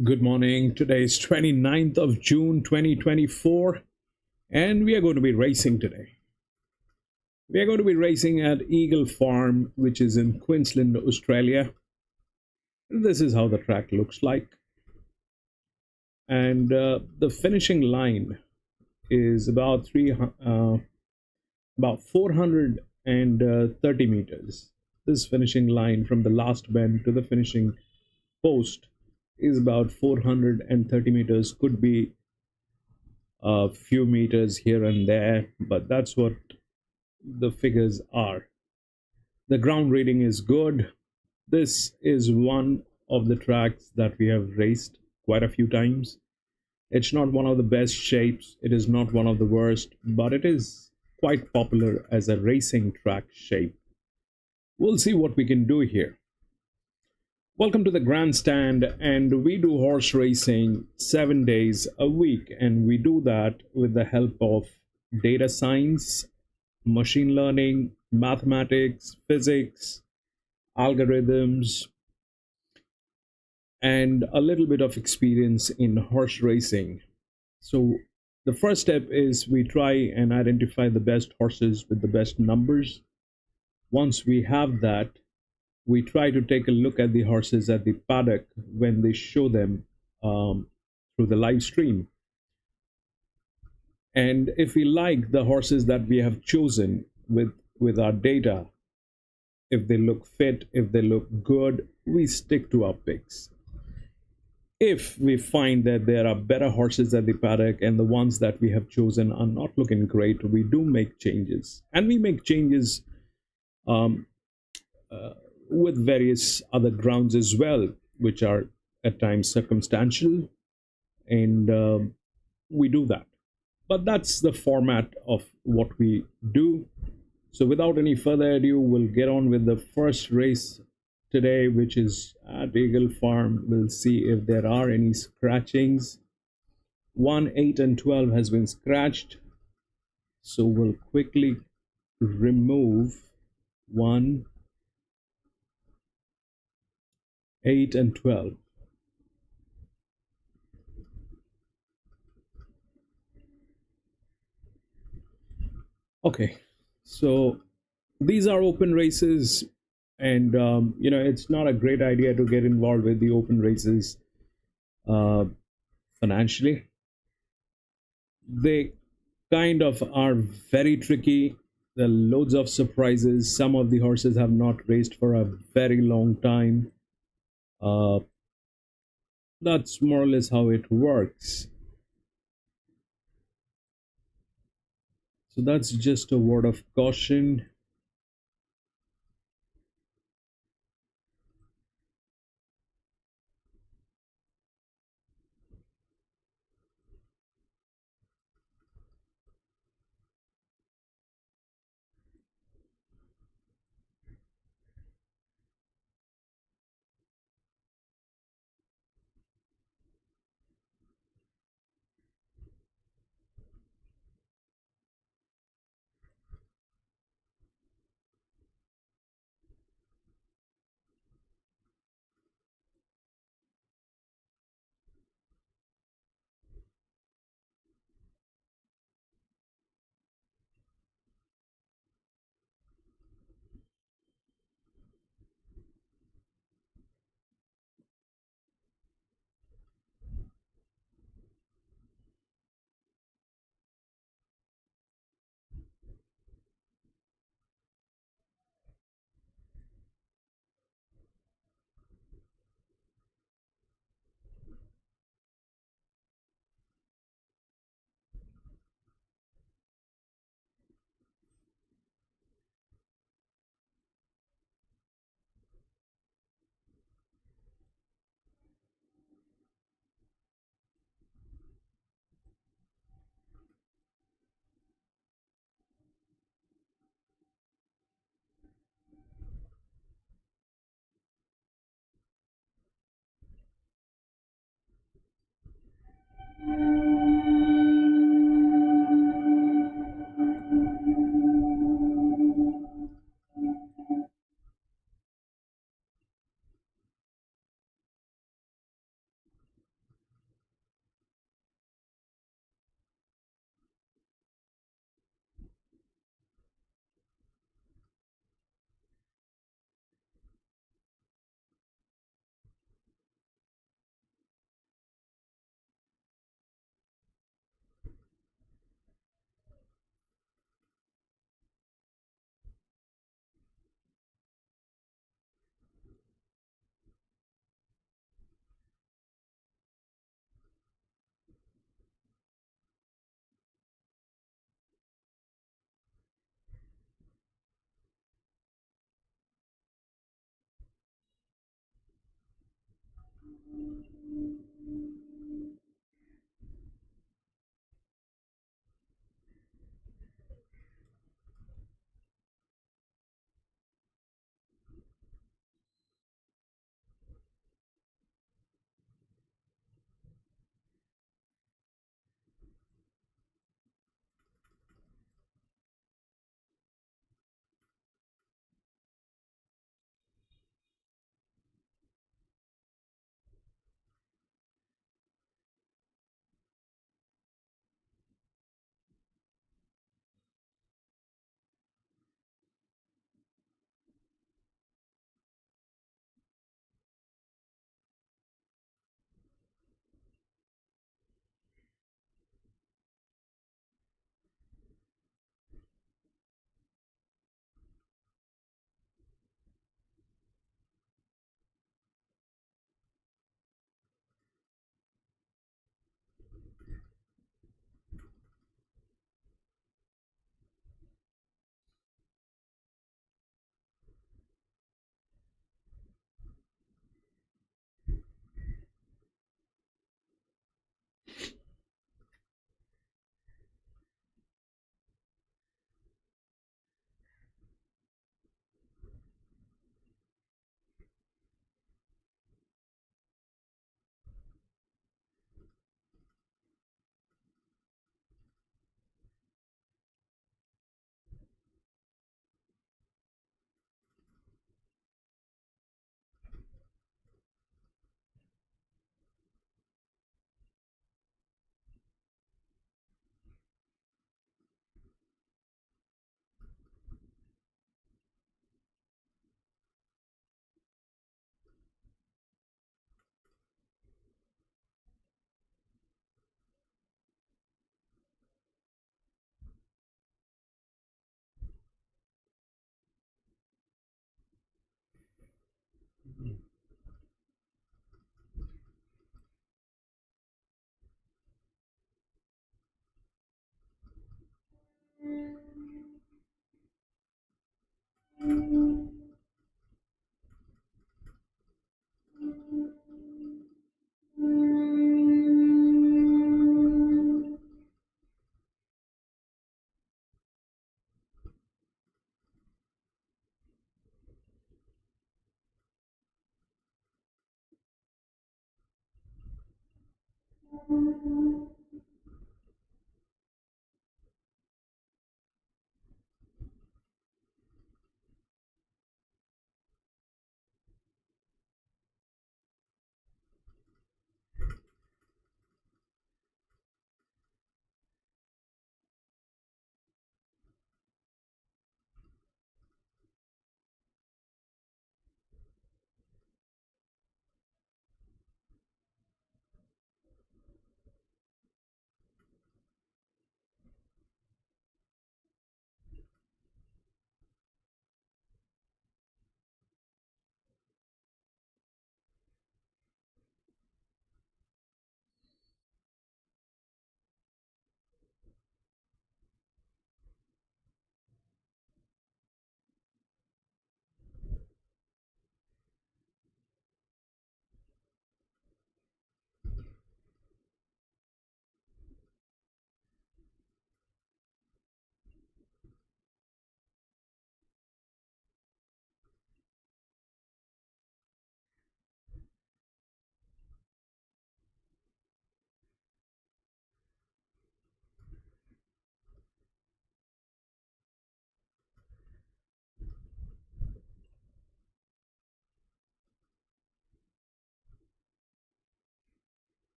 Good morning. Today is 29th of June 2024, and we are going to be racing today. We are going to be racing at Eaglefarm, which is in Queensland, Australia. This is how the track looks like. And the finishing line is about 430 meters. This finishing line from the last bend to the finishing post is about 430 meters. Could be a few meters here and there, but that's what the figures are. The ground rating is good. This is one of the tracks that we have raced quite a few times. It's not one of the best shapes, it is not one of the worst, but it is quite popular as a racing track shape. We'll see what we can do here. Welcome to the grandstand, and we do horse racing 7 days a week, and we do that with the help of data science, machine learning, mathematics, physics, algorithms, and a little bit of experience in horse racing. So the first step is we try and identify the best horses with the best numbers. Once we have that, we try to take a look at the horses at the paddock when they show them through the live stream. And if we like the horses that we have chosen with our data, if they look fit, if they look good, we stick to our picks. If we find that there are better horses at the paddock and the ones that we have chosen are not looking great, we do make changes. And we make changes with various other grounds as well, which are at times circumstantial, and we do that. But that's the format of what we do. So without any further ado, we'll get on with the first race today, which is at Eaglefarm. We'll see if there are any scratchings. 1, 8, and 12 has been scratched. So we'll quickly remove 1, 8, and 12. Okay, so these are open races, and it's not a great idea to get involved with the open races financially. They kind of are very tricky. There are loads of surprises. Some of the horses have not raced for a very long time. Uh, that's more or less how it works. So that's just a word of caution.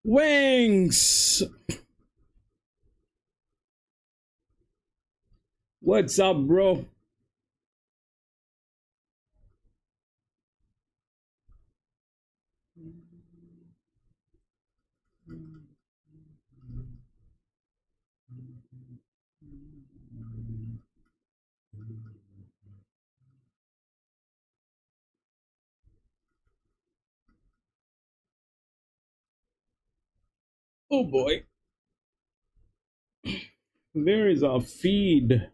Wings! What's up, bro? Oh boy. Where is our feed?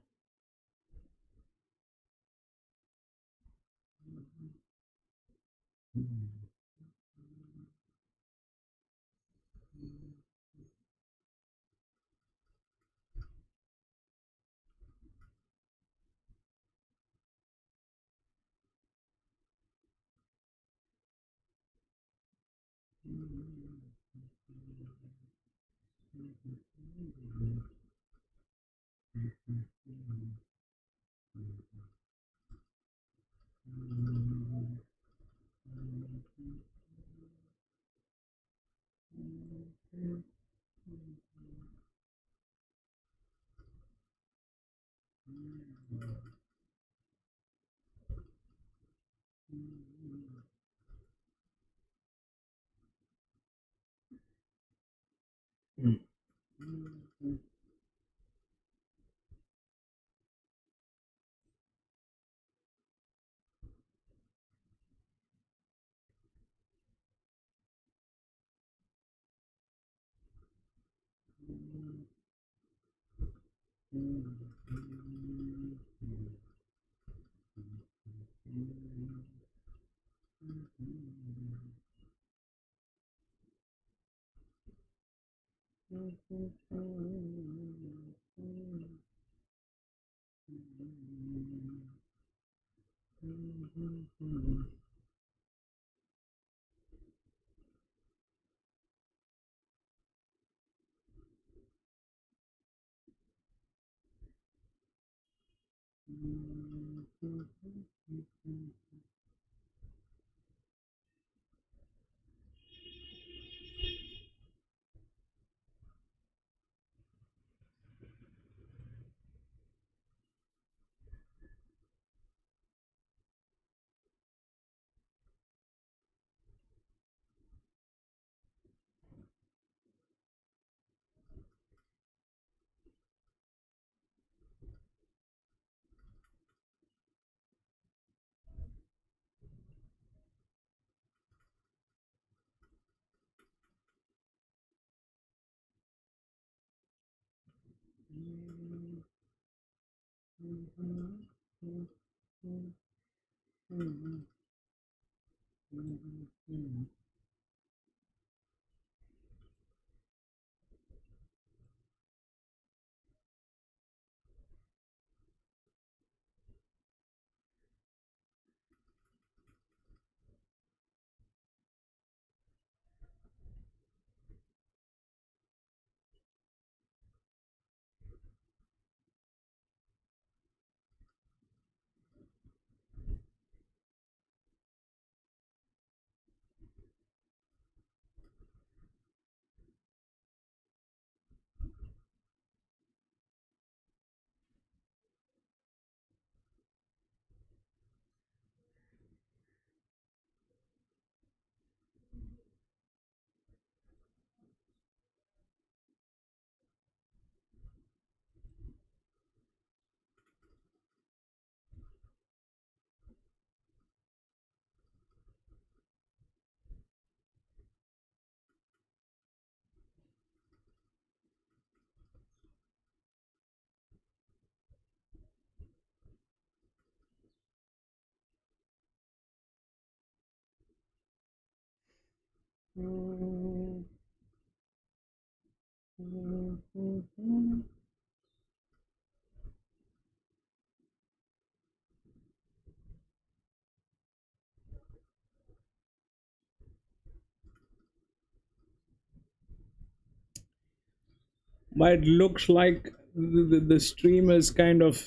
but it looks like the stream is kind of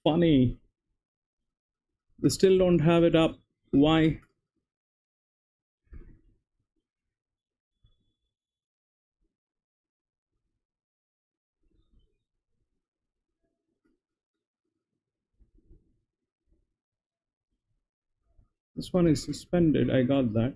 funny. They still don't have it up. Why? This one is suspended. I got that.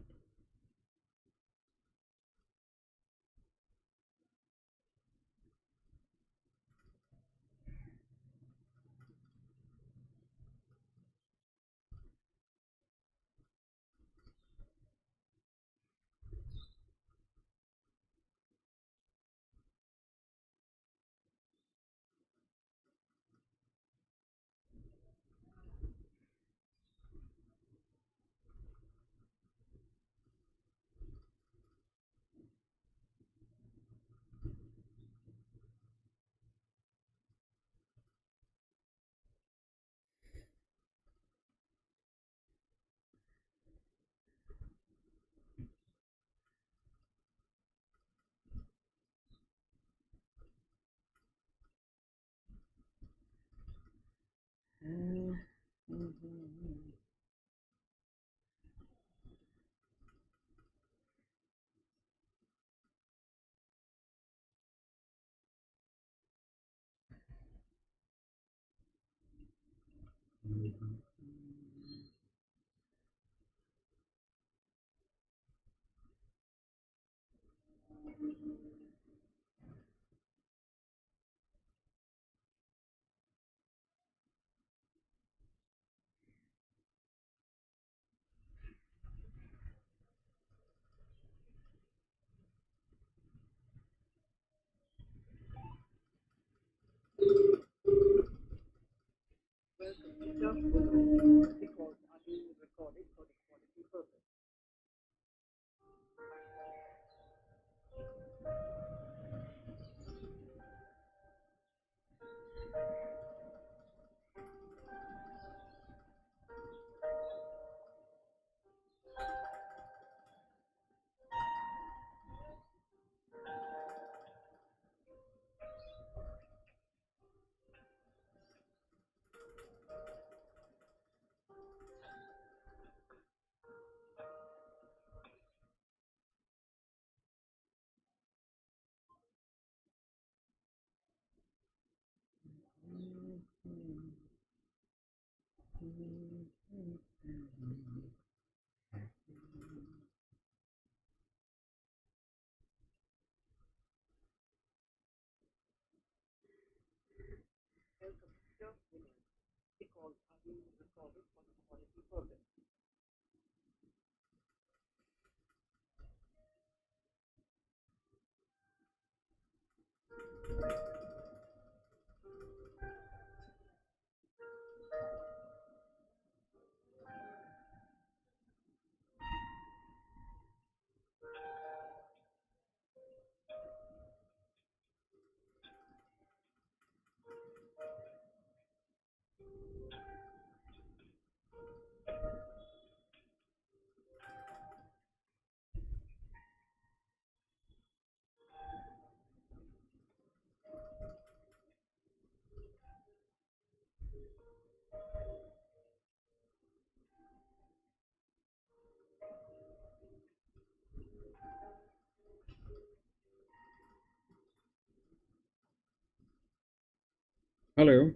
Hello.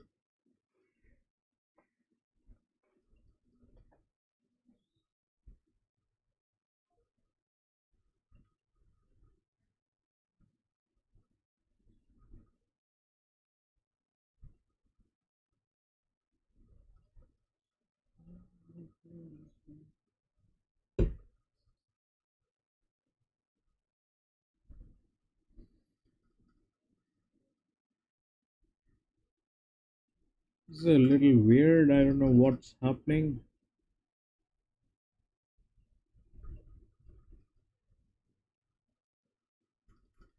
This is a little weird. I don't know what's happening.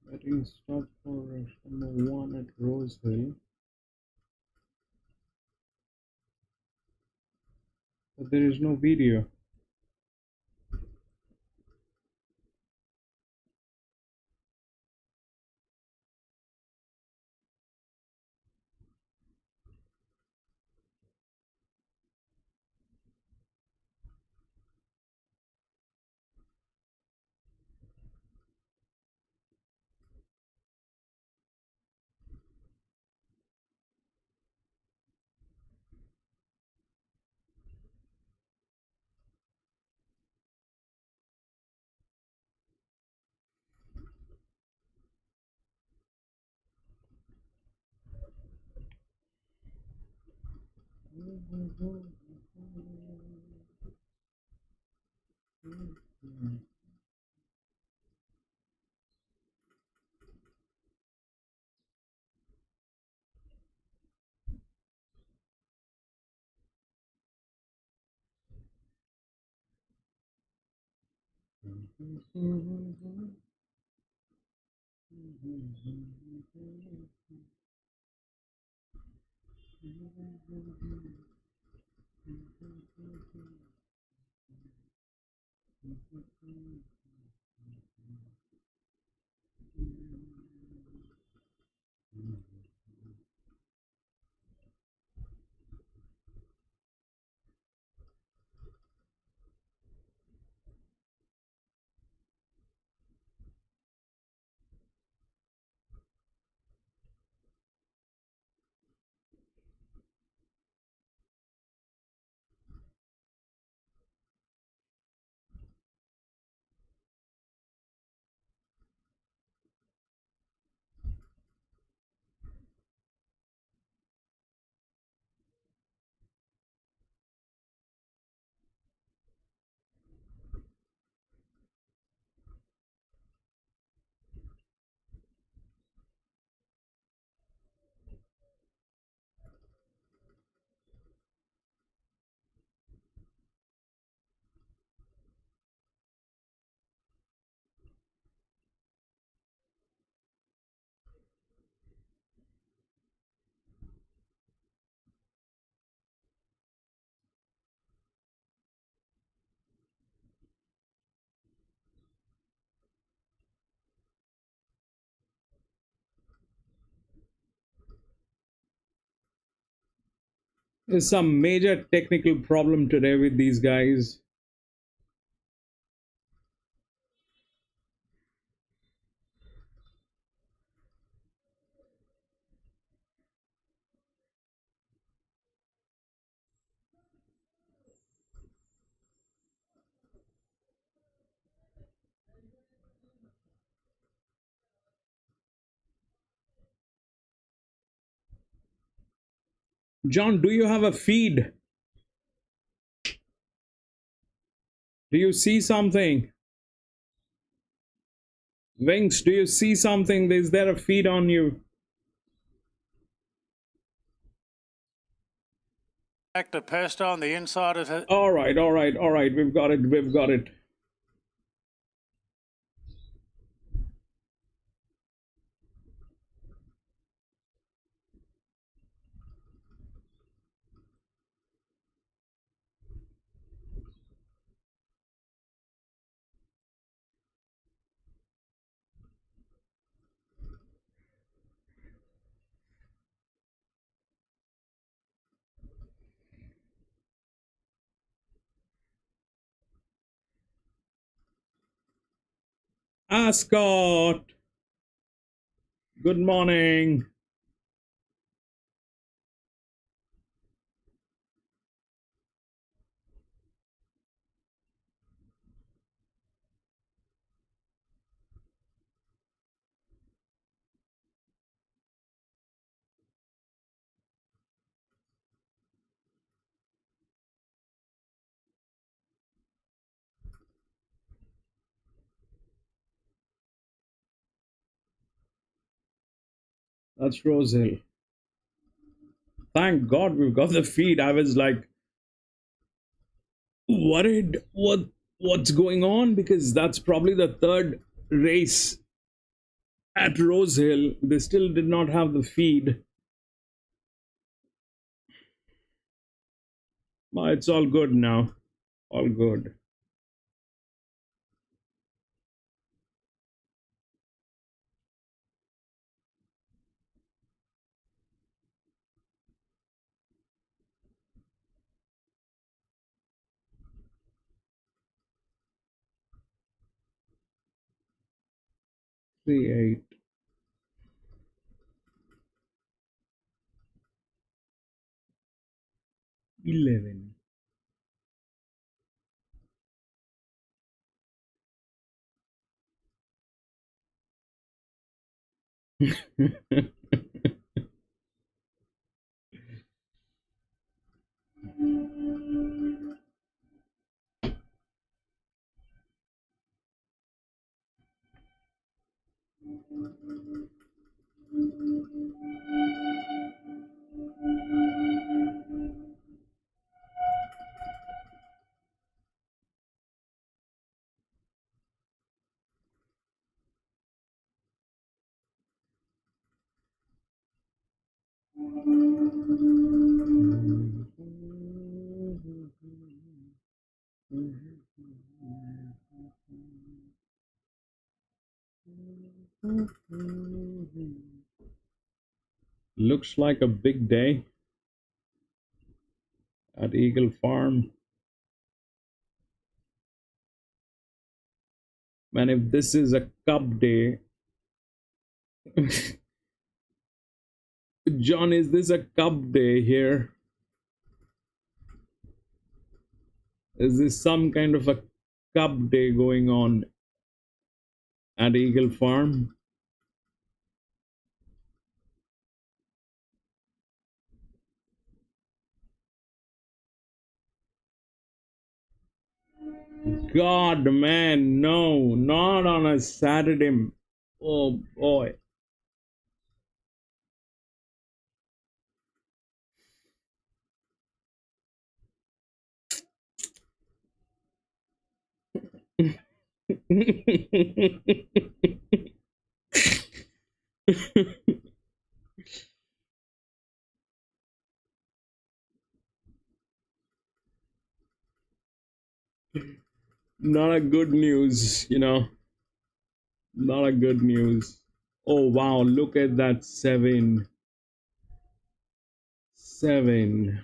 Betting stop for race number 1 at Rosehill. But there is no video. There's some major technical problem today with these guys. John, do you have a feed? Do you see something? Wings, do you see something? Is there a feed on you? Actor pasta on the inside of it. All right, all right, all right. We've got it. We've got it. Ascot. Good morning. That's Rosehill. Thank God we've got the feed. I was like worried what's going on, because that's probably the third race at Rosehill. They still did not have the feed. But it's all good now. All good. Three, 8. 11. Looks like a big day at Eaglefarm. Man, if this is a cup day, John, is this a cup day here? Is this some kind of a cup day going on at Eaglefarm? God, man, no, not on a Saturday. Oh boy. Not a good news, you know. Not a good news. Oh wow, look at that 7. 7.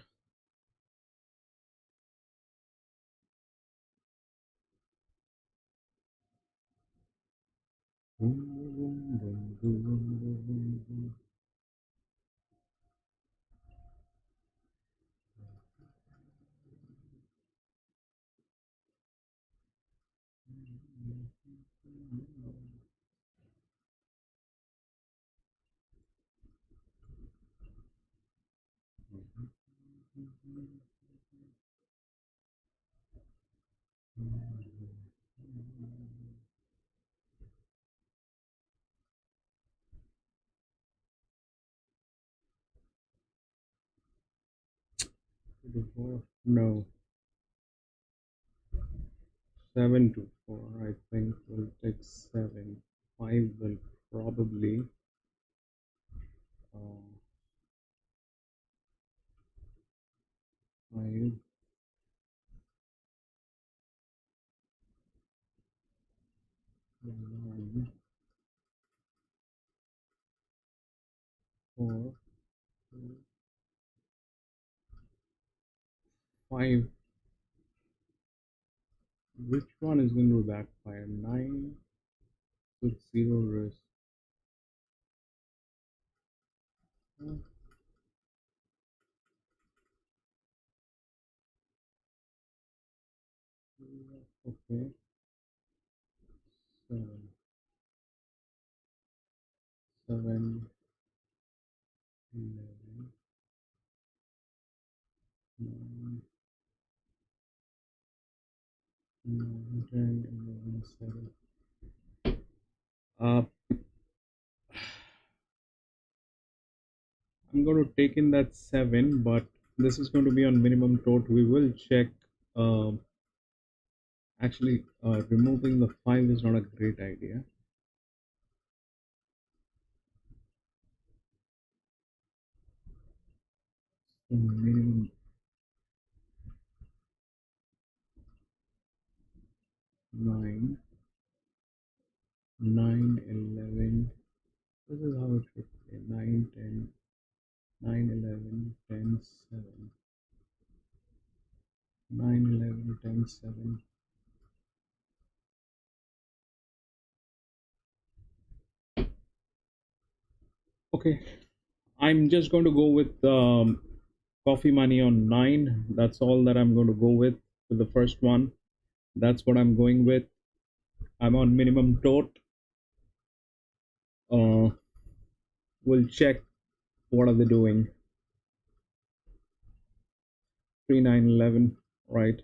No. 7 to 4, I think we'll take 7. 5 will probably 5, 9, 4, 5. Which one is going to backfire? 9 with 0 risk. Okay. 7. 7, 11, 9, 9, 10, 11, 7. I'm going to take in that 7, but this is going to be on minimum tote. We will check. Actually, removing the 5 is not a great idea. So minimum 9, 9, 11. This is how it should play. 9, 10, 9, 11, 10, 7. 9, 11, 10, 7. Okay, I'm just going to go with coffee money on 9. That's all that I'm going to go with for the first one. That's what I'm going with. I'm on minimum tote. We'll check what are they doing. 3, 9, 11, right?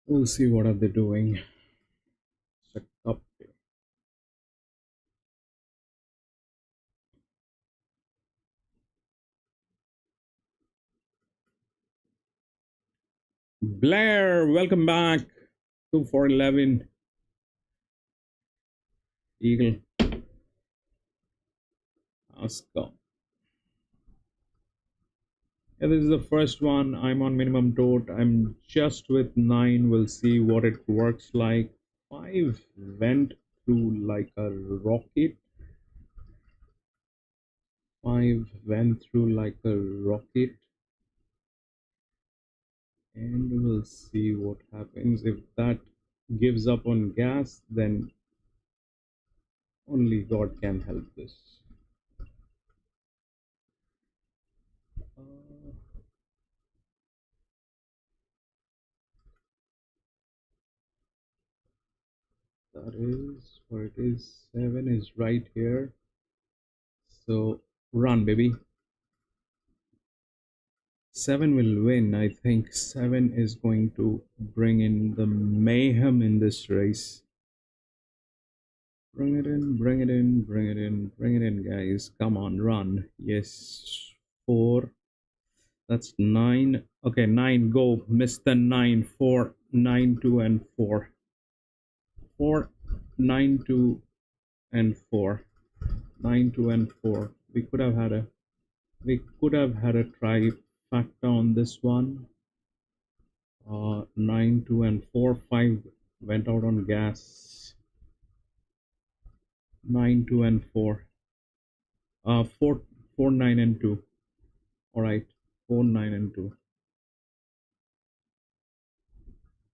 We'll see what are they doing. It's a cup day. Blair, welcome back. 2411 Eagle. Let's go. Yeah, this is the first one. I'm on minimum tote. I'm just with 9. We'll see what it works like. 5 went through like a rocket. 5 went through like a rocket. And we'll see what happens. If that gives up on gas, then only God can help this. That is where it is. 7 is right here. So run, baby. 7 will win. I think 7 is going to bring in the mayhem in this race. Bring it in, bring it in, bring it in, bring it in, guys. Come on, run. Yes. 4. That's 9. Okay, 9, go. Mr. 9, 4, 9, 2, and 4. 4, 9, 2, and 4. 9, 2, and 4. We could have had a trifecta on this one. 9, 2, and 4. 5 went out on gas. 9, 2, and 4. 4, 4, 9, and 2. Alright. 4, 9, and 2.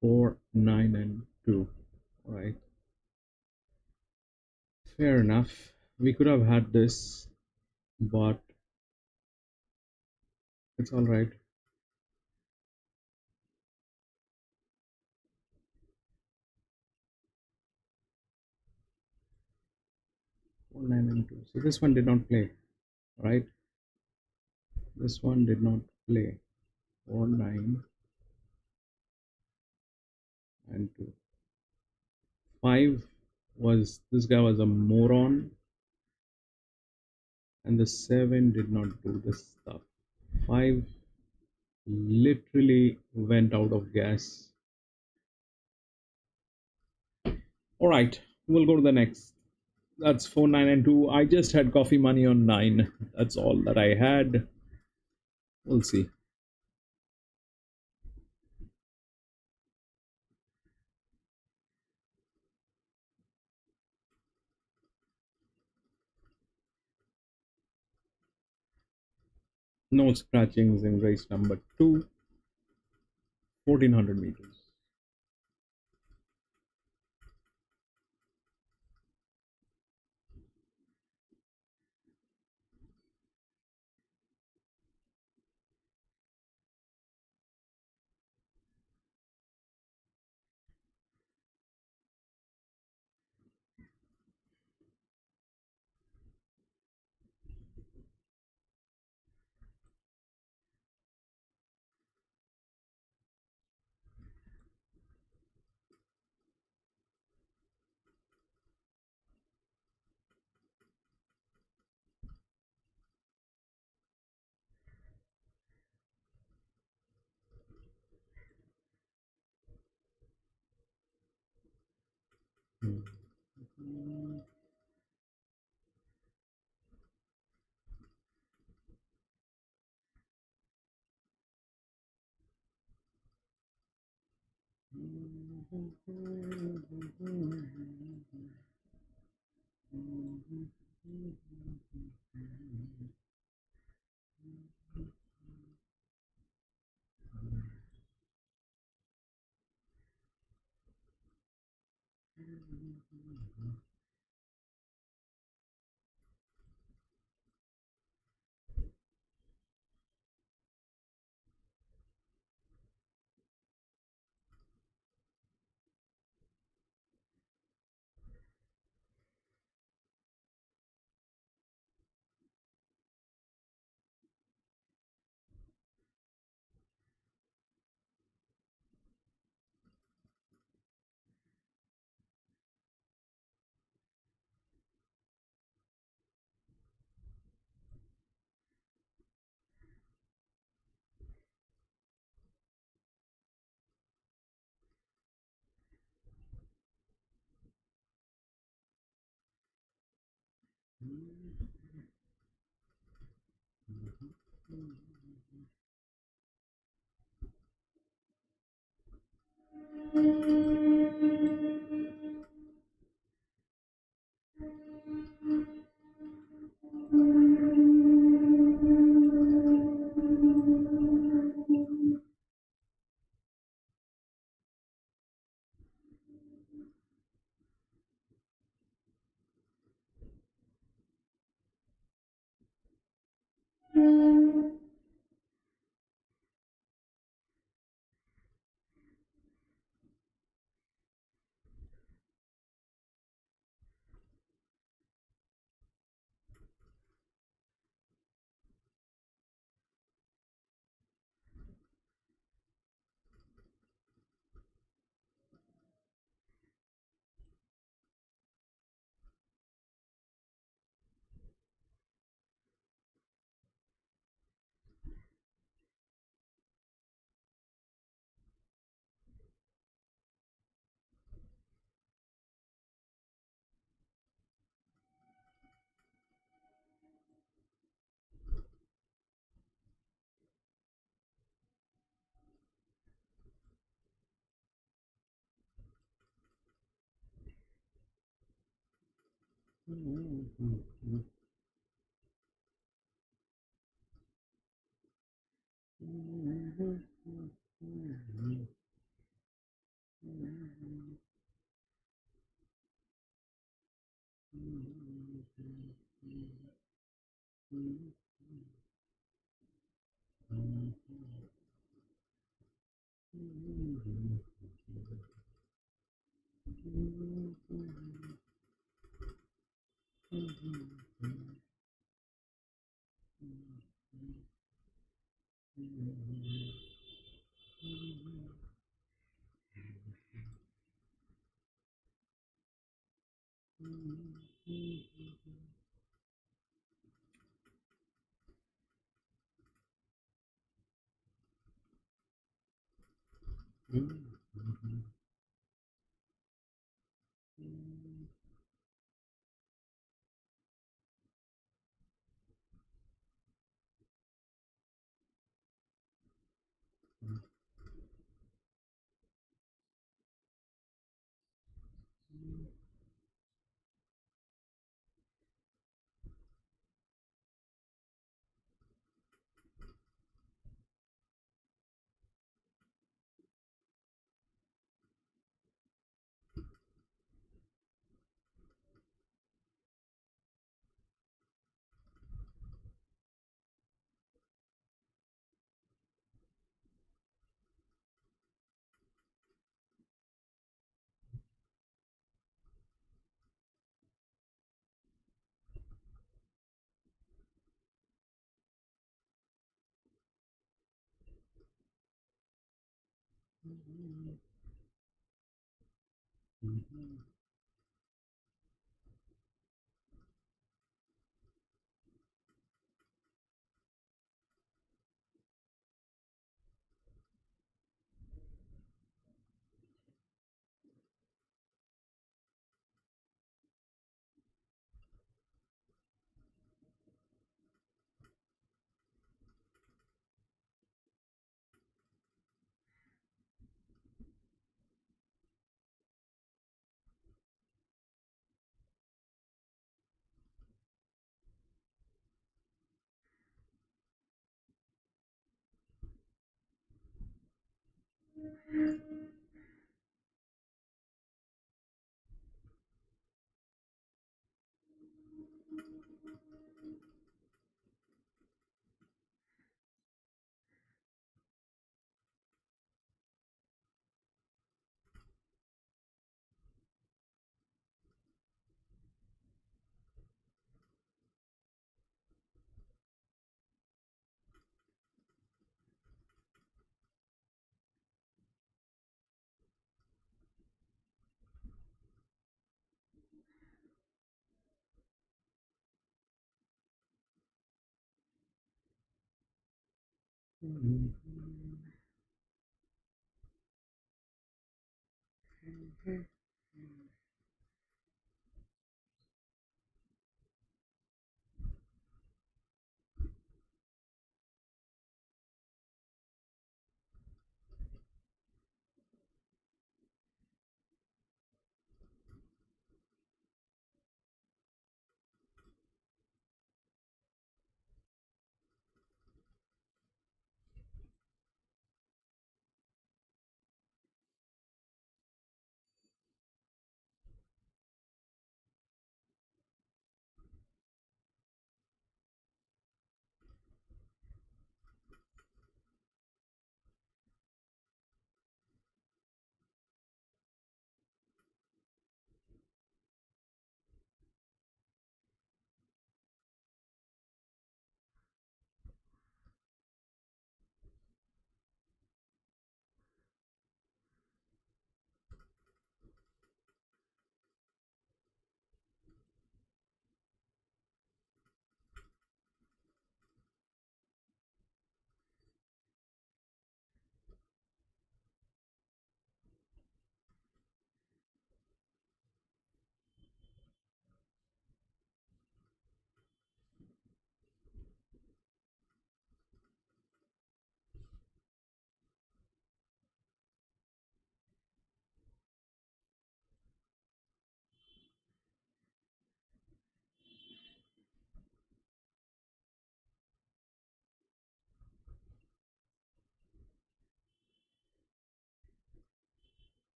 4, 9, and 2. Alright. Fair enough. We could have had this, but it's alright. 4, 9, and 2. So this one did not play. Right? This one did not play. 4, 9, and 2. 5 was, this guy was a moron. And the 7 did not do this stuff. 5 literally went out of gas. Alright, we'll go to the next. That's 4, 9, and 2. I just had coffee money on 9. That's all that I had. We'll see. No scratchings in race number 2. 1400 meters.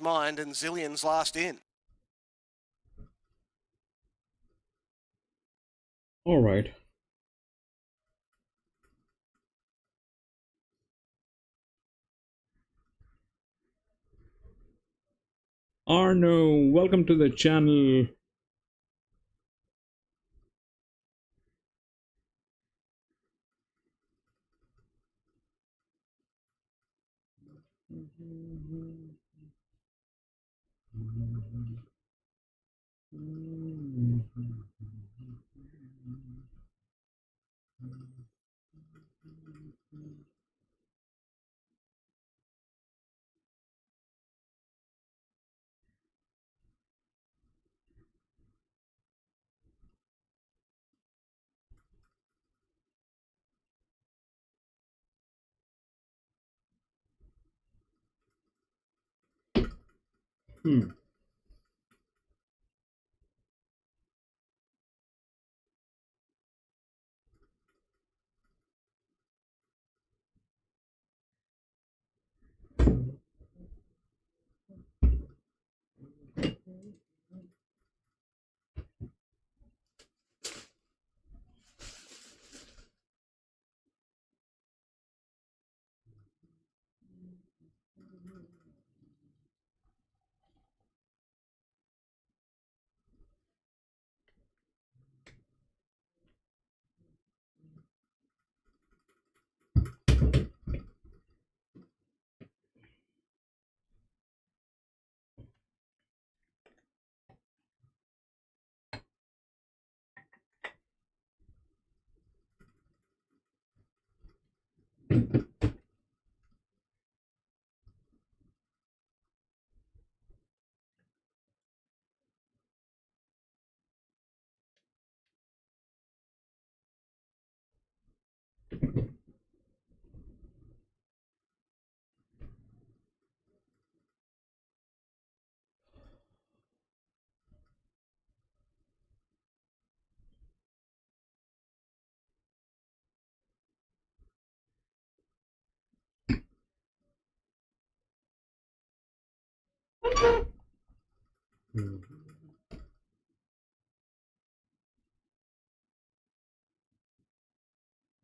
mind and Zillion's last in. All right. Arno, welcome to the channel.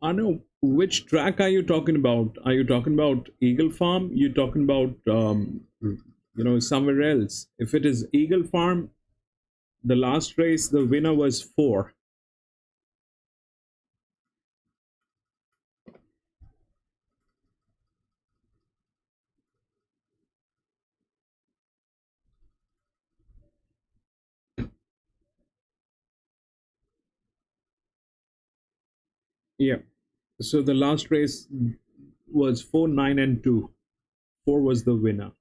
Arno, which track are you talking about? Are you talking about Eaglefarm? You talking about somewhere else? If it is Eaglefarm, the last race, the winner was 4. Yeah. So the last race was 4, 9, and 2. 4 was the winner.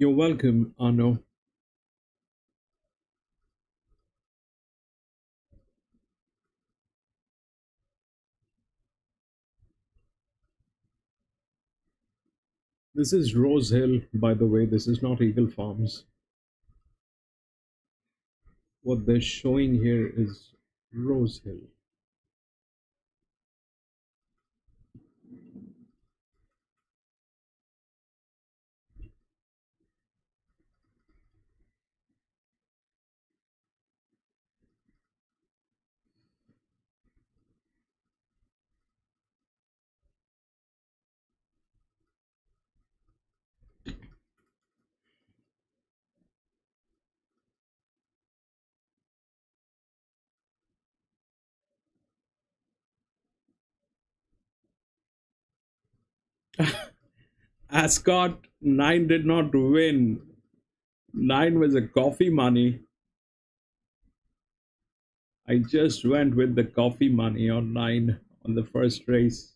You're welcome, Arno. This is Rosehill, by the way. This is not Eaglefarms. What they're showing here is Rosehill. Ascot 9 did not win. 9 was a coffee money. I just went with the coffee money on 9 on the first race.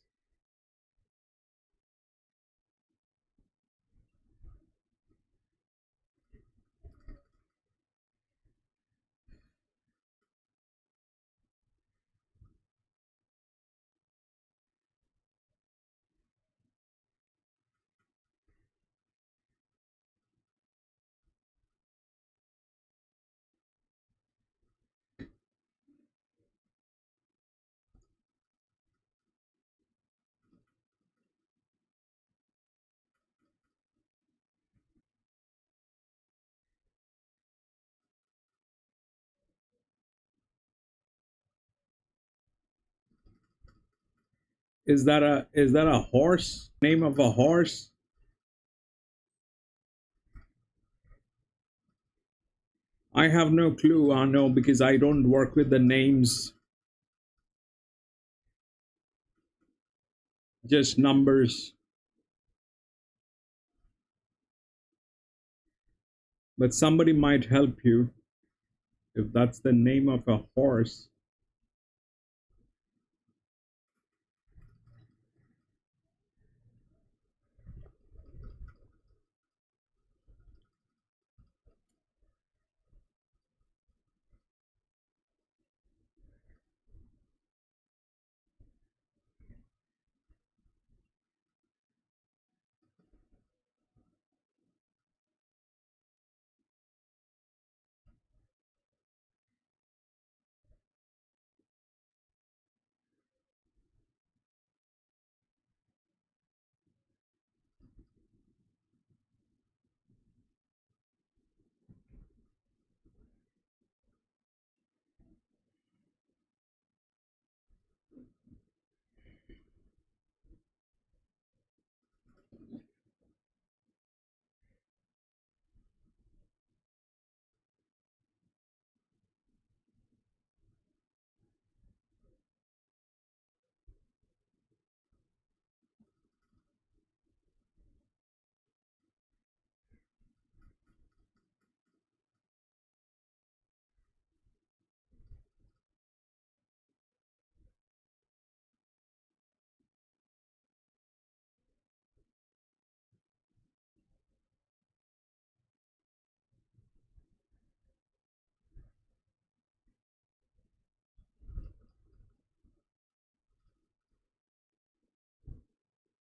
Is that a horse? Name of a horse? I have no clue, Arno, because I don't work with the names. Just numbers. But somebody might help you if that's the name of a horse.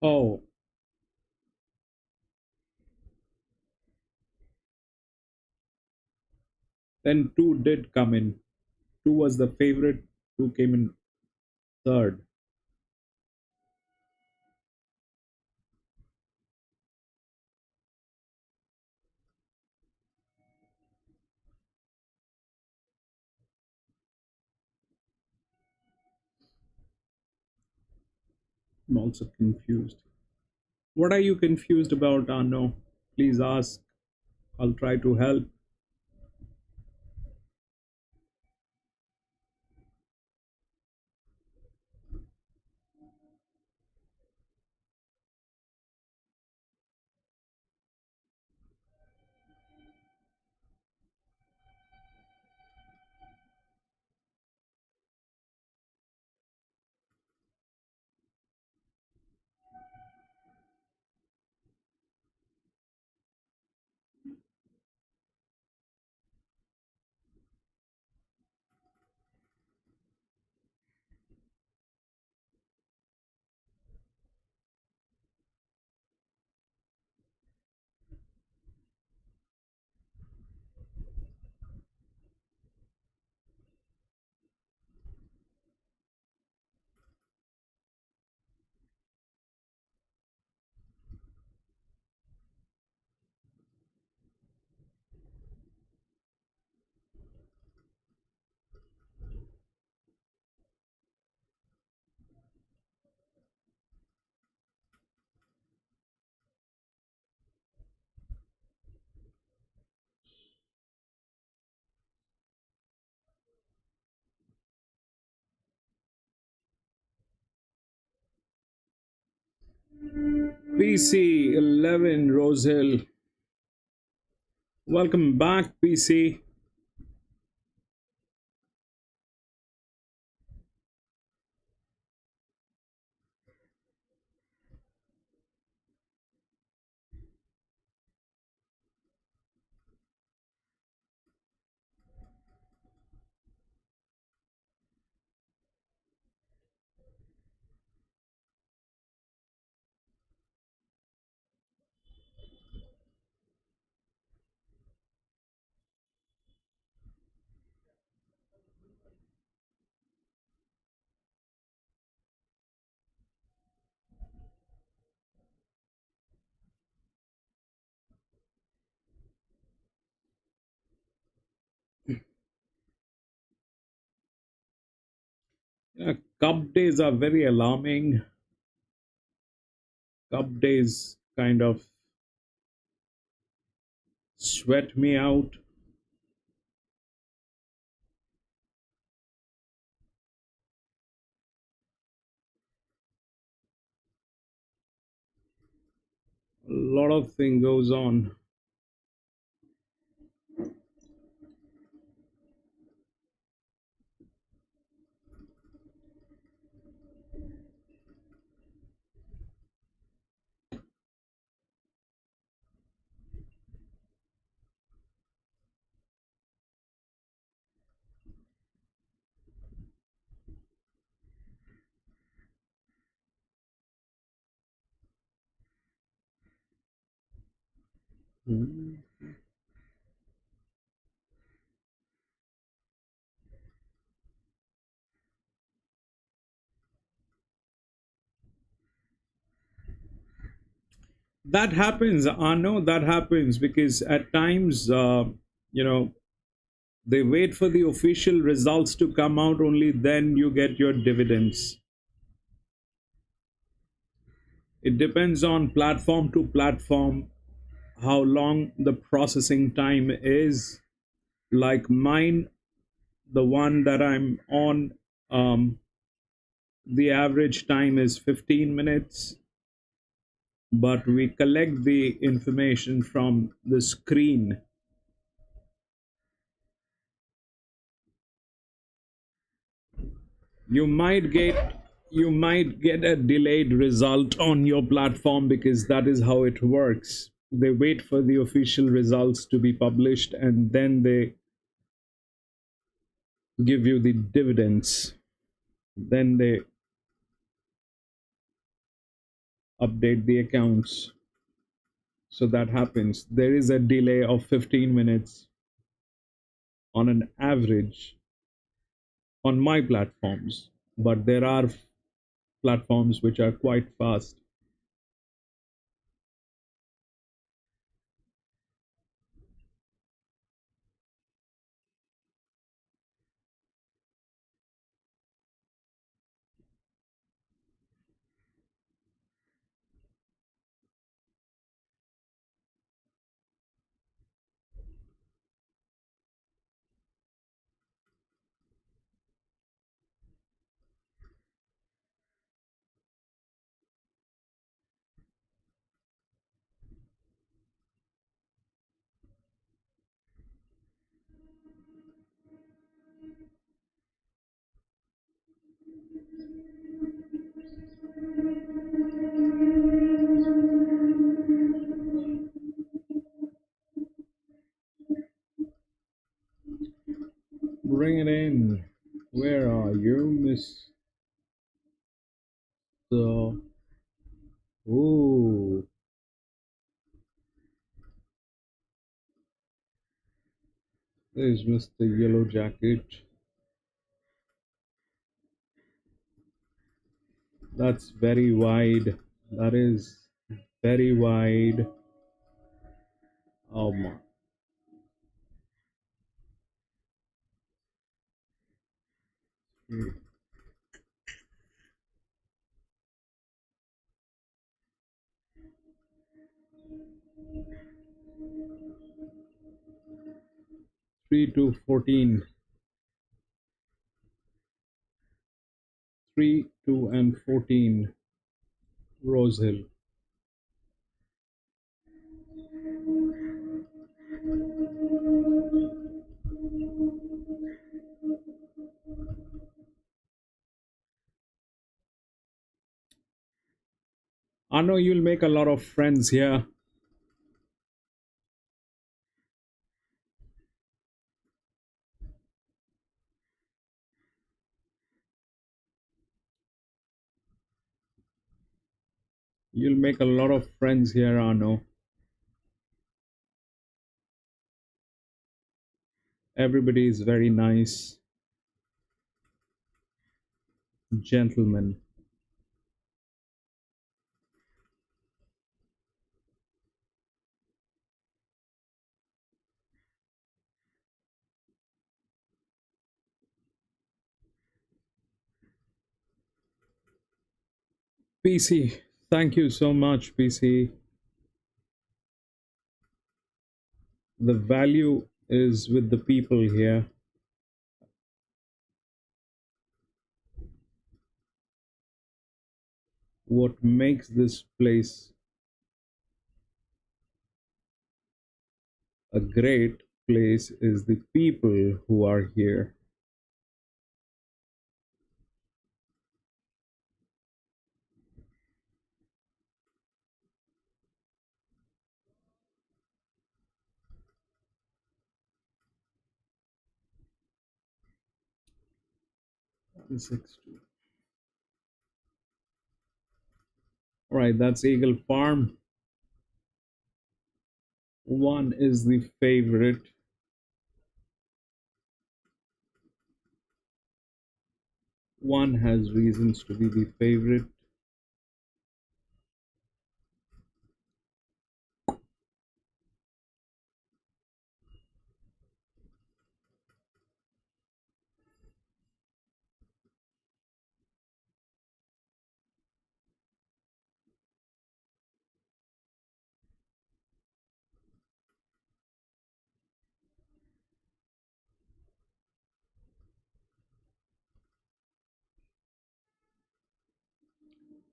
Oh, then two did come in. Two was the favorite, two came in third. I'm also confused. What are you confused about, Arno? Please ask. I'll try to help. PC 11 Rosehill. Welcome back, PC. Cup days are very alarming. Cup days kind of sweat me out. A lot of thing goes on. Hmm. That happens. I know that happens because at times, you know, they wait for the official results to come out, only then you get your dividends. It depends on platform to platform how long the processing time is. Like mine, the one that I'm on, the average time is 15 minutes, but we collect the information from the screen. You might get a delayed result on your platform because that is how it works. They wait for the official results to be published and then they give you the dividends. Then they update the accounts. So that happens. There is a delay of 15 minutes on an average on my platforms, but there are platforms which are quite fast. Bring it in. Where are you, Miss? The Oh, there's Mr. Yellow Jacket. That's very wide. That is very wide. Oh my. 3 to 14. 3, 2, and 14. Rosehill. I know you'll make a lot of friends here. You'll make a lot of friends here, Arno. Everybody is very nice, gentlemen. PC, thank you so much, PC. The value is with the people here. What makes this place a great place is the people who are here. All right, that's Eaglefarm. One is the favorite. One has reasons to be the favorite.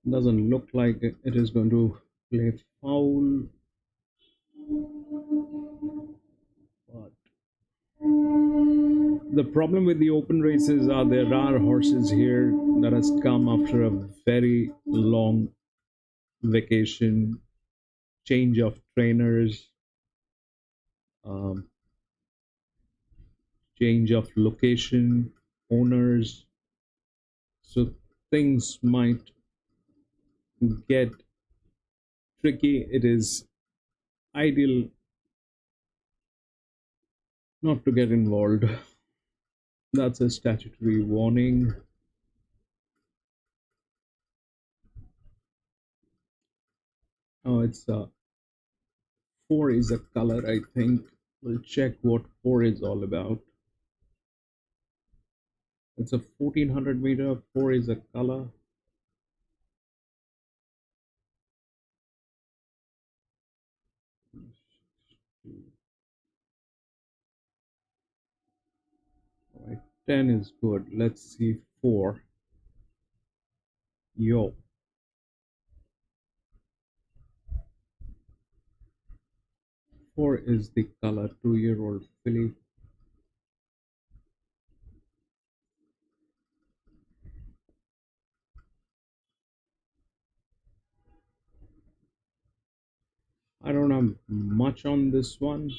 Doesn't look like it is going to play foul. But the problem with the open races are there are horses here that has come after a very long vacation, change of trainers, um, change of location, owners. So things might get tricky. It is ideal not to get involved. That's a statutory warning. Oh, it's 4 is a color, I think. We'll check what 4 is all about. It's a 1400 meter, 4 is a color. All right, 10 is good. Let's see 4. Yo. 4 is the color, 2-year-old filly. I don't have much on this one.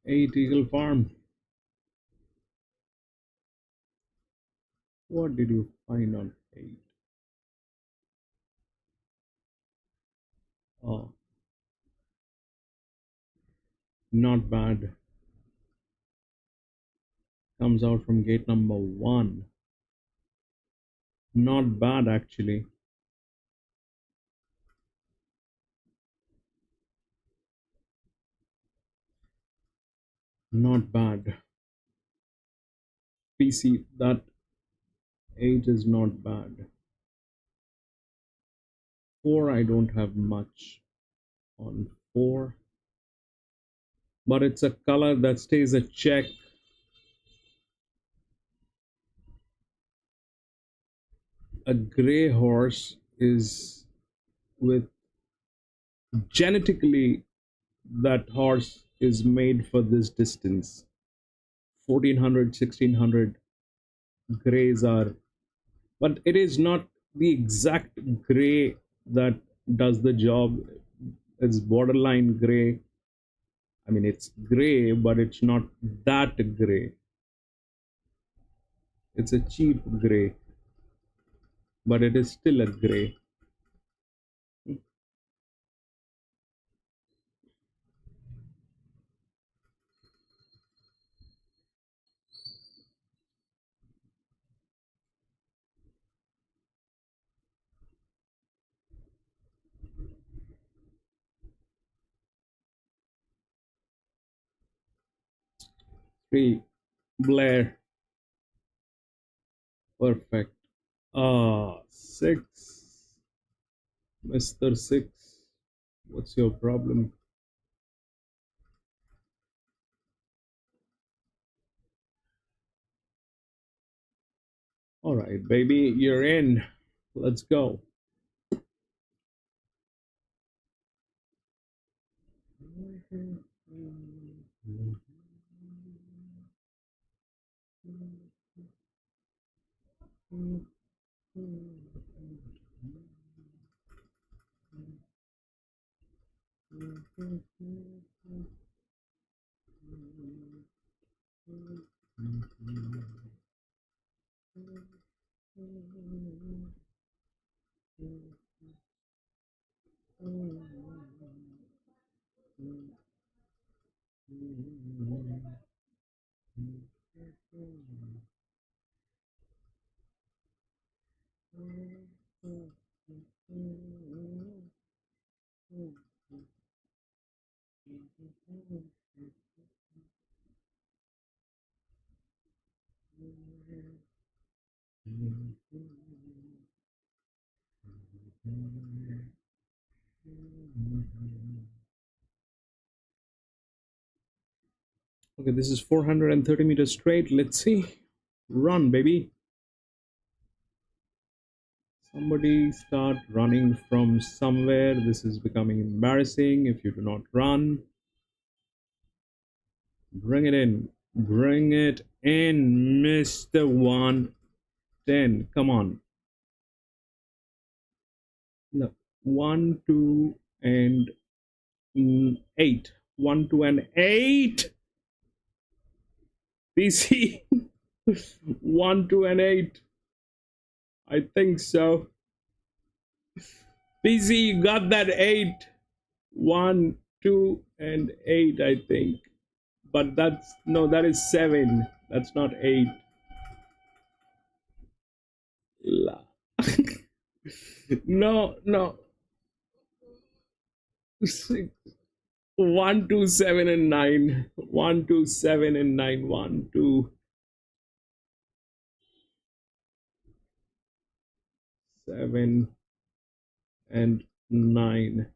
Eight Eaglefarm. What did you find on 8? Oh, not bad. Comes out from gate number 1. Not bad, actually. Not bad. PC, that 8 is not bad. 4, I don't have much on 4. But it's a color that stays a check. A gray horse is with genetically that horse is made for this distance. 1400, 1600 grays are, but it is not the exact gray that does the job. It's borderline gray. I mean, it's gray, but it's not that gray. It's a cheap grey, but it is still a grey. Three, Blair, perfect. Six, Mr. Six, what's your problem? All right, baby, you're in. Let's go. Okay, this is 430 meters straight. Let's see. Run, baby. Somebody start running from somewhere. This is becoming embarrassing if you do not run. Bring it in. Bring it in, Mr. 110. Come on. No. 1, 2, and 8. 1, 2, and 8. PC. 1, 2, and 8. I think so. PC, you got that 8. 1, 2, and 8, I think. But that's, no, that is 7. That's not 8. No, no. 6. 1, 2, 7, and 9. 1, 2, 7, and 9. 1, 2, 7, and 9.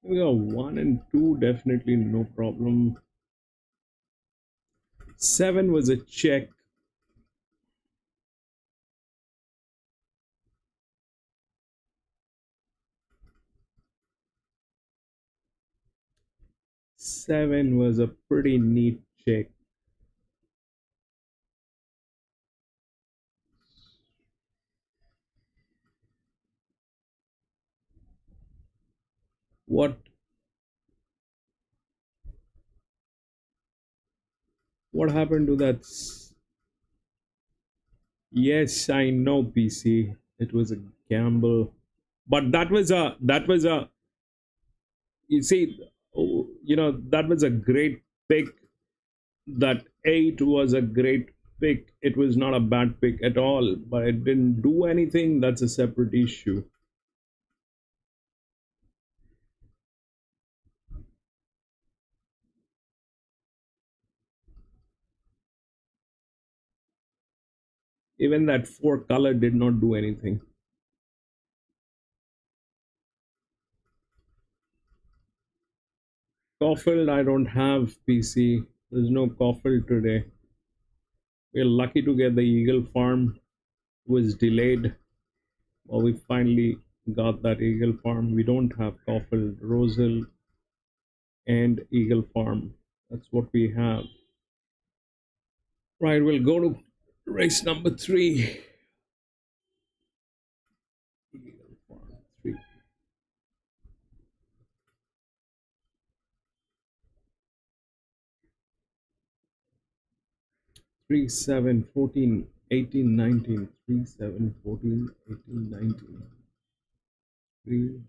We got 1 and 2, definitely no problem. 7 was a check. Seven was a pretty neat check. What happened to that? Yes, I know, PC. It was a gamble, but that was a you see, that was a great pick. That 8 was a great pick. It was not a bad pick at all, but it didn't do anything. That's a separate issue. Even that 4 color did not do anything. Caulfield, I don't have, PC. There's no Caulfield today. We're lucky to get the Eaglefarm. Was delayed, or we finally got that Eaglefarm. We don't have Caulfield, Rosehill, and Eaglefarm. That's what we have. Right, we'll go to race number 3. Eaglefarm 3. 3, 7, 14, 18, 19, 3, 7, 14, 18, 19, 3.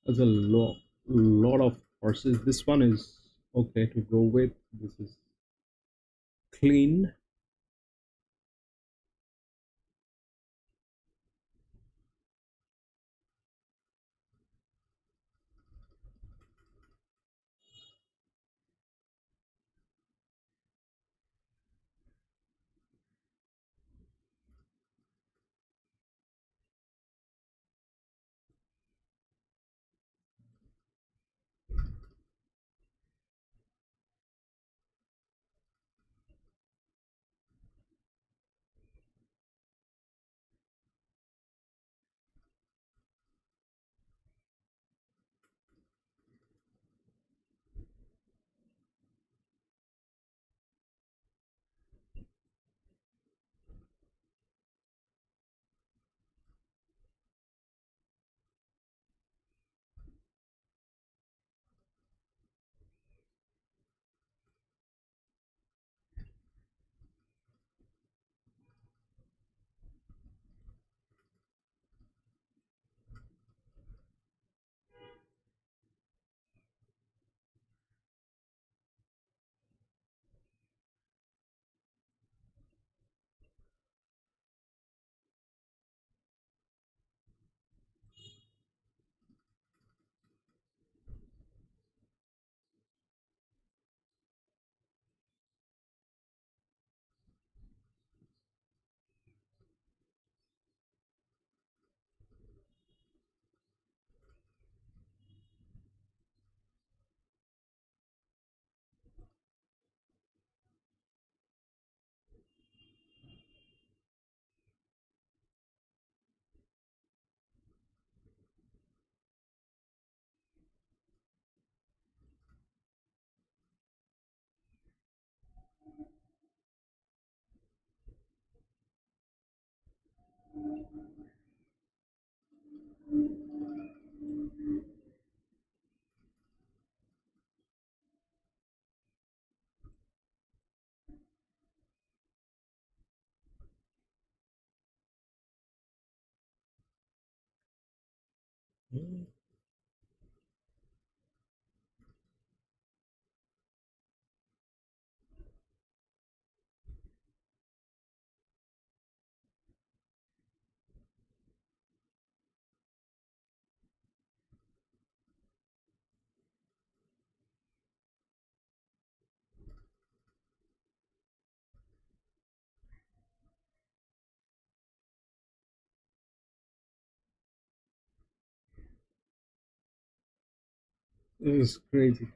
There's a lot of horses. This one is okay to go with. This is clean. It was crazy.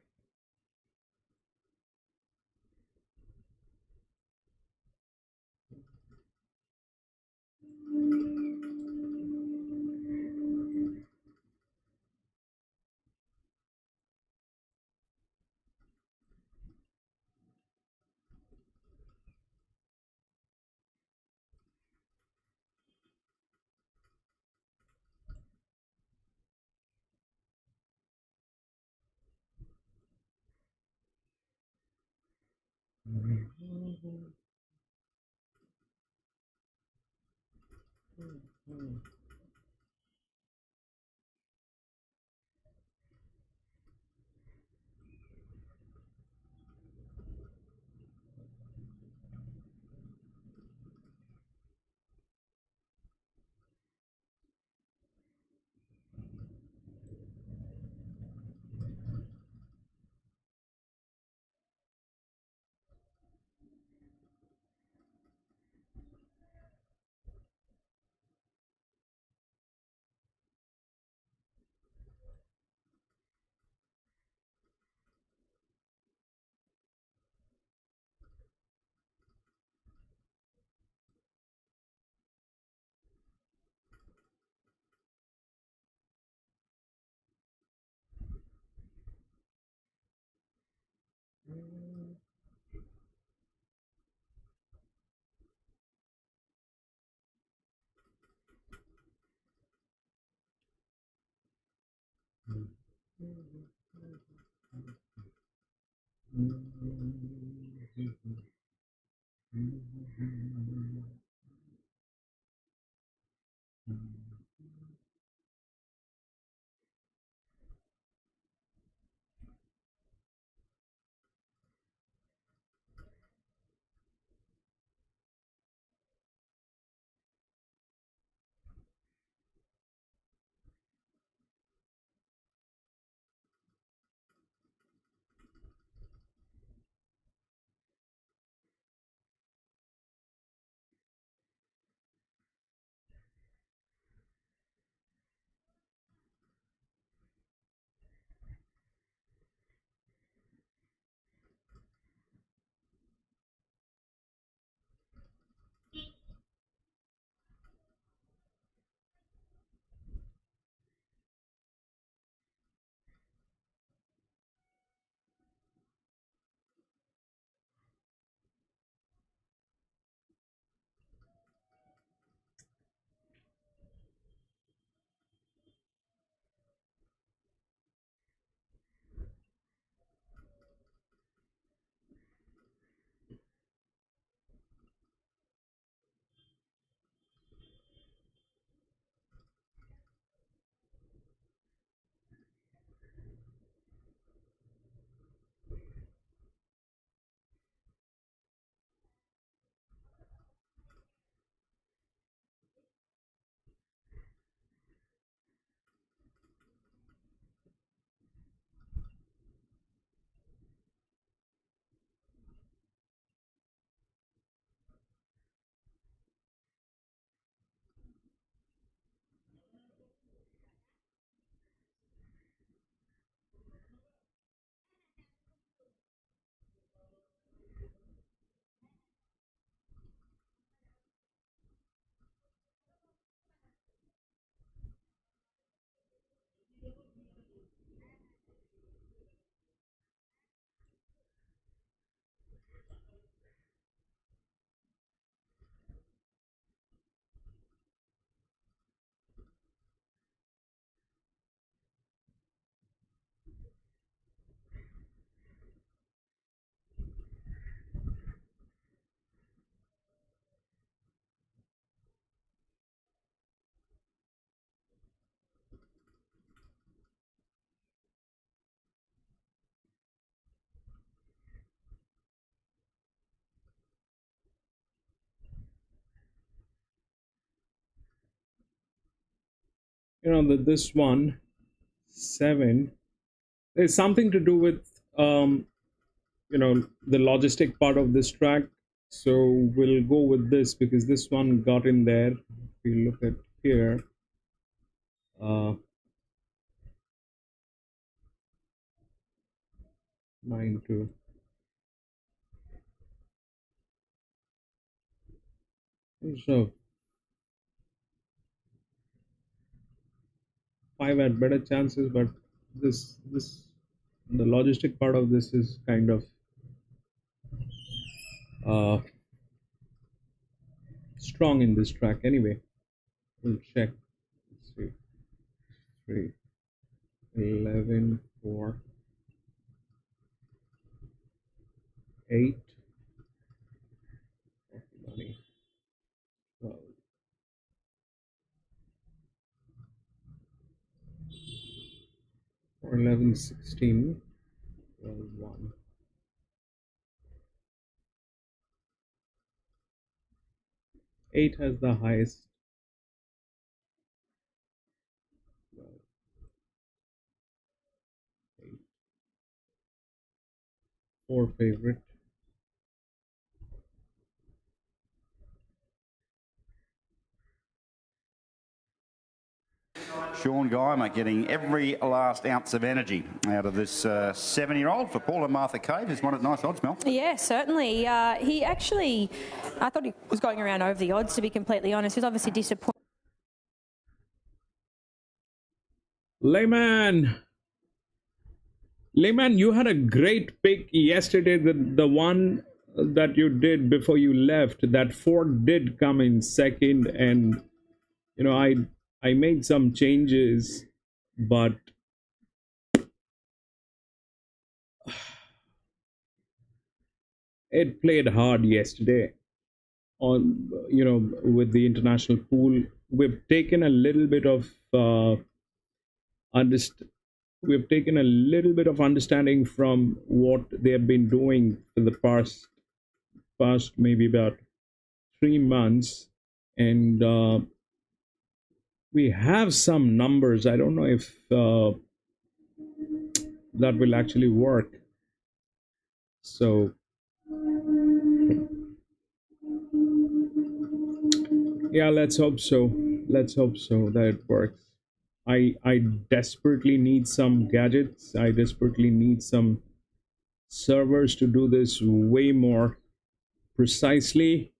You know that this one 7 is something to do with you know the logistic part of this track, so we'll go with this because this one got in there. If we look at here, 9-2. So 5 had better chances, but this the logistic part of this is kind of uh, strong in this track. Anyway, we'll check. Let's see, 3, 11, 4, 8, 20, 12. Or 11, 16, 12, 1. 8 has the highest. 12, 8, 4 favorite. Sean Guymer getting every last ounce of energy out of this 7-year-old for Paul and Martha Cave. Is one at nice odds, Mel? Yeah, certainly. He actually, I thought he was going around over the odds, to be completely honest. He was obviously disappointed. Layman, you had a great pick yesterday. The one that you did before you left, that Ford did come in second, and you know I made some changes, but it played hard yesterday on, with the international pool. We've taken a little bit of underst- we've taken a little bit of understanding from what they have been doing for the past maybe about 3 months, and we have some numbers. I don't know if that will actually work. So yeah, let's hope so. Let's hope so that it works. I desperately need some gadgets. I desperately need some servers to do this way more precisely,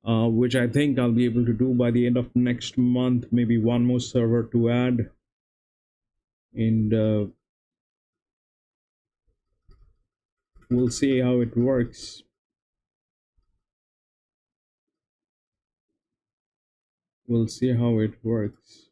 which I think I'll be able to do by the end of next month. Maybe one more server to add, and we'll see how it works. We'll see how it works.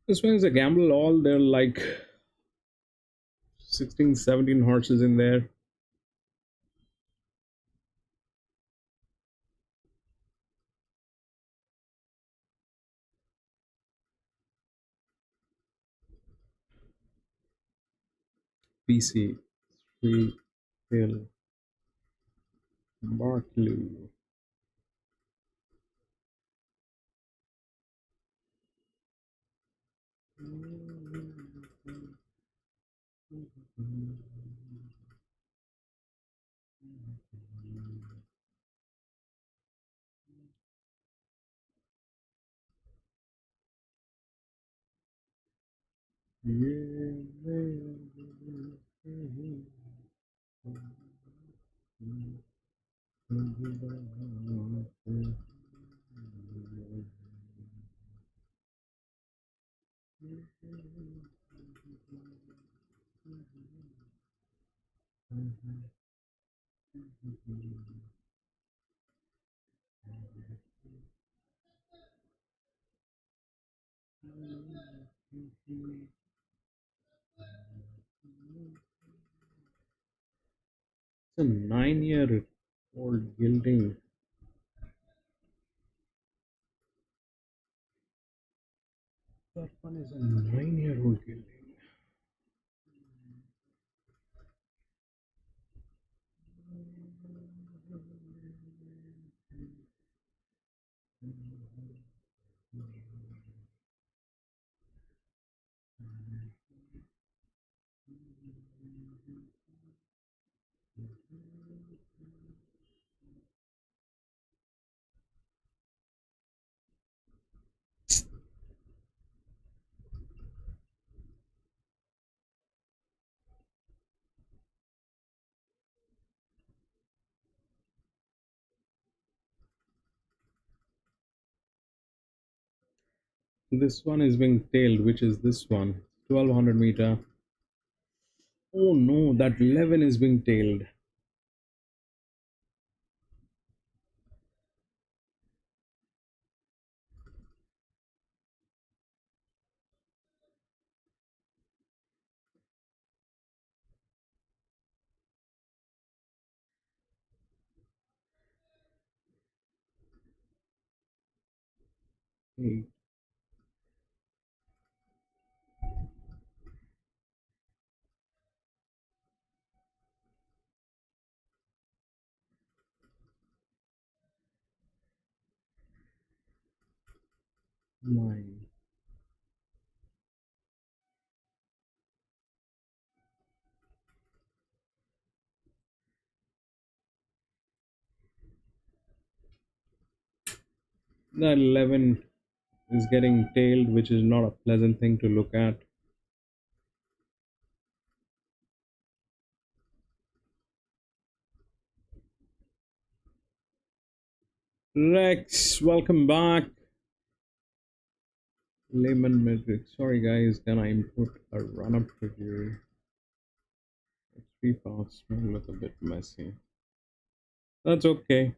This one is a gamble. All there are like 16, 17 horses in there. PC, Street, Hill, Barkley. It's a 9-year-old gelding. That one is a 9-year-old gelding. This one is being tailed, which is this one, 1200 meter. Oh no, that 11 is being tailed. Hey. Nine. That 11 is getting tailed, which is not a pleasant thing to look at. Rex, welcome back. Layman Metric. Sorry guys, can I input a run-up for you? 3 parts may look a bit messy. That's okay.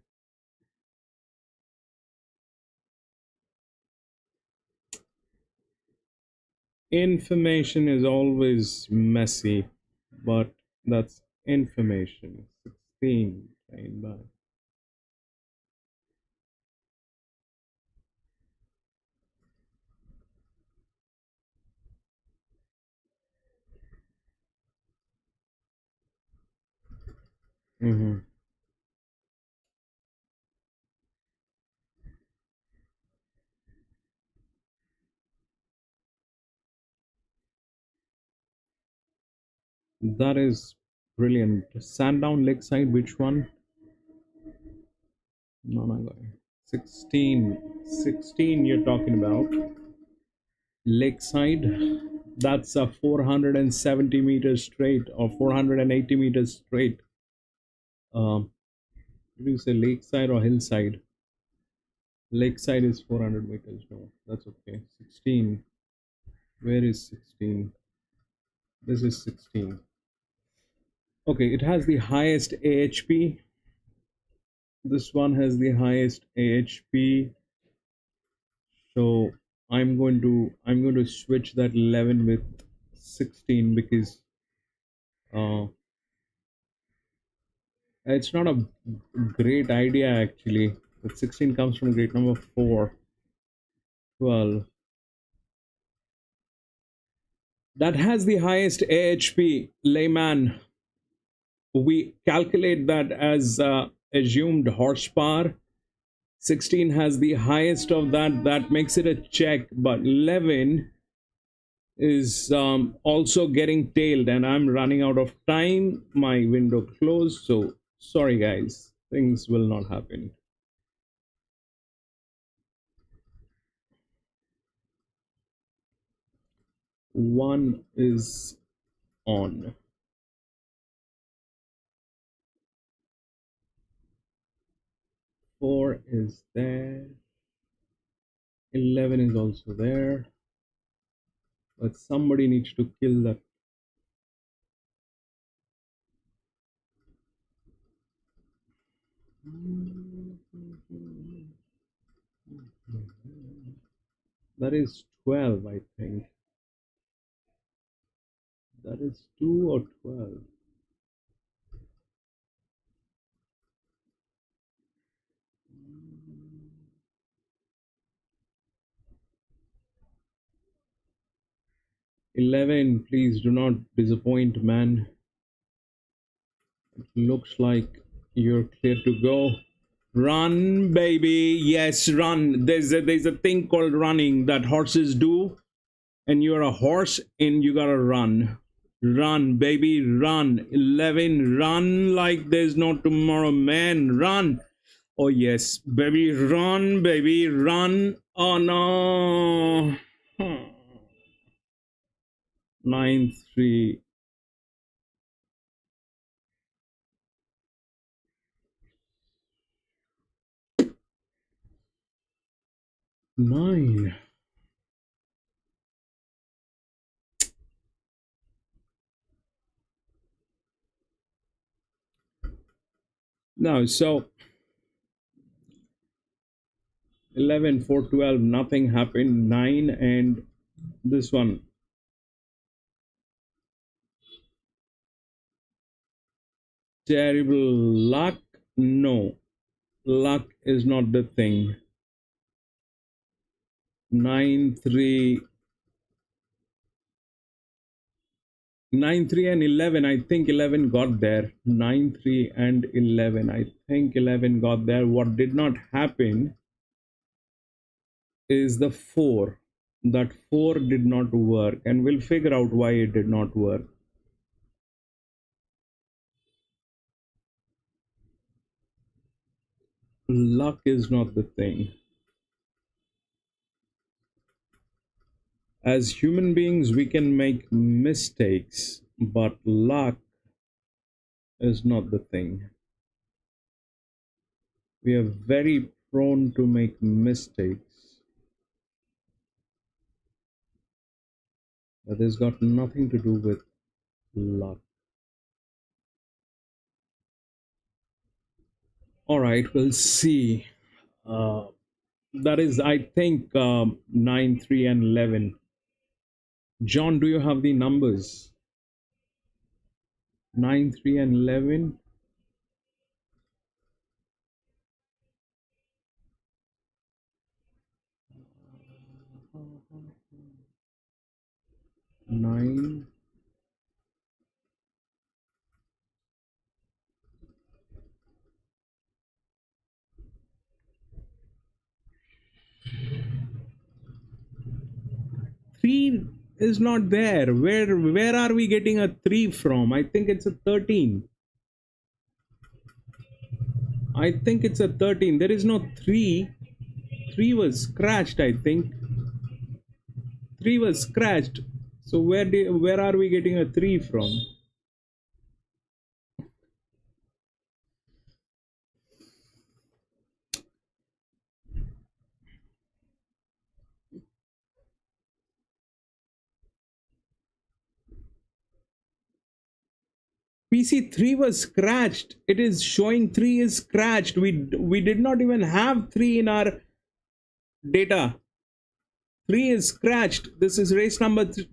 Information is always messy, but that's information. 16 train by. That is brilliant. Sandown Lakeside, which one? No, my God. 16 you're talking about. Lakeside, that's a 470 meters straight or 480 meters straight. Did you say lakeside or hillside? Lakeside is 400 meters. No, that's okay. 16. Where is 16? This is 16. Okay, it has the highest AHP. This one has the highest AHP. So I'm going to switch that 11 with 16 because it's not a great idea actually. But 16 comes from gate number 4. 12. That has the highest AHP, layman. We calculate that as assumed horsepower. 16 has the highest of that makes it a check, but 11 is also getting tailed, and I'm running out of time. My window closed, so sorry guys, things will not happen. One is on. 4 is there. 11 is also there. But somebody needs to kill that. That is 12, I think. That is 2 or 12. $11, please do not disappoint, man. It looks like you're clear to go. Run, baby. Yes, run. There's a thing called running that horses do, and you're a horse and you gotta run. Run, baby, run. 11, run like there's no tomorrow, man. Run. Oh yes, baby, run, baby, run. Oh no. 9-3. Nine. No, so 11, 4, 12, nothing happened. 9 and this one. Terrible luck? No, luck is not the thing. 9, 3. 9, 3 and 11. I think 11 got there. 9, 3 and 11. I think 11 got there. What did not happen is the 4. That 4 did not work, and we'll figure out why it did not work. Luck is not the thing. As human beings, we can make mistakes, but luck is not the thing. We are very prone to make mistakes. That has got nothing to do with luck. All right, we'll see. That is, I think, 9, 3 and 11. John, do you have the numbers? 9, 3 and 11. Nine. Three is not there. Where are we getting a 3 from? I think it's a 13. I think it's a 13. There is no 3. 3 was scratched, I think. 3 was scratched. So where are we getting a 3 from? PC3 was scratched. It is showing 3 is scratched. We did not even have 3 in our data. 3 is scratched. This is race number 3.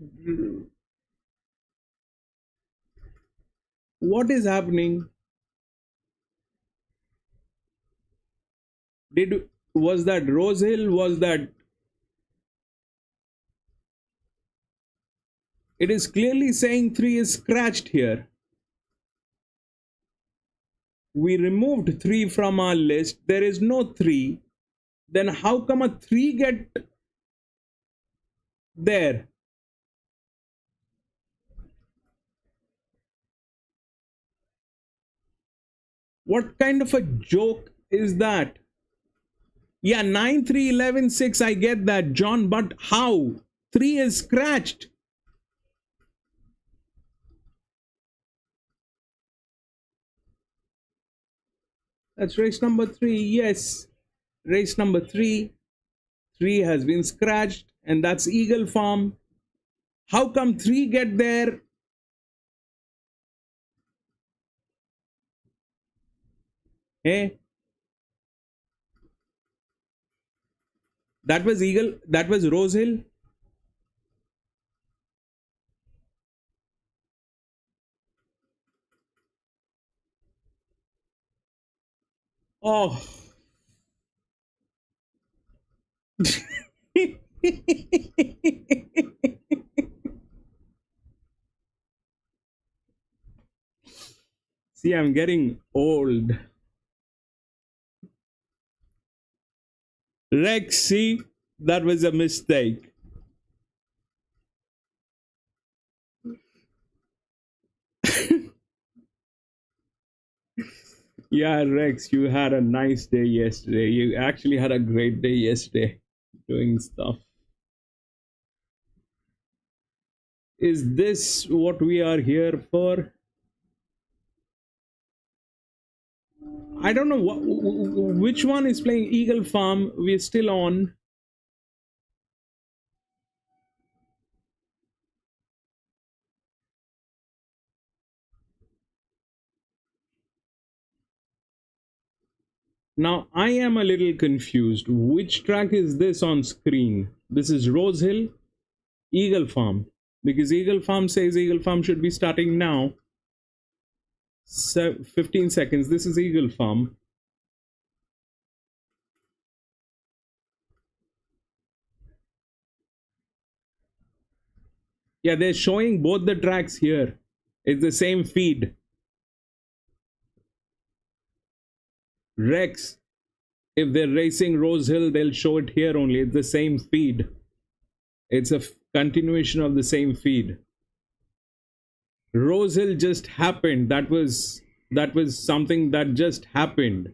What is happening? Was that Rosehill? Was that? It is clearly saying 3 is scratched here. We removed 3 from our list. There is no 3. Then how come a 3 get there? What kind of a joke is that? Yeah, 9, 3, 11, 6, I get that, John, but how? 3 is scratched. That's race number 3. Yes, race number 3. 3 has been scratched, and that's Eaglefarm. How come 3 get there? Hey, that was Rosehill. Oh. See, I'm getting old. Rex, see, that was a mistake. Yeah, Rex, you had a nice day yesterday. You actually had a great day yesterday doing stuff. Is this what we are here for? I don't know which one is playing Eaglefarm. We're still on. Now, I am a little confused. Which track is this on screen? This is Rosehill, Eaglefarm. Because Eaglefarm says Eaglefarm should be starting now. 15 seconds. This is Eaglefarm. Yeah, they're showing both the tracks here. It's the same feed. Rex, if they're racing Rosehill, they'll show it here only. It's the same feed. It's a continuation of the same feed. Rosehill just happened. That was something that just happened.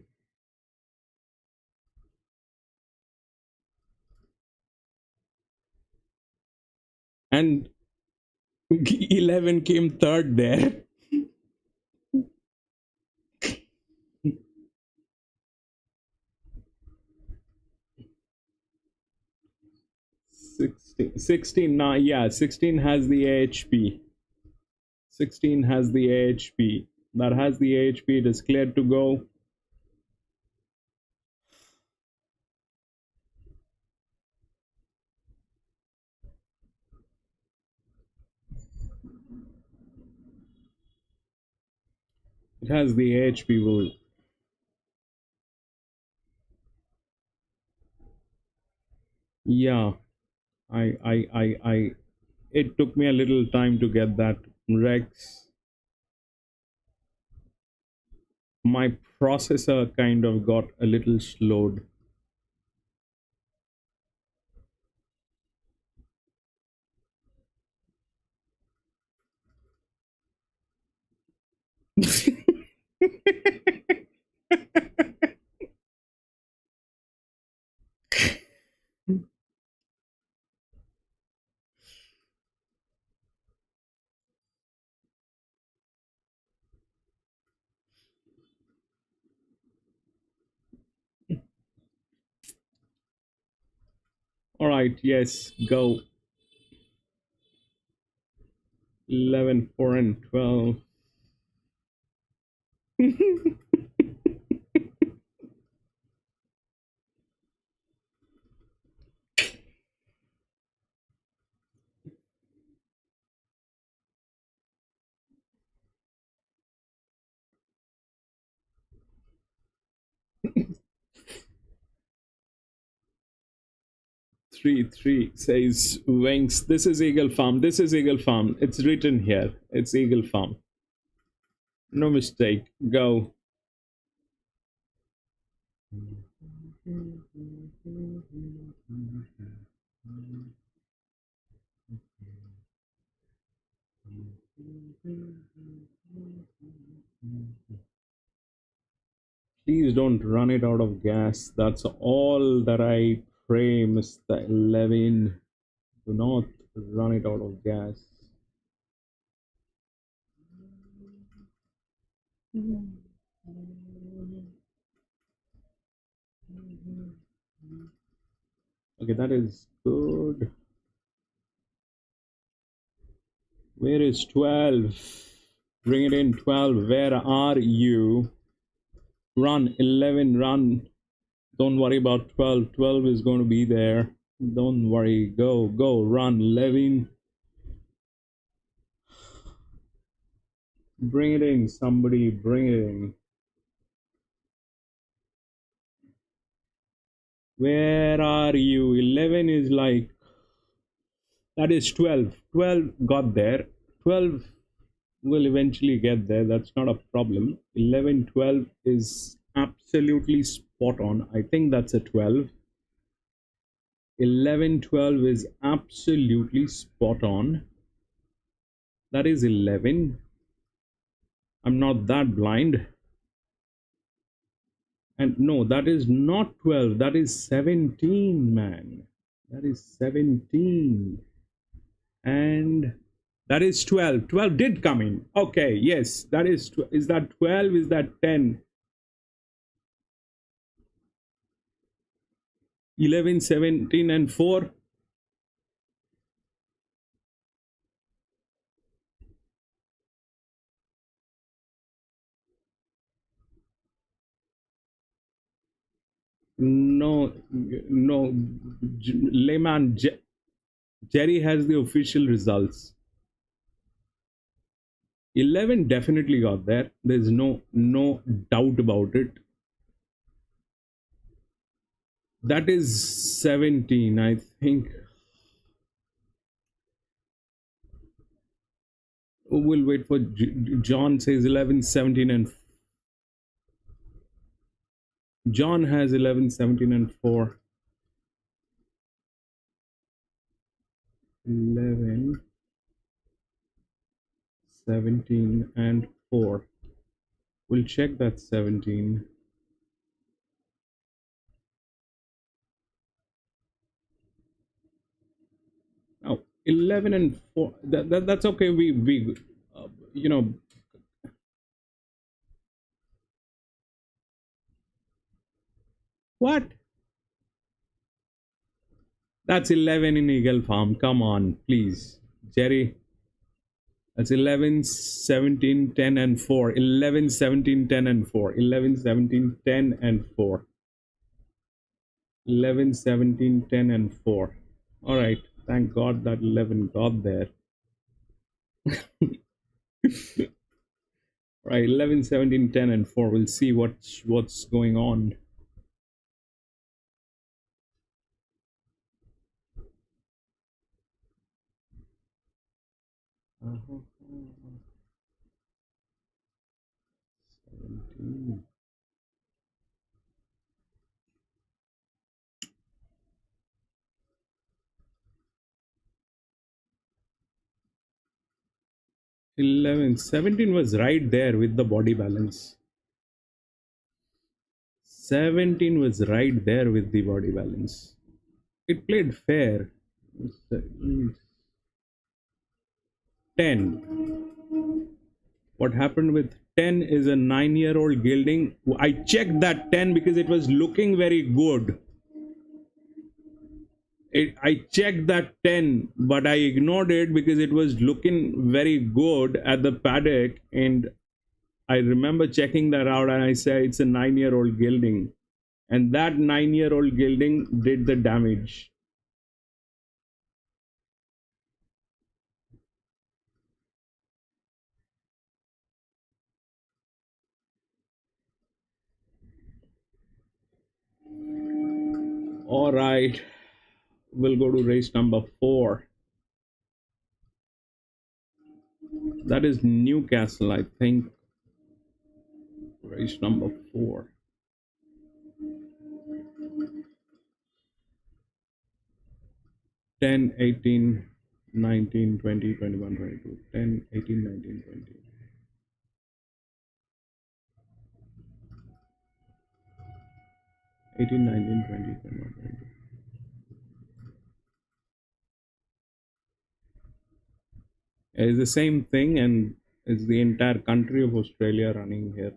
And 11 came third there. 16 now, yeah, 16 has the AHP. 16 has the AHP. That has the AHP. It is cleared to go. It has the AHP. Will. Yeah. It took me a little time to get that, Rex. My processor kind of got a little slowed. All right, yes, go. 11, 4, and 12. 3 says Wings. This is Eaglefarm. This is Eaglefarm. It's written here. It's Eaglefarm. No mistake. Go. Please don't run it out of gas. That's all that I pray, Mr. Levin. Do not run it out of gas. Okay, that is good. Where is 12? Bring it in, 12. Where are you? Run, 11, run. Don't worry about 12. 12 is going to be there. Don't worry. Go, go, run, 11. Bring it in, somebody, bring it in. Where are you? 11 is like, that is 12. 12 got there. 12 will eventually get there. That's not a problem. 11, 12 is absolutely spot on. I think that's a 12. 11, 12 is absolutely spot on. That is 11. I'm not that blind. And no, that is not 12. That is 17, man. That is 17. And that is 12. 12 did come in. Okay, yes. That is, is that 12? Is that 10? 11, 17, and 4. No, no. Layman, Jerry has the official results. 11 definitely got there. There's no doubt about it. That is 17, I think. We'll wait for John says 11, 17, and John has 11, 17, and 4. 11, 17, and 4. We'll check that 17. Oh, 11 and 4. That's okay. We you know. What? That's 11 in Eaglefarm. Come on, please. Jerry. That's 11, 17, 10, and 4. 11, 17, 10, and 4. 11, 17, 10, and 4. 11, 17, 10, and 4. All right. Thank God that 11 got there. Right. 11, 17, 10, and 4. We'll see what's going on. Uh-huh. 17. 11, 17 was right there with the body balance. 17 was right there with the body balance. It played fair. 10. What happened with 10 is a 9-year-old gelding. I checked that 10 because it was looking very good. I checked that 10, but I ignored it because it was looking very good at the paddock. And I remember checking that out and I said it's a 9-year-old gelding. And that 9-year-old gelding did the damage. All right, we'll go to race number 4. That is Newcastle, I think. Race number 4. 10, 18, 19, 20, 21, 22. 10, 18, 19, 20. 18, 19, 20, 21, 22. It's the same thing, and it's the entire country of Australia running here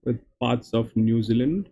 with parts of New Zealand.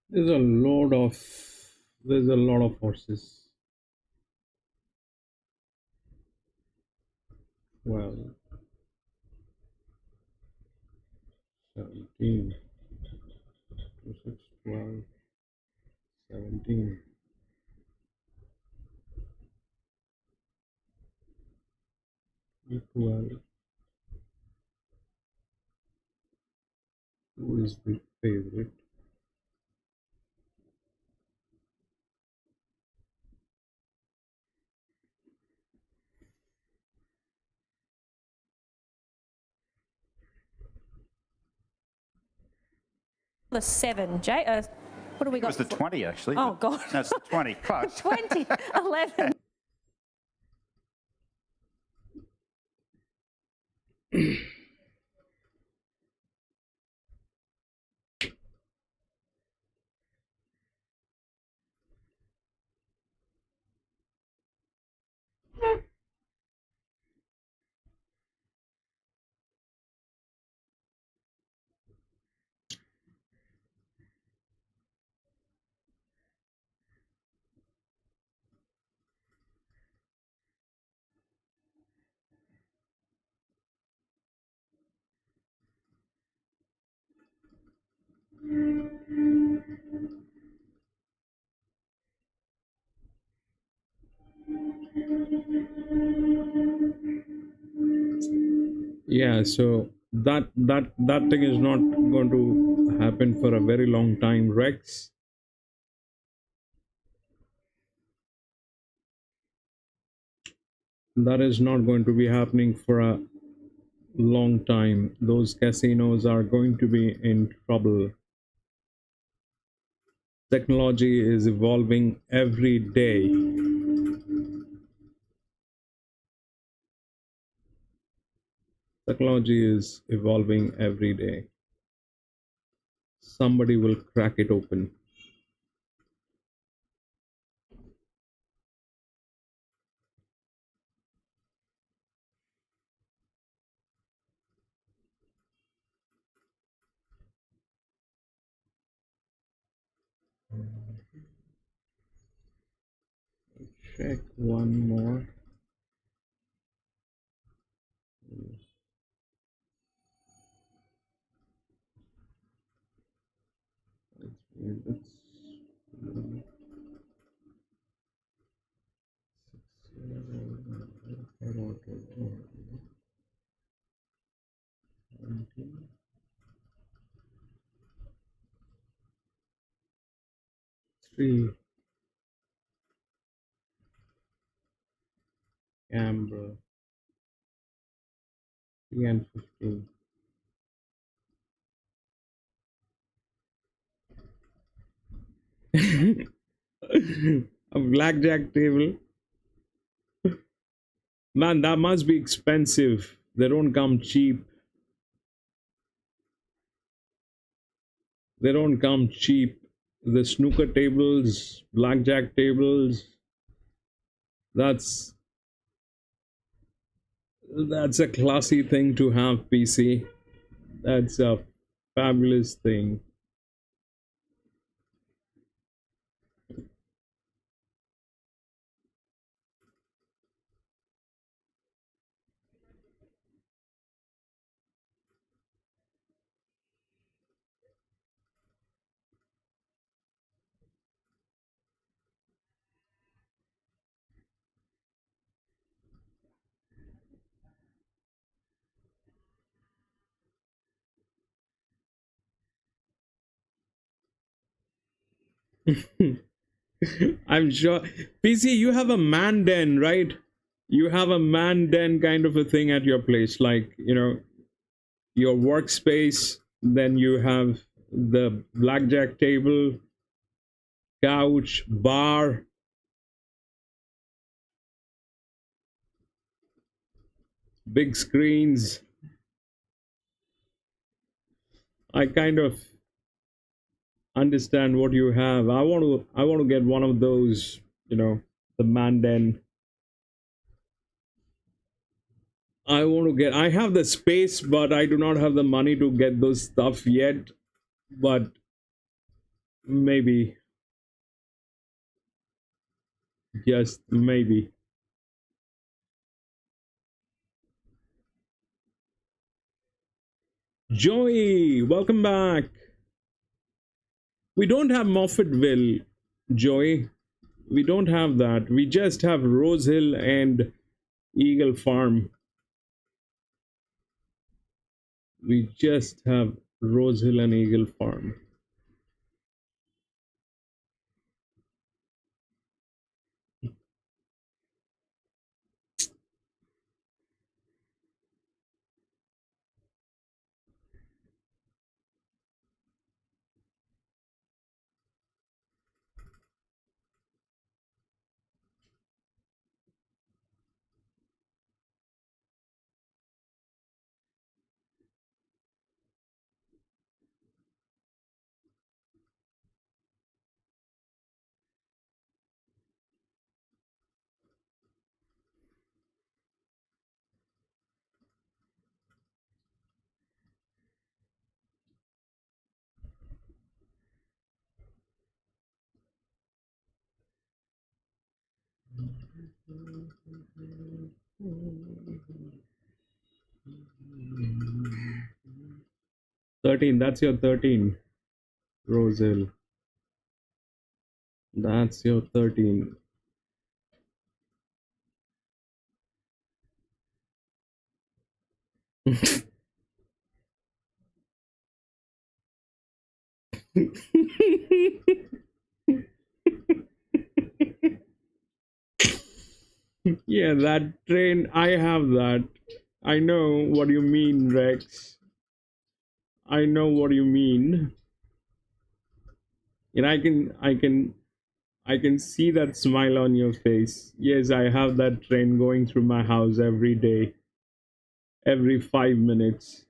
There's a lot of horses. Well, 17, 26, 12, 17. Equal. Who is the favorite? The 7, Jay. What do we It got? was the 20, actually. Oh, God. No, it's the 20. Close. 20, 11. Yeah, so that thing is not going to happen for a very long time, Rex. That is not going to be happening for a long time. Those casinos are going to be in trouble. Technology is evolving every day. Technology is evolving every day. Somebody will crack it open. Check one more. Three. Canberra. 3 and 15. A blackjack table. Man, that must be expensive. They don't come cheap. They don't come cheap. The snooker tables, blackjack tables. That's a classy thing to have, PC. That's a fabulous thing. I'm sure. PC, you have a man den, right? You have a man den kind of a thing at your place, like, your workspace. Then you have the blackjack table, couch, bar. Big screens. I kind of understand what you have. I want to get one of those, the man den. I have the space, but I do not have the money to get those stuff yet. But Maybe. Just maybe. Joey, welcome back. We don't have Moffatville, Joey. We don't have that. We just have Rosehill and Eaglefarm. We just have Rosehill and Eaglefarm. That's your 13, Rosehill. That's your 13. Yeah, that train, I have that. I know what you mean, Rex. I know what you mean. And I can see that smile on your face. Yes, I have that train going through my house every day, every 5 minutes.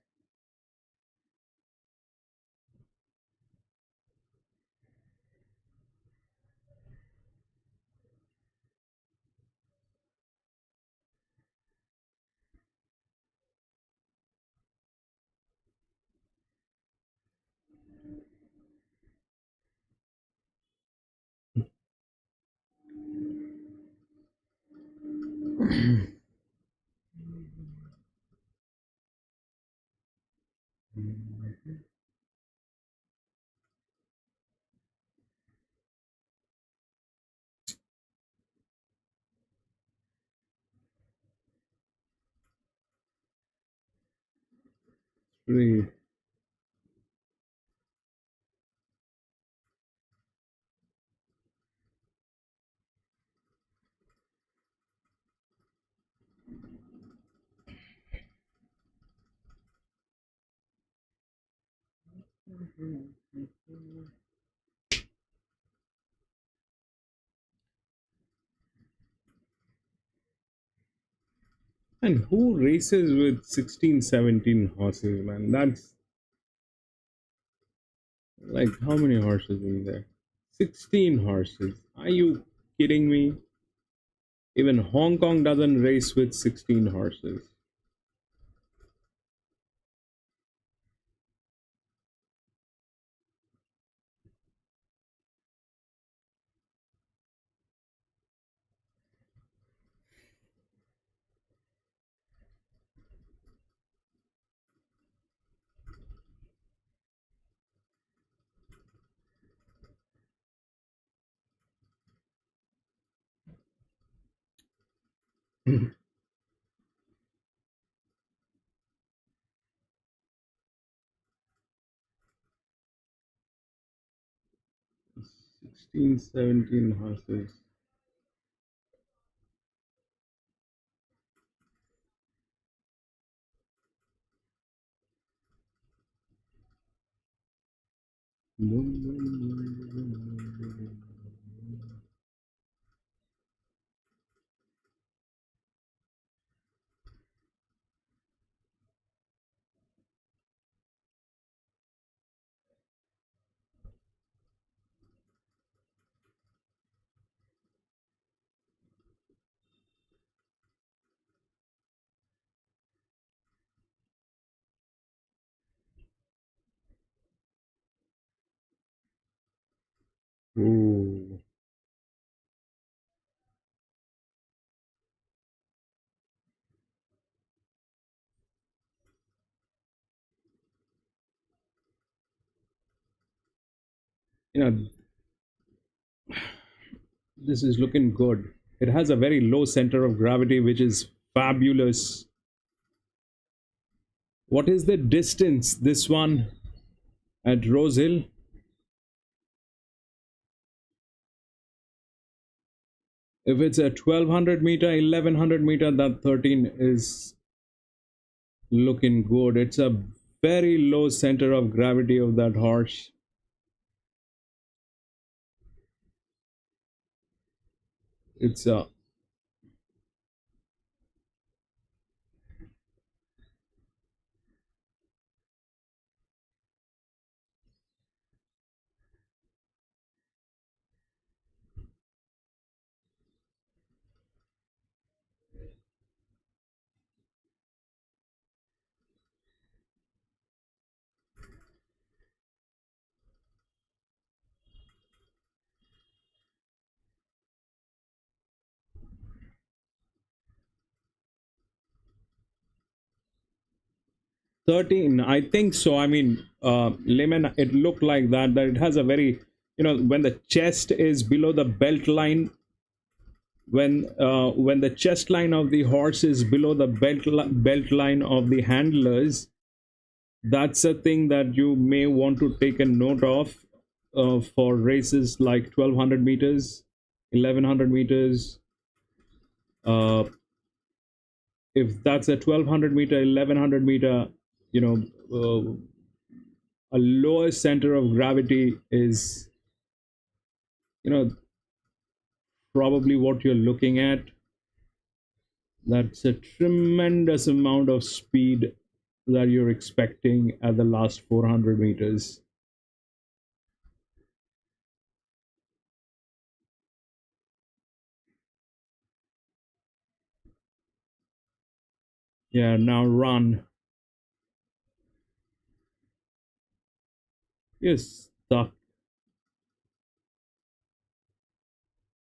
Three. And who races with 16, 17 horses, man? That's like how many horses in there? 16 horses. Are you kidding me? Even Hong Kong doesn't race with 16 horses. Sixteen, 17 horses. Ooh. You know, this is looking good. It has a very low center of gravity, which is fabulous. What is the distance, this one at Rosehill? If it's a 1200 meter, 1100 meter, that 13 is looking good. It's a very low center of gravity of that horse. It's a 13, I think so. I mean, layman, it looked like that it has a very, when the chest is below the belt line, when the chest line of the horse is below the belt line of the handlers, that's a thing that you may want to take a note of for races like 1200 meters, 1100 meters. If that's a 1200 meter, 1100 meter, a lower center of gravity is, probably what you're looking at. That's a tremendous amount of speed that you're expecting at the last 400 meters. Yeah, now run. You're stuck.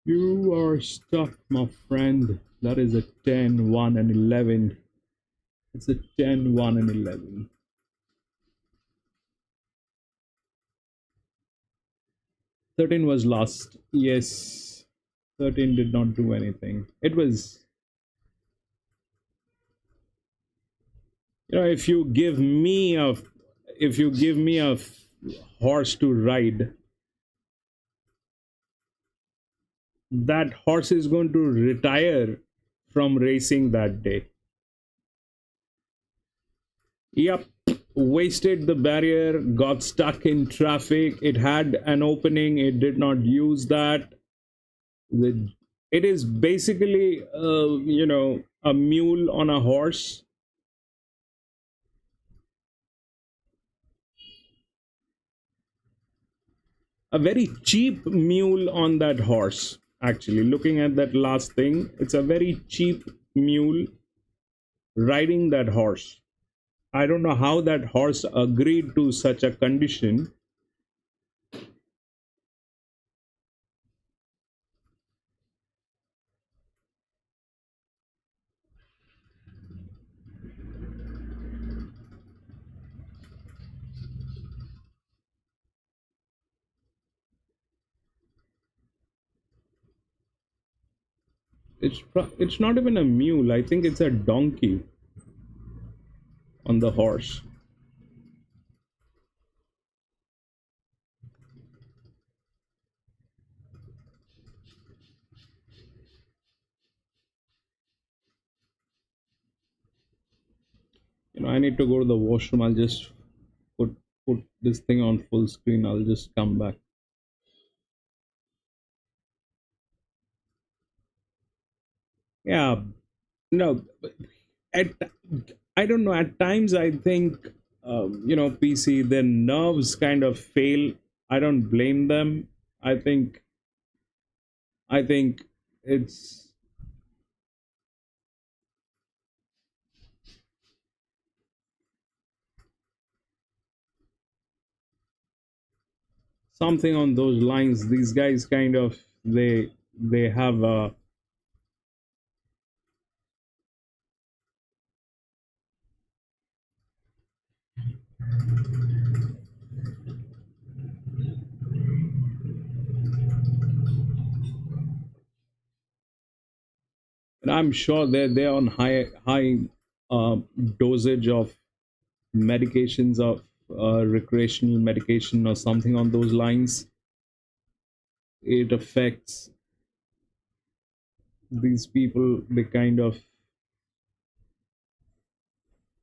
You are stuck, my friend. That is a 10, 1, and 11. It's a 10, 1, and 11. Thirteen was last. Yes. 13 did not do anything. It was, if you give me a horse to ride, that horse is going to retire from racing that day. Yep, wasted the barrier, got stuck in traffic. It had an opening, it did not use that. It is basically, a mule on a horse. A very cheap mule on that horse. Actually, looking at that last thing, it's a very cheap mule riding that horse. I don't know how that horse agreed to such a condition. It's not even a mule. I think it's a donkey on the horse. I need to go to the washroom. I'll just put this thing on full screen. I'll just come back. Yeah, no, at I don't know. At times, I think PC, their nerves kind of fail. I don't blame them. I think it's something on those lines. These guys kind of they have a and I'm sure they're on high dosage of medications of recreational medication or something on those lines. It affects these people. They kind of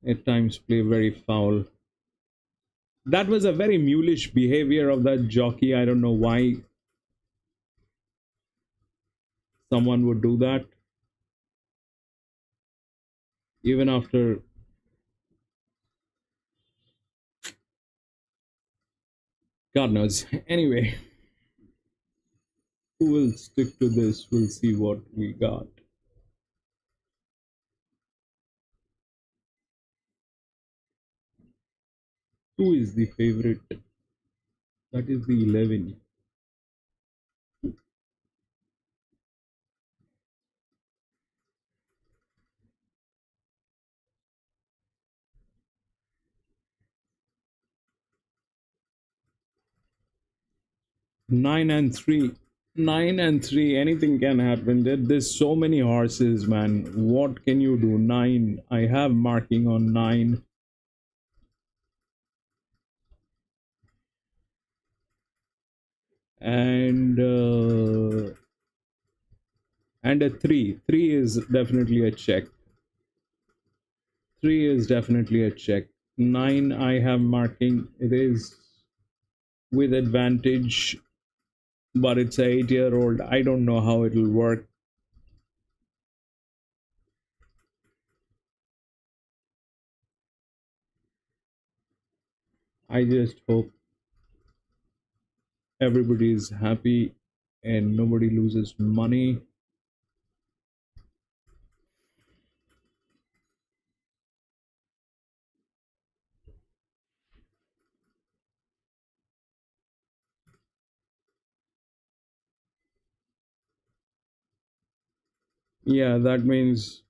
at times play very foul. That was a very mulish behavior of that jockey. I don't know why someone would do that. Even after God knows. Anyway, who will stick to this? We'll see what we got. Who is the favorite? That is the 11. Nine and three. 9 and 3. Anything can happen. There's so many horses, man. What can you do? 9. I have marking on 9. And a 3. 3 is definitely a check. 3 is definitely a check. 9 I have marking. It is with advantage, but it's a 8-year-old. I don't know how it'll work. I just hope everybody is happy and nobody loses money. Yeah, that means,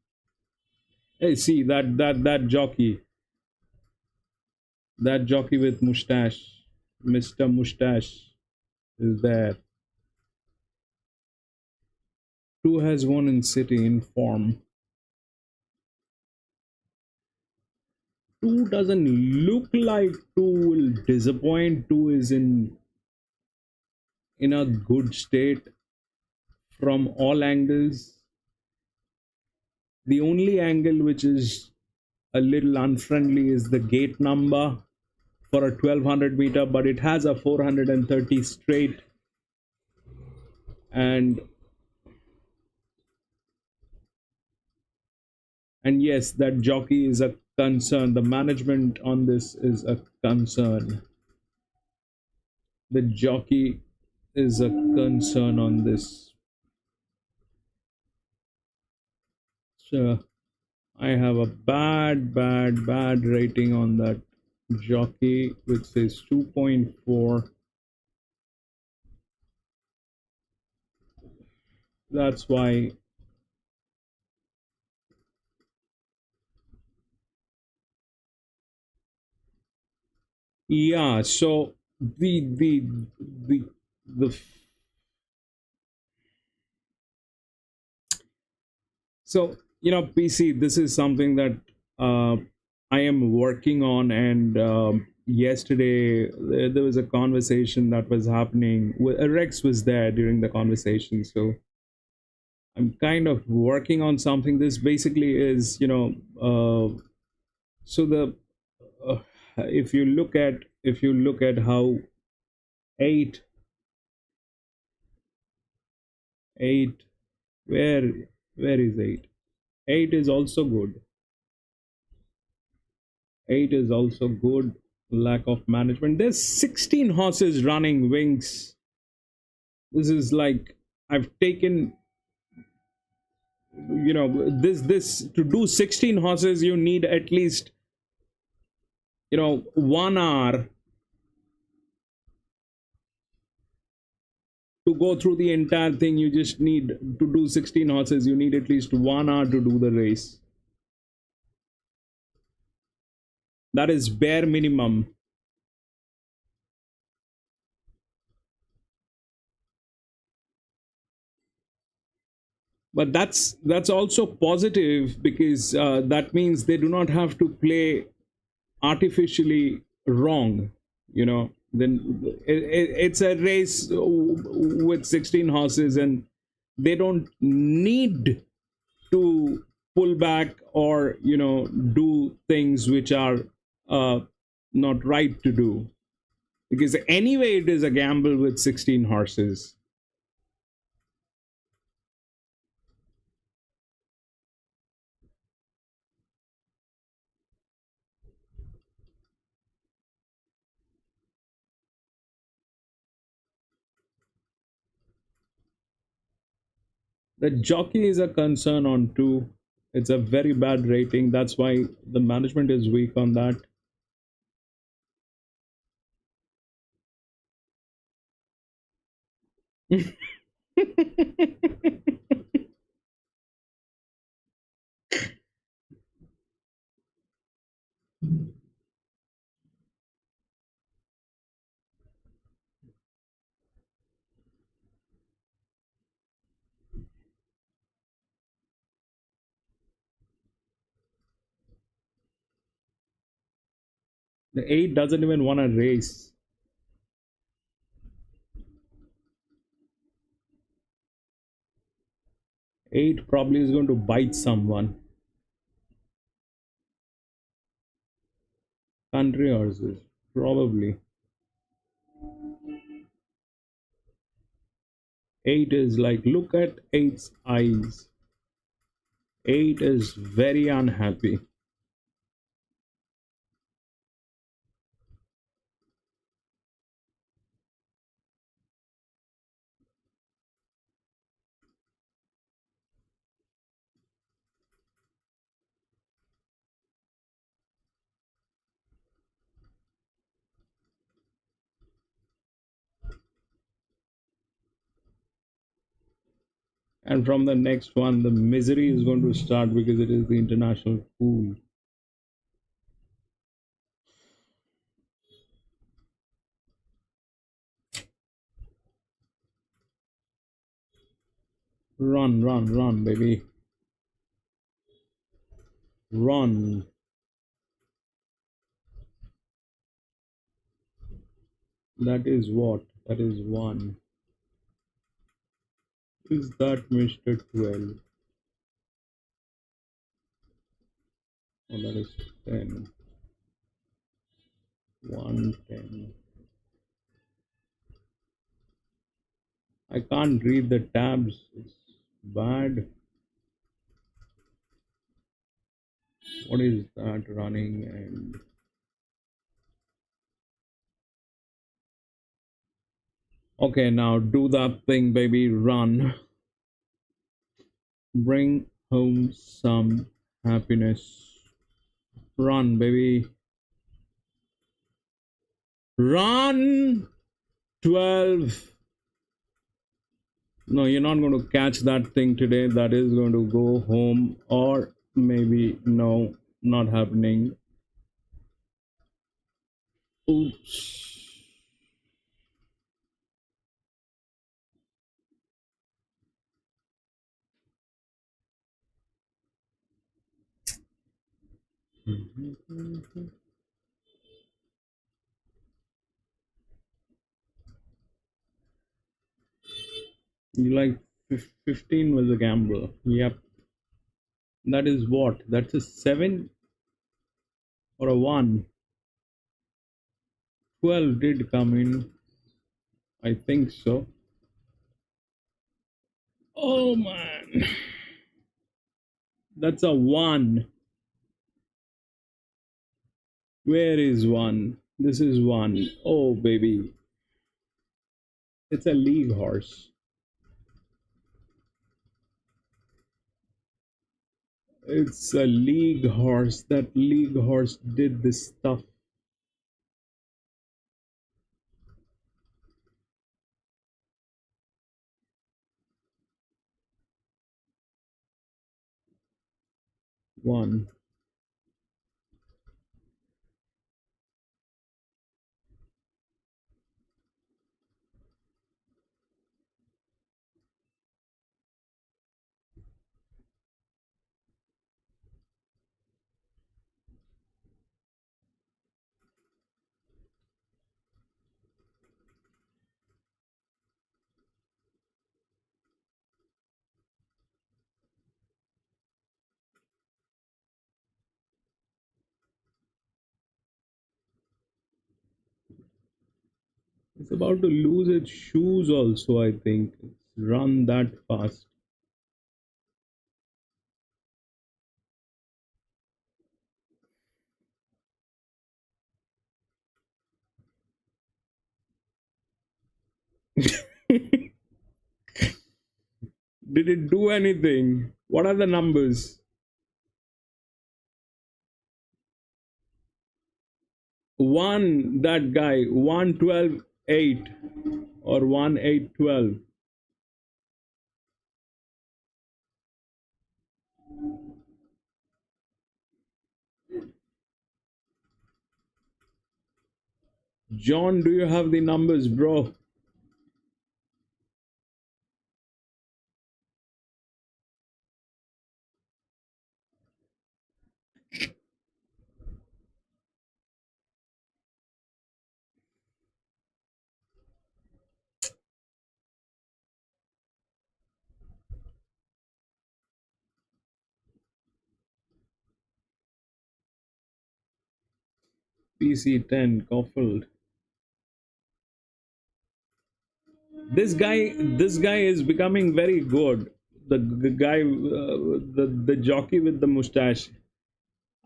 hey, see that jockey with mustache, Mr. Mustache is there. 2 has won in City in form. 2 doesn't look like 2 will disappoint. 2 is in a good state from all angles. The only angle which is a little unfriendly is the gate number for a 1200 meter, but it has a 430 straight, and yes, that jockey is a concern. The management on this is a concern. The jockey is a concern on this. So I have a bad rating on that jockey, which says 2.4. That's why yeah, so the so PC, this is something that I am working on, and yesterday there was a conversation that was happening. Rex was there during the conversation, so I'm kind of working on something. This basically is so the if you look at how 8 where is 8? 8 is also good. 8 is also good. Lack of management. There's 16 horses running wings. This is like, I've taken, this to do 16 horses, you need at least 1 hour to go through the entire thing, you just need to do 16 horses. You need at least 1 hour to do the race. That is bare minimum. But that's also positive, because that means they do not have to play artificially wrong, you know. Then it's a race with 16 horses, and they don't need to pull back or, you know, do things which are not right to do, because anyway it is a gamble with 16 horses. The jockey is a concern on 2. It's a very bad rating. That's why the management is weak on that. The 8 doesn't even want to race. 8 probably is going to bite someone. Country horses, probably. 8 is like, look at 8's eyes. 8 is very unhappy. And from the next one, the misery is going to start, because it is the international pool. Run, run, run, baby. Run. That is what? That is 1. Is that Mr. 12? Oh, that is 10. 110. I can't read the tabs. It's bad. What is that running? And okay, now do that thing, baby. Run. Bring home some happiness. Run, baby. Run. 12. No, you're not going to catch that thing today. That is going to go home, or maybe no, not happening. Oops. You like 15 was a gamble. Yep. That is what? That's a 7 or a 1. 12 did come in. I think so. Oh man. That's a 1. Where is 1? This is 1. Oh baby. It's a league horse. It's a league horse. That league horse did this stuff. 1. It's about to lose its shoes also, I think. It's run that fast. Did it do anything? What are the numbers? 1, that guy, 112.8 or 1812. John, do you have the numbers, bro? PC10, Caulfield. This guy is becoming very good. The guy, the jockey with the mustache.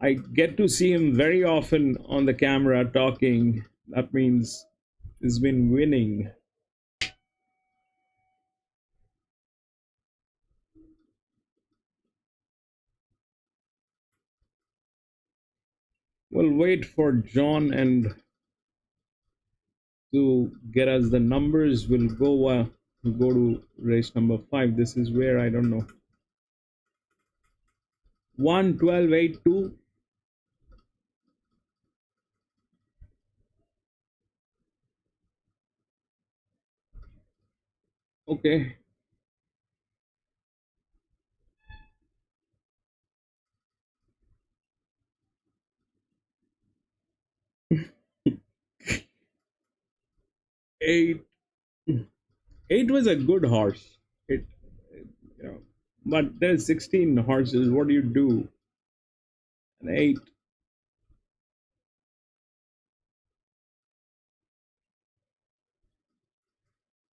I get to see him very often on the camera talking. That means he's been winning. We'll wait for John and to get us the numbers. We'll go to race number 5. This is where I don't know. 112.82. Okay. Eight. 8 was a good horse. You know, but there's 16 horses. What do you do? An 8.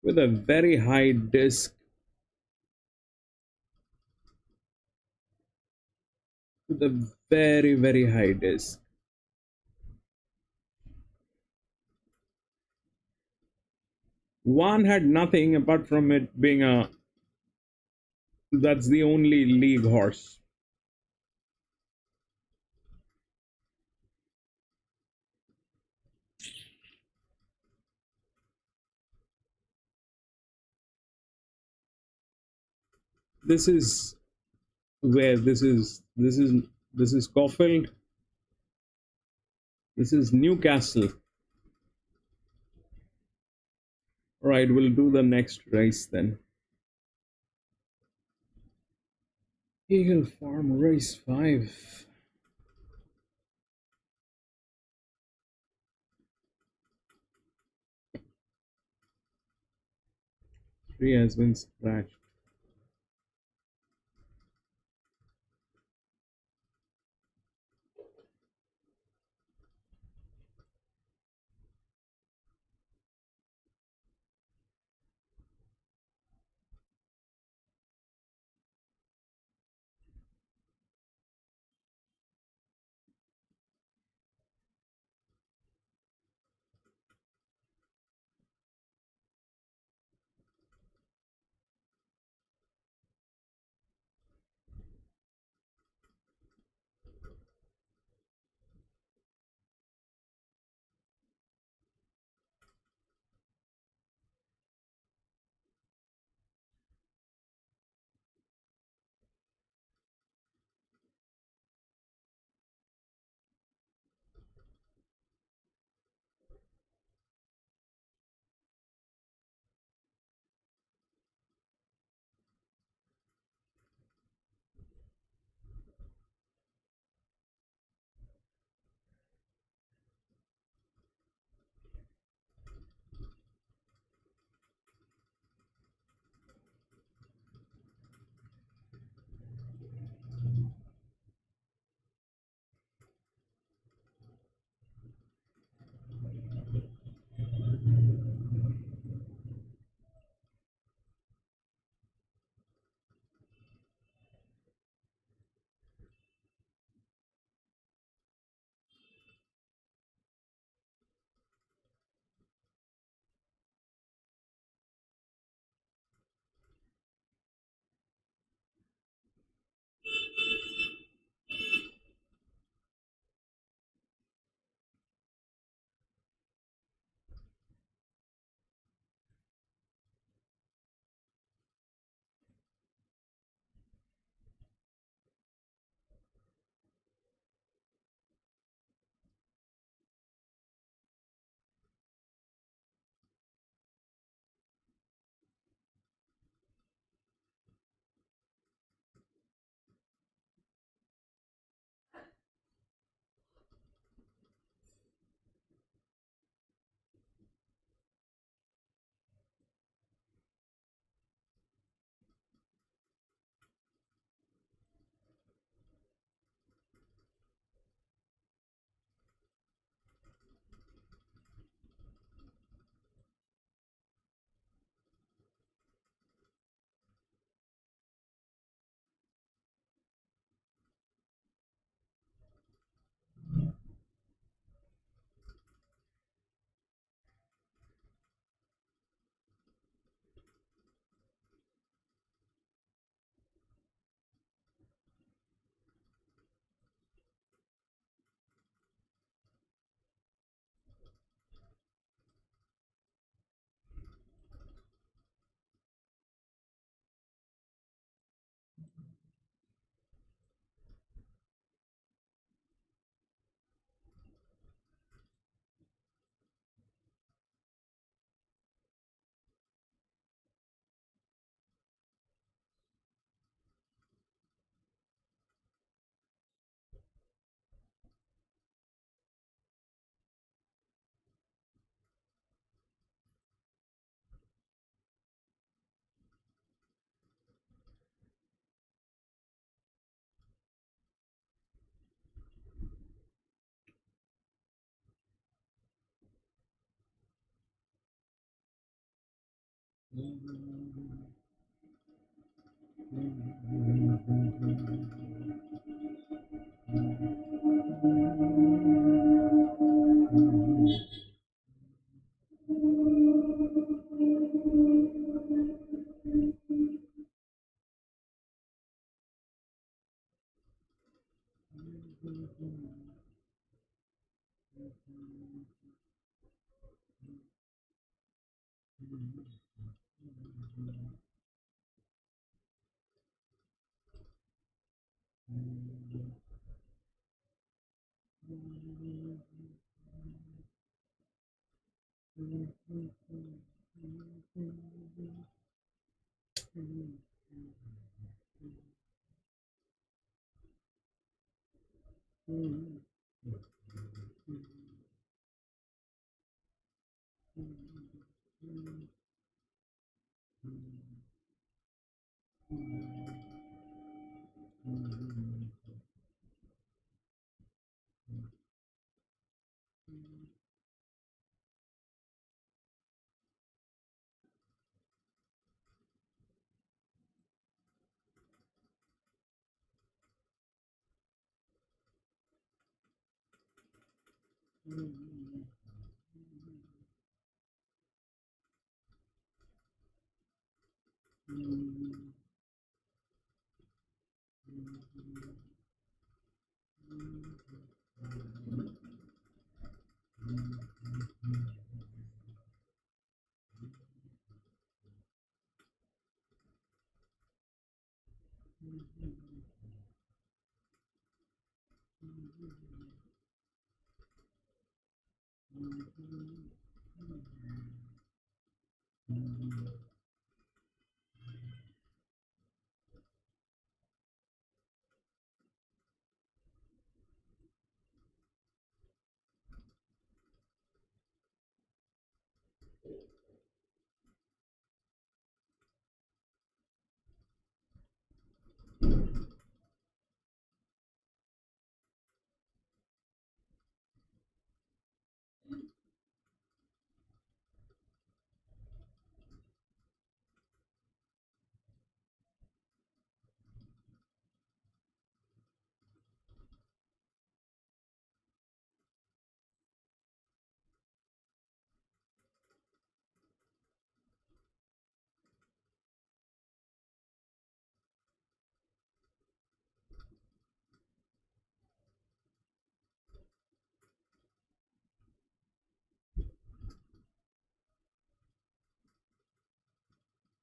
With a very high disc. With a very, very high disc. One had nothing apart from it being a. That's the only league horse. This is where this is Caulfield. This is Newcastle. All right, we'll do the next race then. Eaglefarm race 5. 3 has been scratched.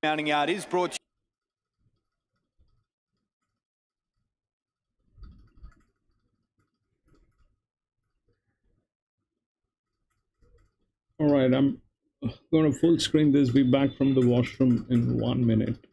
Mounting yard is brought to All right, I'm going to full screen this. Be back from the washroom in 1 minute.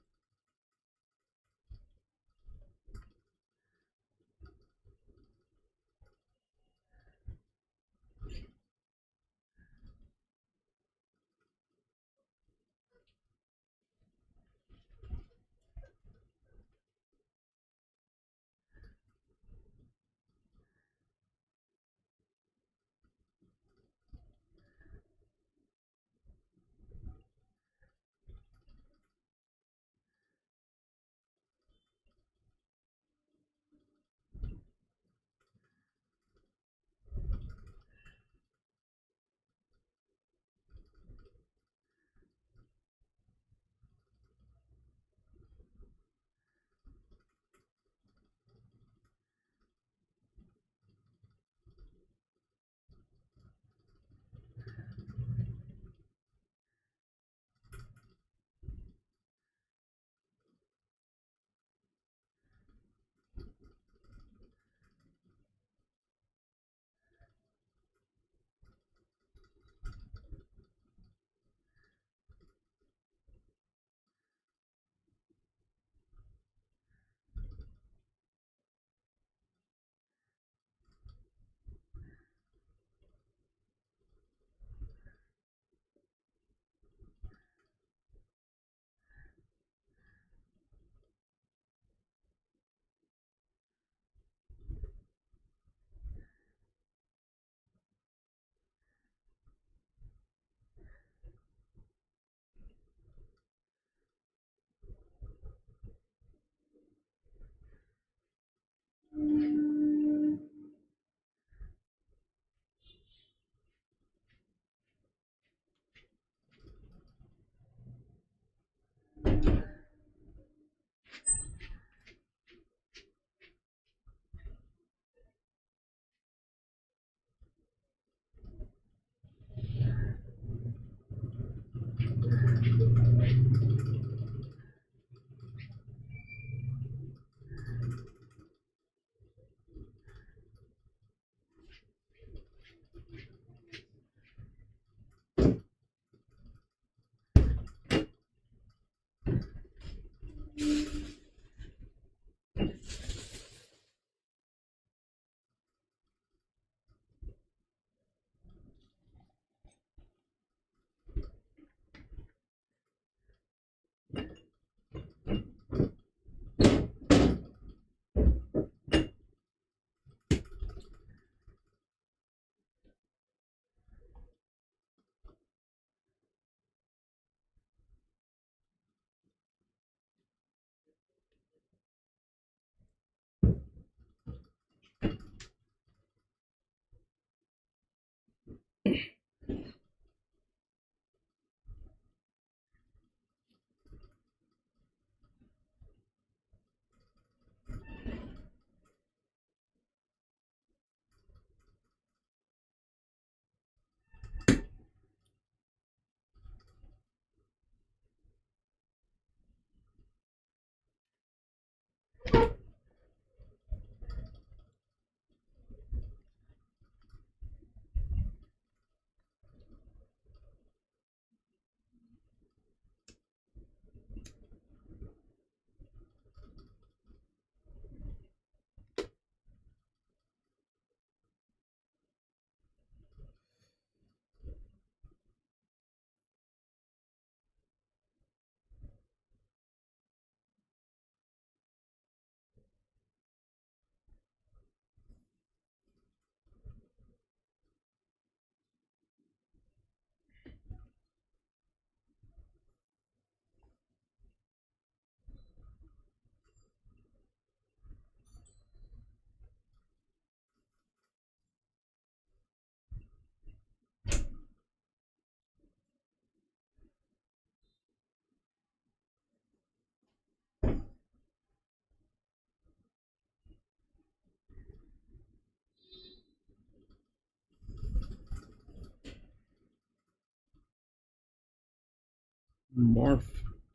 Morph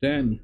10.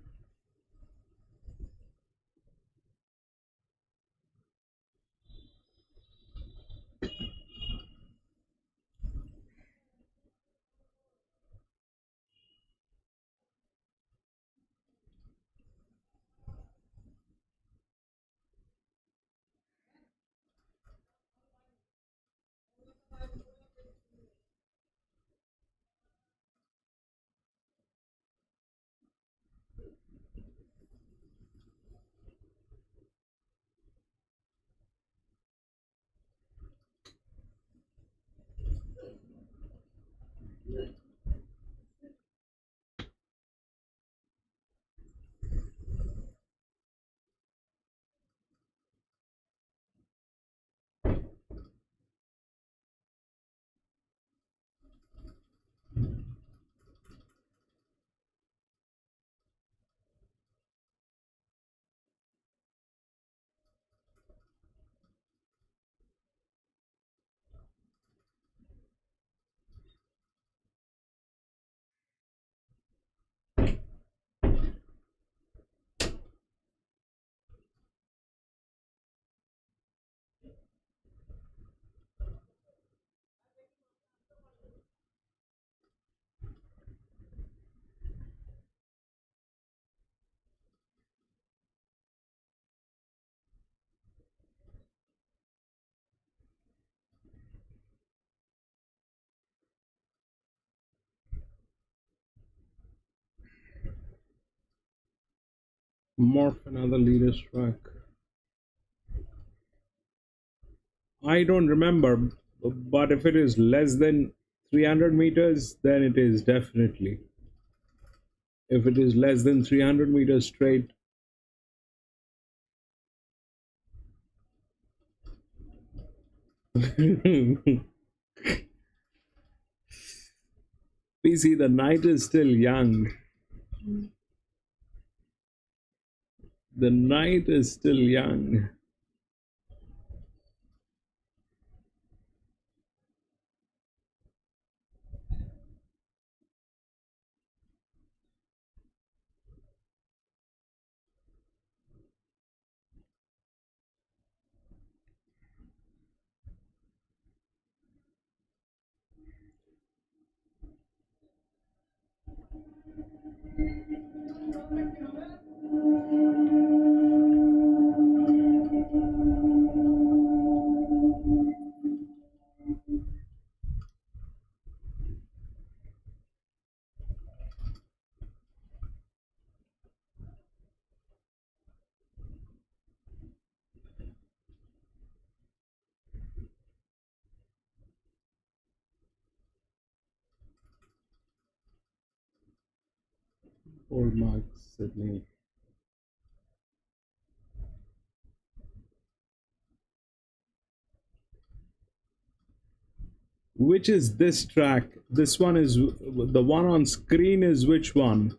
Morph another leader's track. I don't remember, but if it is less than 300 meters, then it is definitely. If it is less than 300 meters straight, PC, the night is still young. The night is still young. Old Mark, Sydney. Which is this track? This one is the one on screen. Is which one?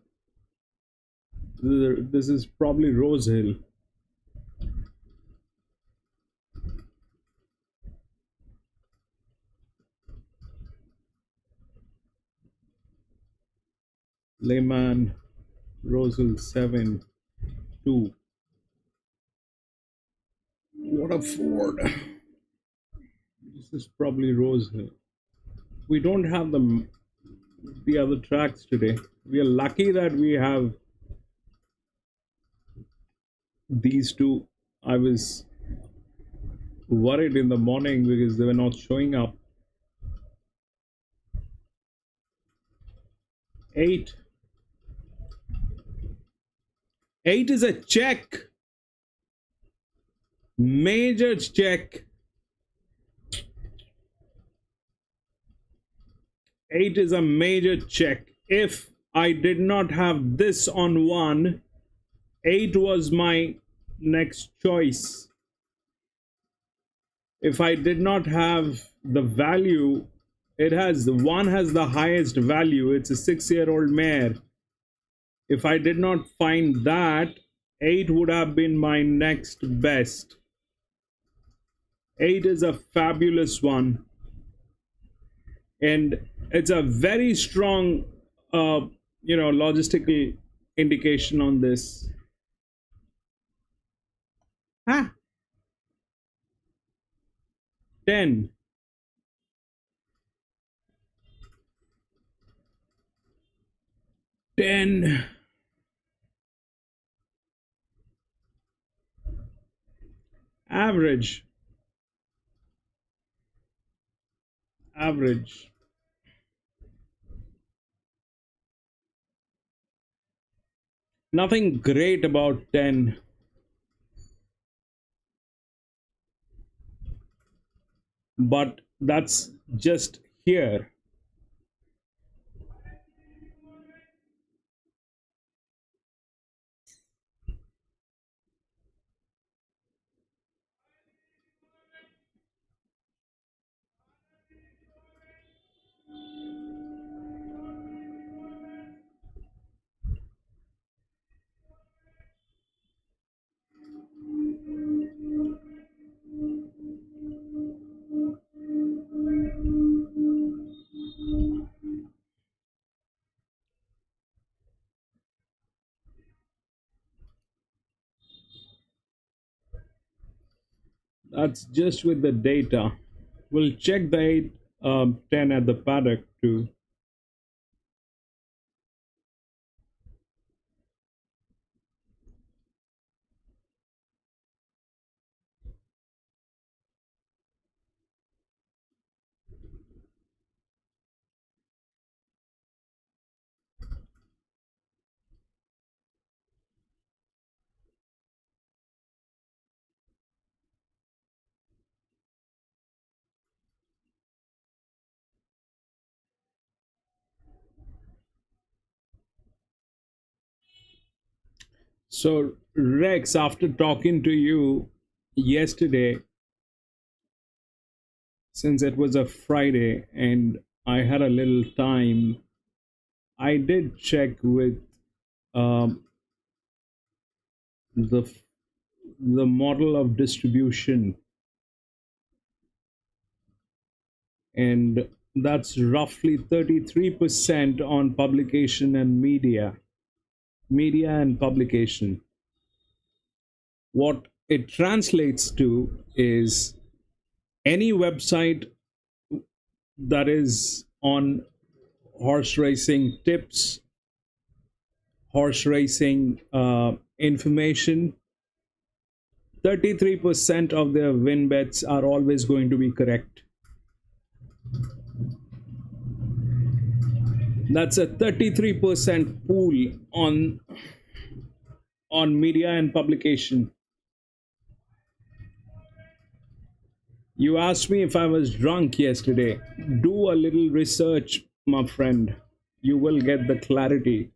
This is probably Rosehill. Lehman, Rosehill 7-2. What a Ford. This is probably Rosehill. We don't have the other tracks today. We are lucky that we have these two. I was worried in the morning because they were not showing up. 8. 8 is a check. Major check. 8 is a major check. If I did not have this on 1, 8 was my next choice. If I did not have the value, it has, 1 has the highest value. It's a 6-year-old mare. If I did not find that, 8 would have been my next best. 8 is a fabulous one. And it's a very strong logistical indication on this. 10. Average. Nothing great about 10. But that's just here. That's just with the data. We'll check the 10 at the paddock too. So, Rex, after talking to you yesterday, since it was a Friday and I had a little time, I did check with um, the model of distribution, and that's roughly 33% on publication and media and publication. What it translates to is any website that is on horse racing tips, horse racing information, 33% of their win bets are always going to be correct. That's a 33% pool on media and publication. You asked me if I was drunk yesterday. Do a little research, my friend. You will get the clarity.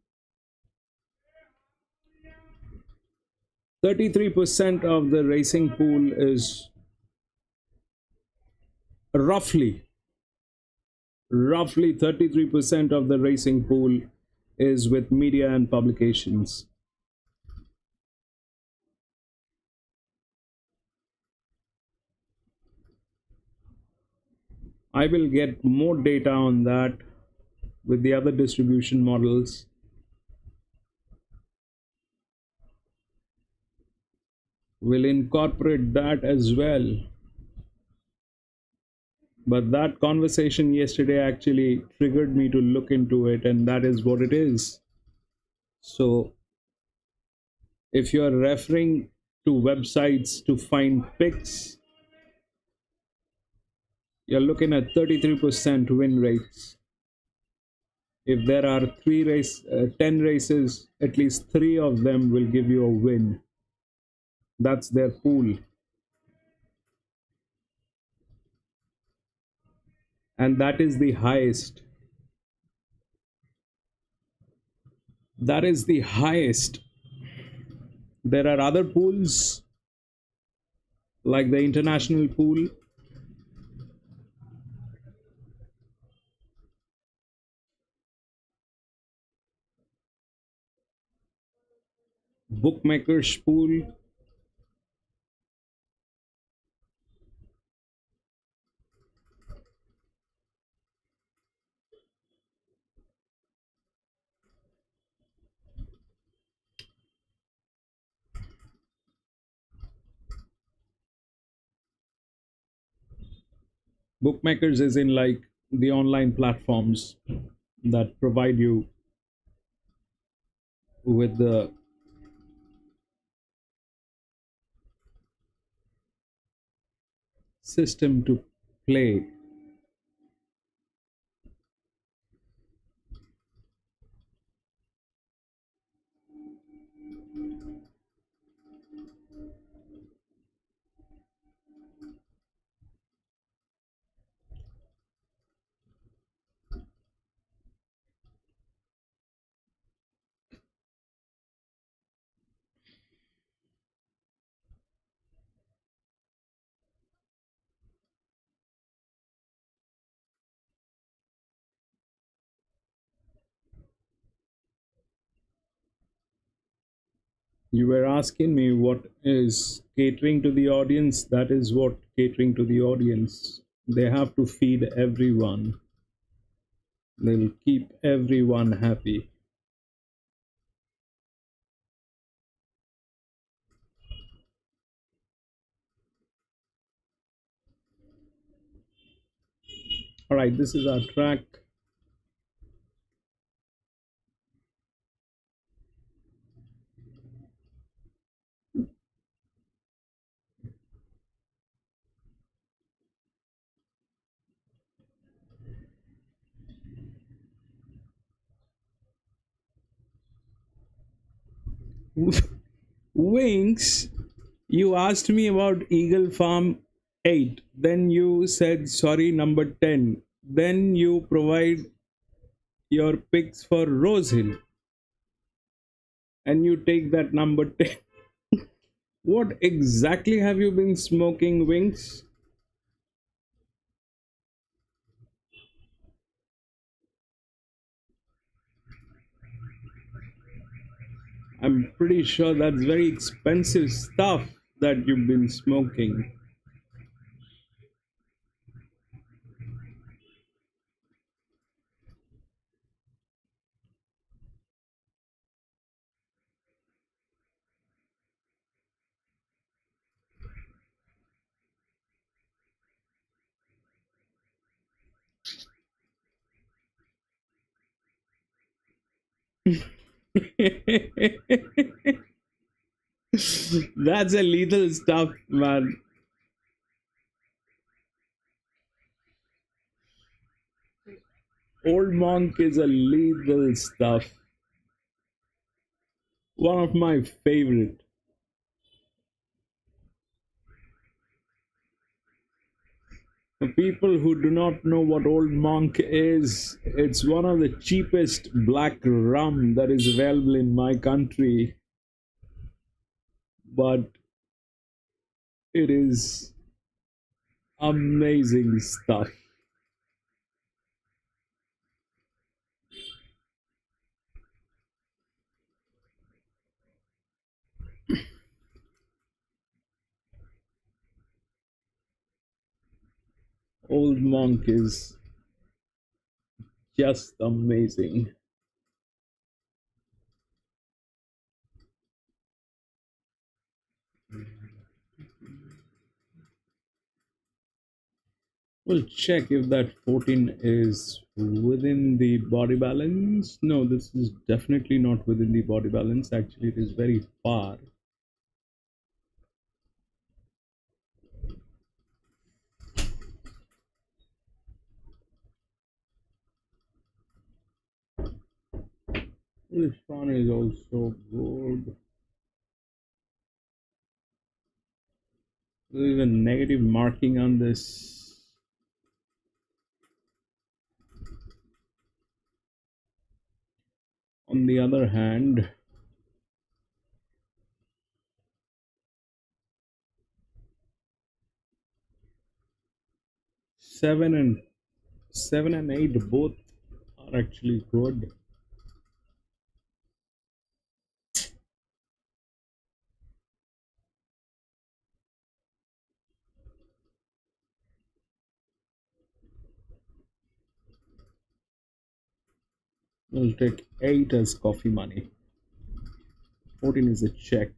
33% of the racing pool is roughly 33% of the racing pool is with media and publications. I will get more data on that with the other distribution models. We'll incorporate that as well. But that conversation yesterday actually triggered me to look into it, and that is what it is. So if you are referring to websites to find picks, you're looking at 33% win rates. If there are 10 races, at least 3 of them will give you a win. That's their pool. And that is the highest. That is the highest. There are other pools, like the international pool. Bookmakers pool. Bookmakers is in like the online platforms that provide you with the system to play. You were asking me what is catering to the audience. That is what catering to the audience. They have to feed everyone. They'll keep everyone happy. All right, this is our track. Wings, you asked me about Eaglefarm 8. Then you said, sorry, number 10. Then you provide your picks for Rosehill. And you take that number 10. What exactly have you been smoking, Wings? I'm pretty sure that's very expensive stuff that you've been smoking. That's a lethal stuff, man. Old Monk is a lethal stuff. One of my favorite. For people who do not know what Old Monk is, it's one of the cheapest black rum that is available in my country. But it is amazing stuff. Old Monk is just amazing. We'll check if that 14 is within the body balance. No, this is definitely not within the body balance. Actually, it is very far. This one is also good. There is a negative marking on this. On the other hand, seven and 8 both are actually good. We'll take 8 as coffee money. 14 is a check.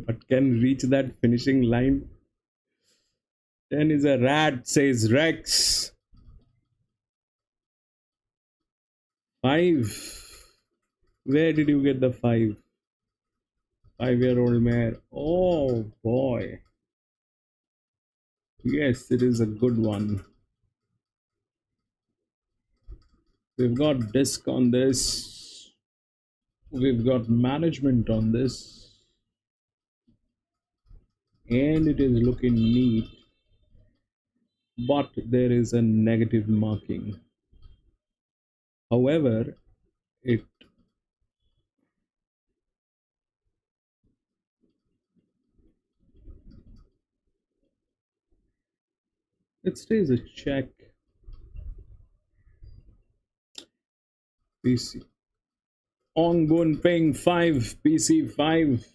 but can reach that finishing line. 10 is a rat, says Rex. 5. Where did you get the 5? 5-year-old mare. Oh boy. Yes, it is a good one. We've got disc on this. We've got management on this. And it is looking neat. But there is a negative marking. However, it stays a check. PC. Ong Bun Ping 5, PC 5.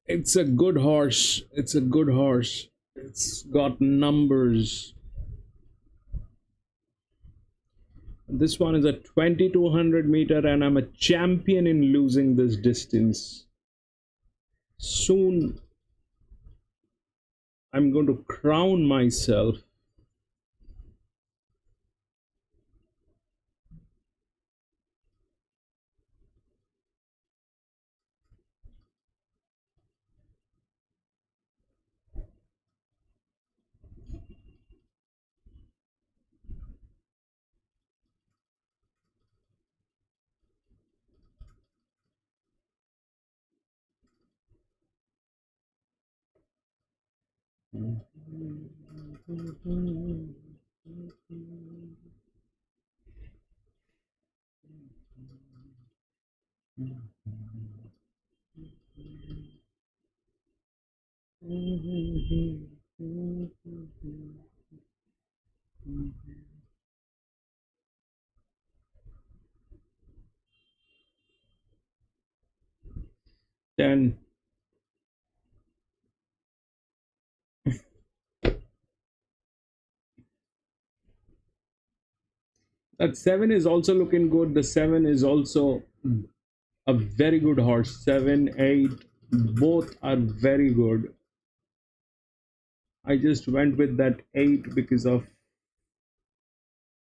It's a good horse. It's a good horse. It's got numbers. This one is a 2200 meter and I'm a champion in losing this distance. Soon I'm going to crown myself. Then that 7 is also looking good. The 7 is also a very good horse. 7, 8, both are very good. I just went with that 8 because of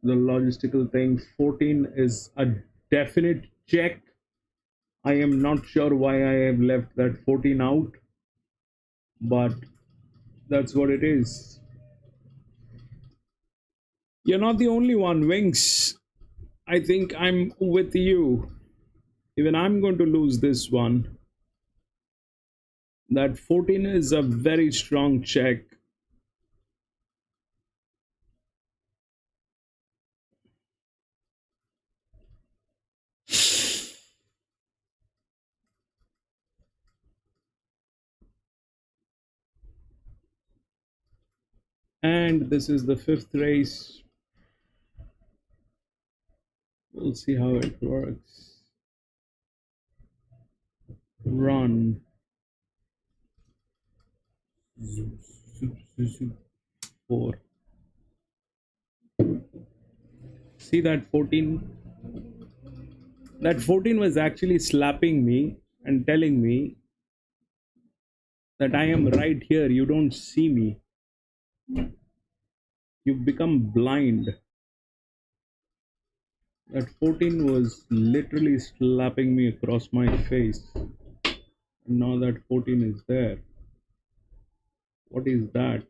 the logistical thing. 14 is a definite check. I am not sure why I have left that 14 out, but that's what it is. You're not the only one, Winks. I think I'm with you. Even I'm going to lose this one. That 14 is a very strong check. And this is the 5th race. We'll see how it works. Run. 4. See that 14? That 14 was actually slapping me and telling me that I am right here. You don't see me. You've become blind. That 14 was literally slapping me across my face. And now that 14 is there. What is that?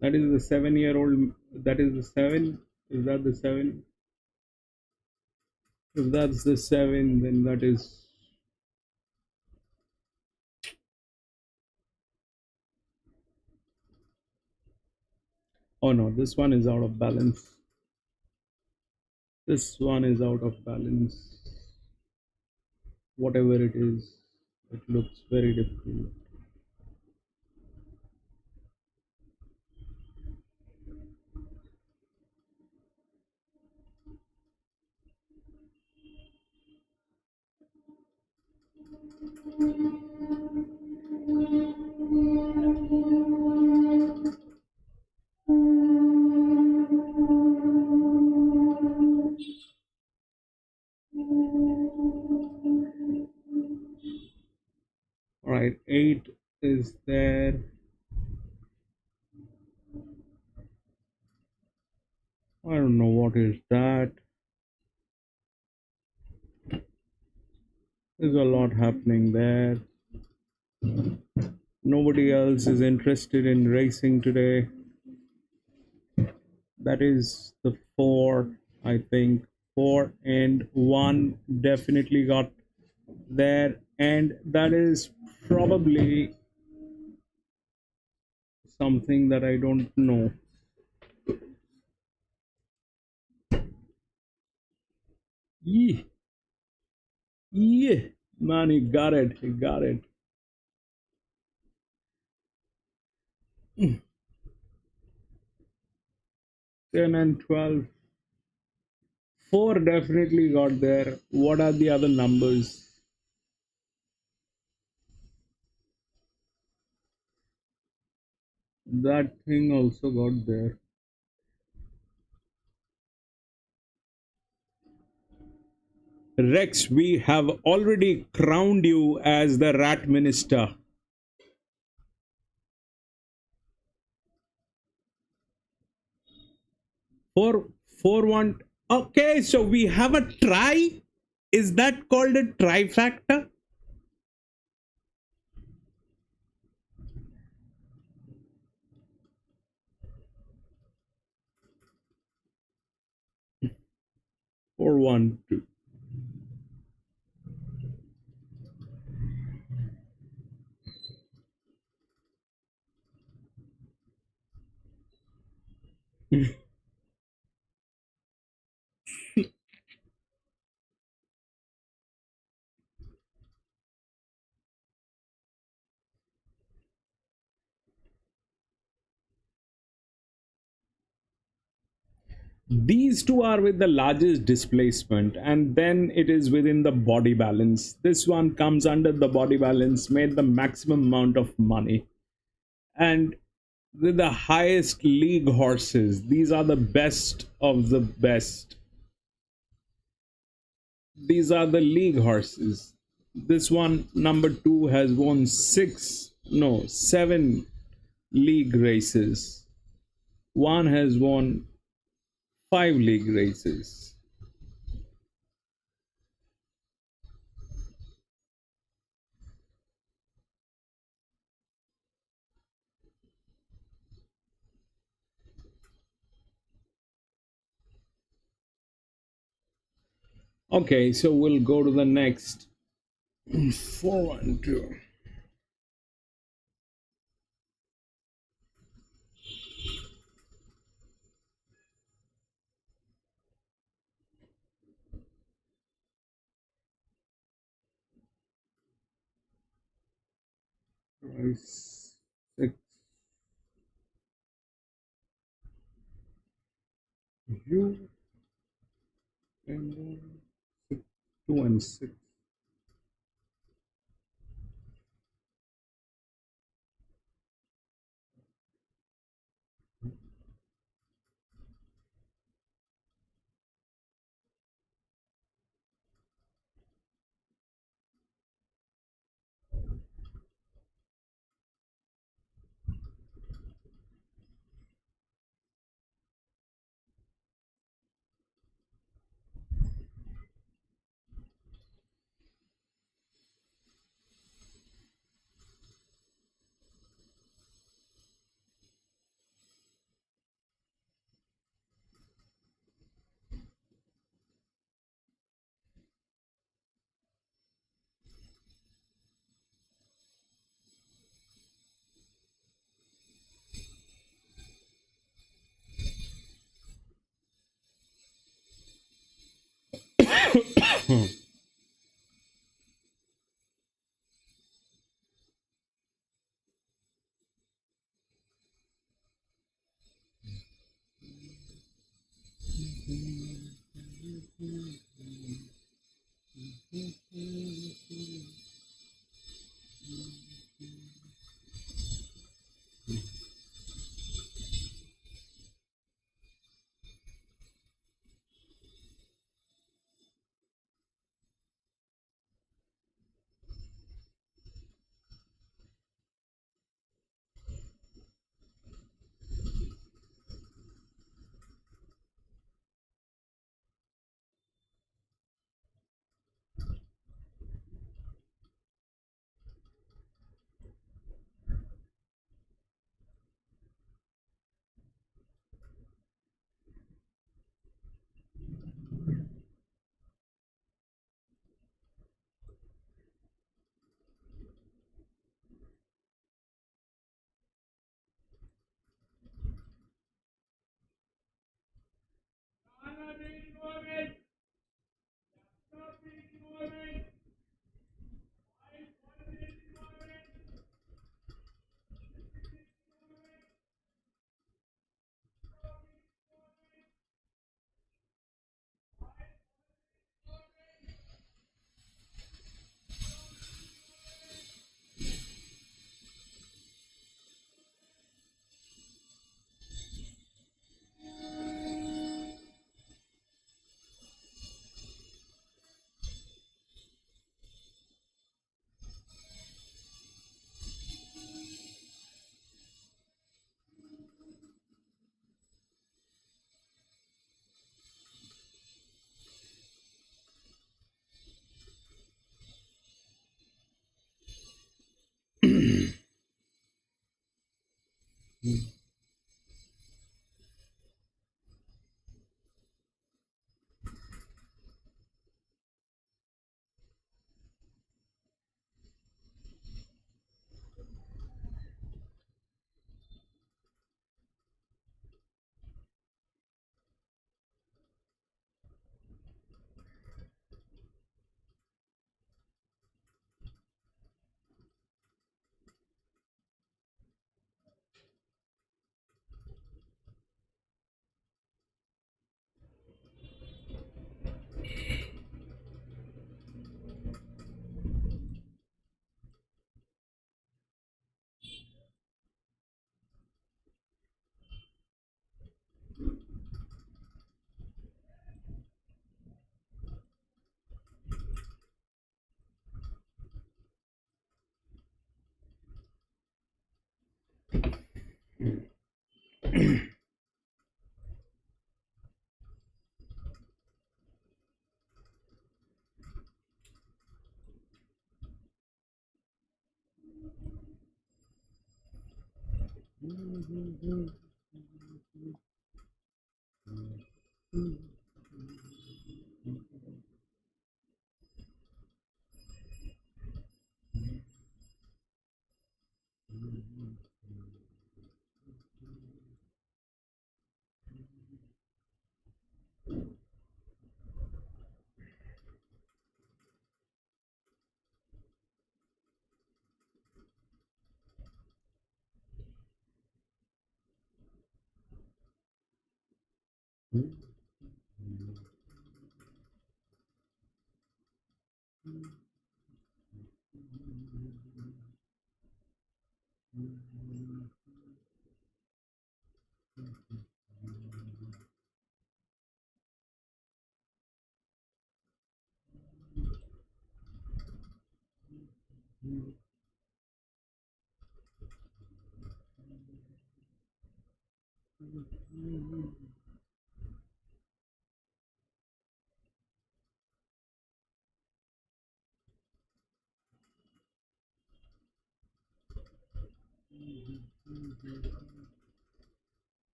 That is the 7-year-old. That is the 7. Is that the 7? If that's the 7, then that is. Oh no, this one is out of balance. This one is out of balance. Whatever it is, it looks very difficult. right, 8 is there. I don't know what is that. There's a lot happening there. Nobody else is interested in racing today. That is the 4, I think. 4 and 1 definitely got there, and that is probably something that I don't know. Yeah, yeah, man, he got it. He got it. 10 and 12. 4 definitely got there. What are the other numbers? That thing also got there. Rex, we have already crowned you as the rat minister. 4-1. Okay, so we have a try. Is that called a trifecta? Or 1, 2. These two are with the largest displacement, and then it is within the body balance. This one comes under the body balance, made the maximum amount of money, and with the highest league horses. These are the best of the best. These are the league horses. This one, number 2, has won 7 league races. One has won 5 league races. Okay, so we'll go to the next. 4-1-2. Rice 6. You and 2 and 6.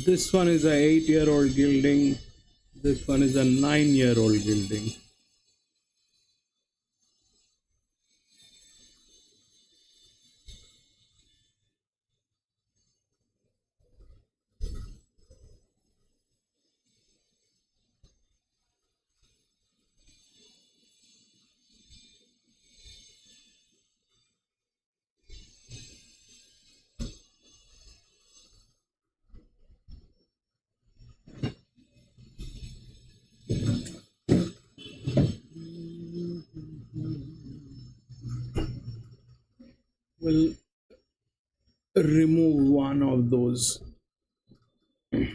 This one is a 8-year-old gelding. This one is a 9-year-old gelding. We'll remove one of those. It's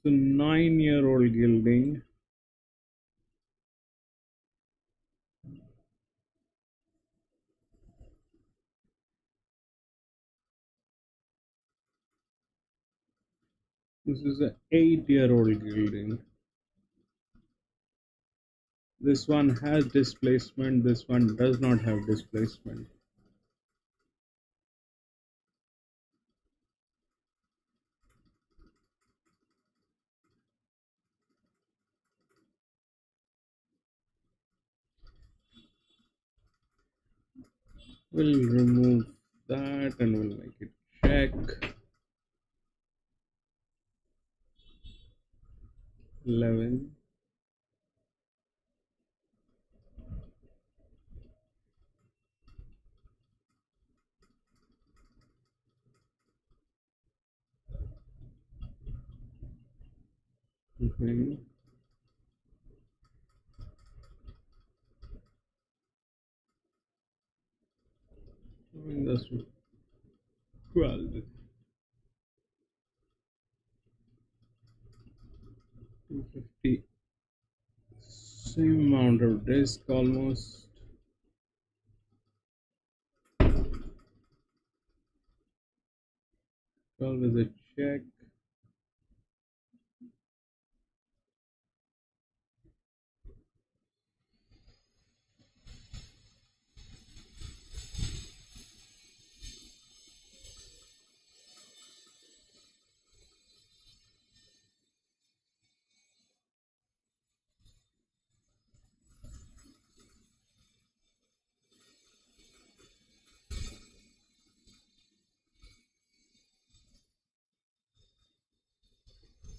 a 9-year-old gelding. This is an 8-year-old gelding. This one has displacement. This one does not have displacement. We'll remove that and we'll make it check. 11. Okay. And that's 12. 250. Same amount of disc almost. 12 is a check.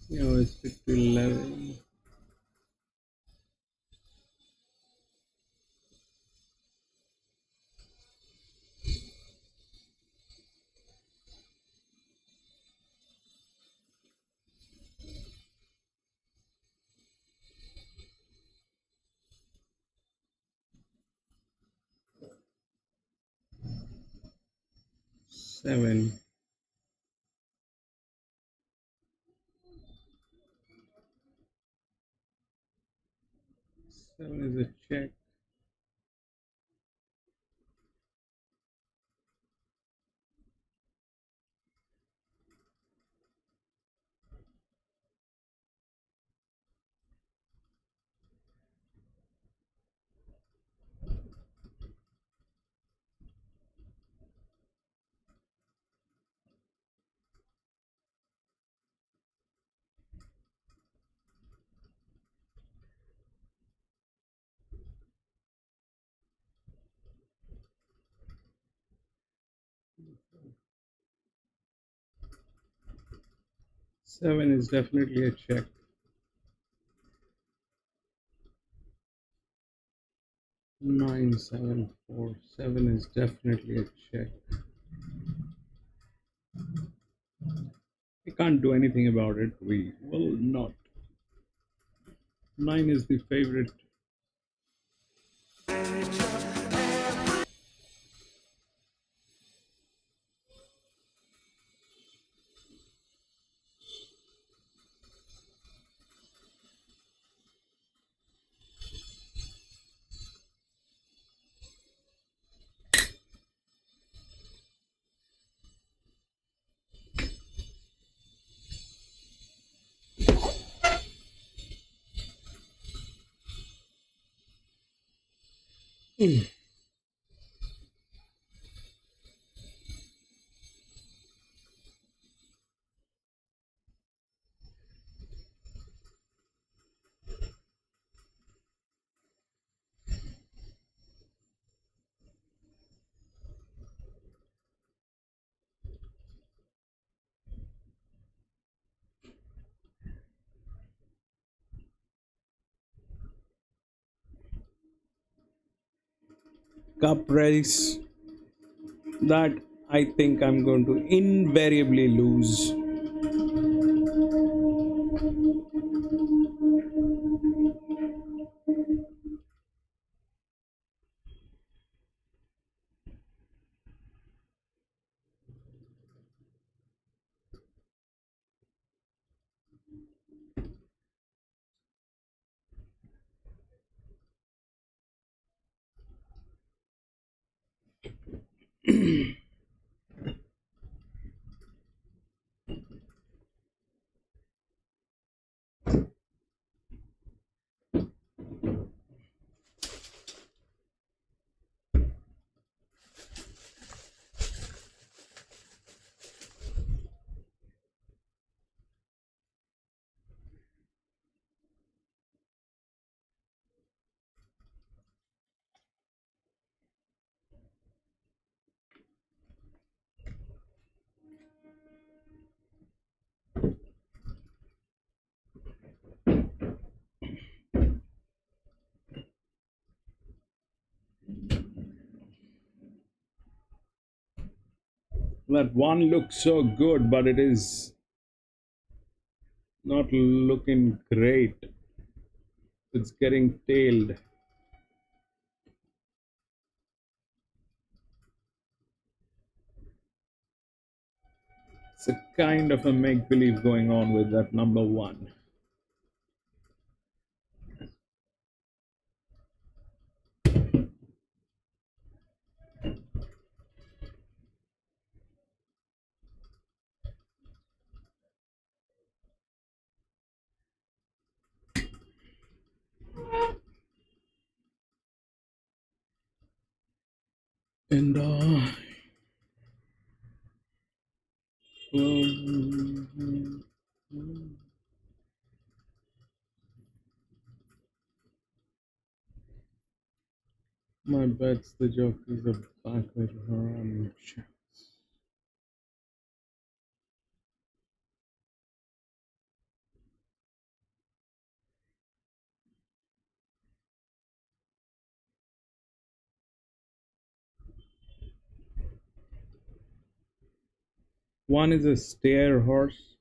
Let's stick to 11. Seven. Seven is a check. Seven is definitely a check. 9, 7, 4. 7 is definitely a check. We can't do anything about it. We will not. 9 is the favorite. Cup race that I think I'm going to invariably lose. That one looks so good, but it is not looking great. It's getting tailed. It's a kind of a make-believe going on with that number 1. And my bets, the jockeys are back with her. One is a stair horse.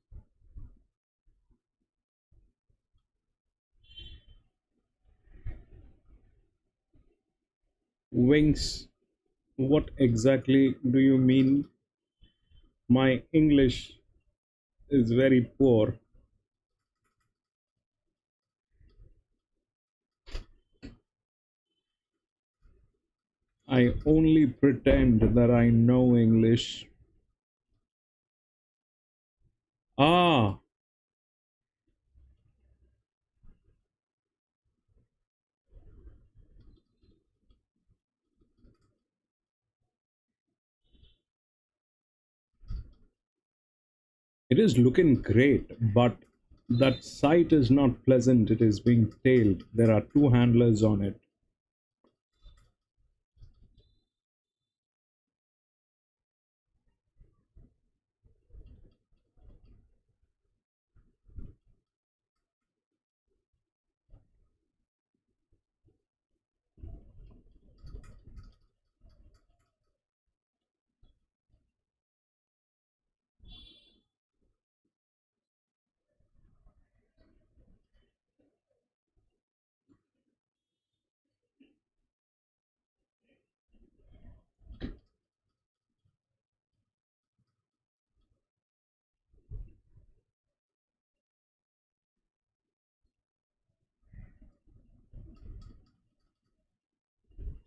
Wings. What exactly do you mean? My English is very poor. I only pretend that I know English. Ah, it is looking great, but that sight is not pleasant. It is being tailed. There are two handlers on it.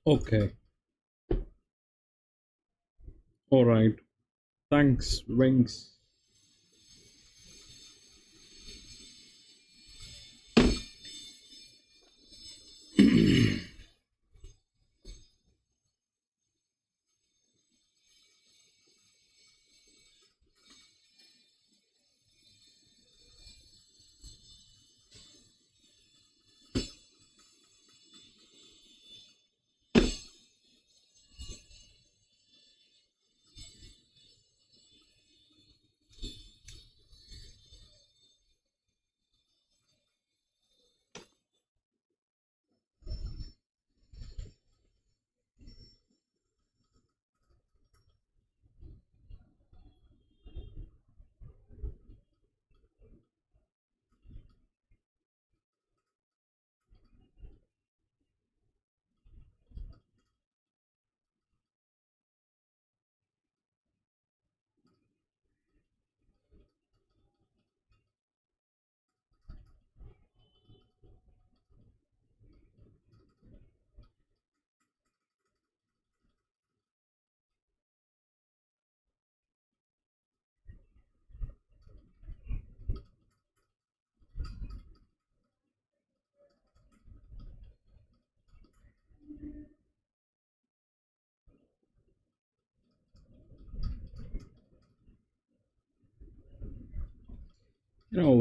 Okay, all right. Thanks, Wings.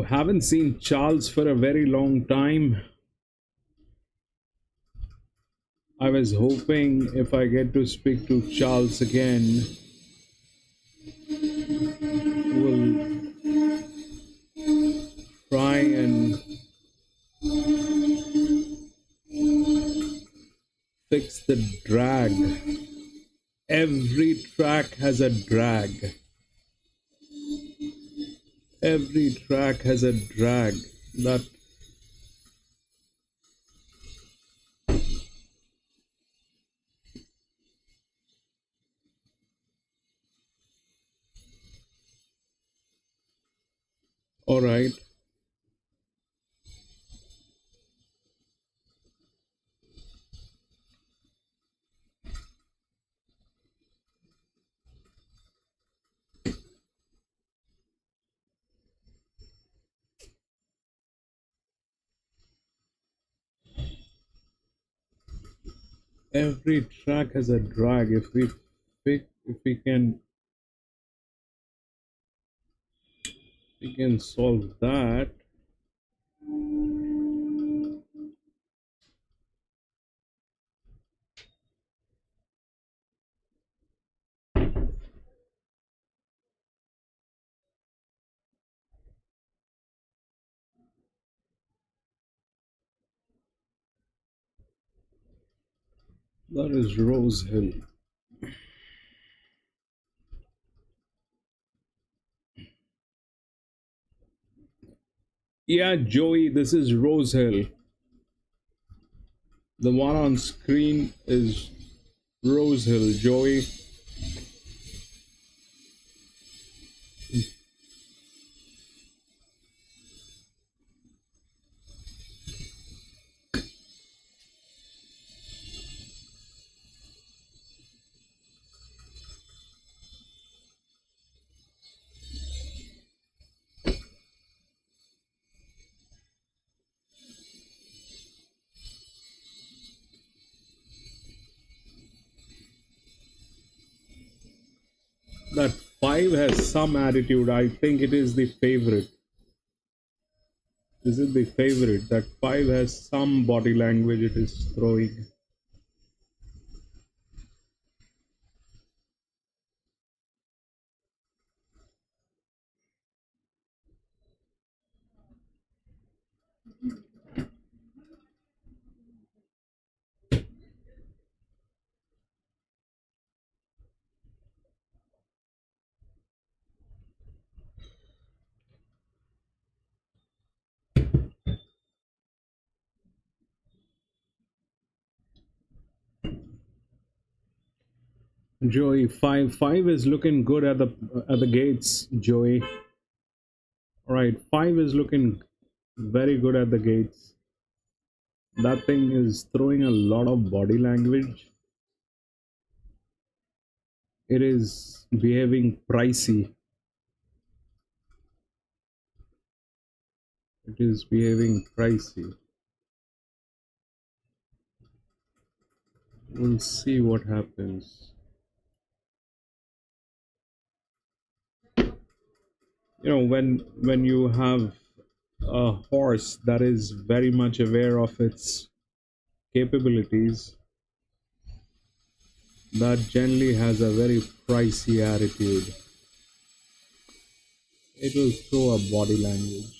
Haven't seen Charles for a very long time. I was hoping if I get to speak to Charles again, we'll try and fix the drag. Every track has a drag. Every track has a drag. That all right. Every track has a drag. If we can solve that. That is Rosehill. Yeah, Joey, this is Rosehill. The one on screen is Rosehill, Joey. That 5 has some attitude. I think it is the favorite. This is the favorite. That 5 has some body language it is throwing. Joey, 5 is looking good at the gates, Joey. All right, 5 is looking very good at the gates. That thing is throwing a lot of body language. It is behaving pricey. It is behaving pricey. We'll see what happens. You know, when you have a horse that is very much aware of its capabilities, that generally has a very pricey attitude. It will throw a body language.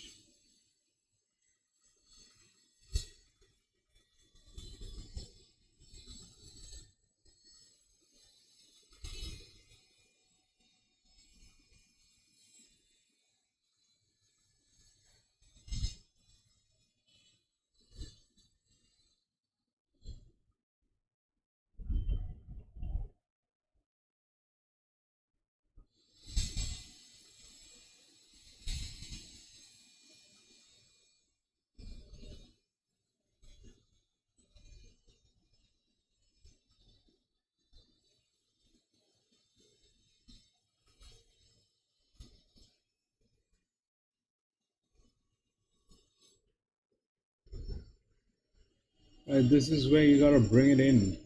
This is where you gotta bring it in.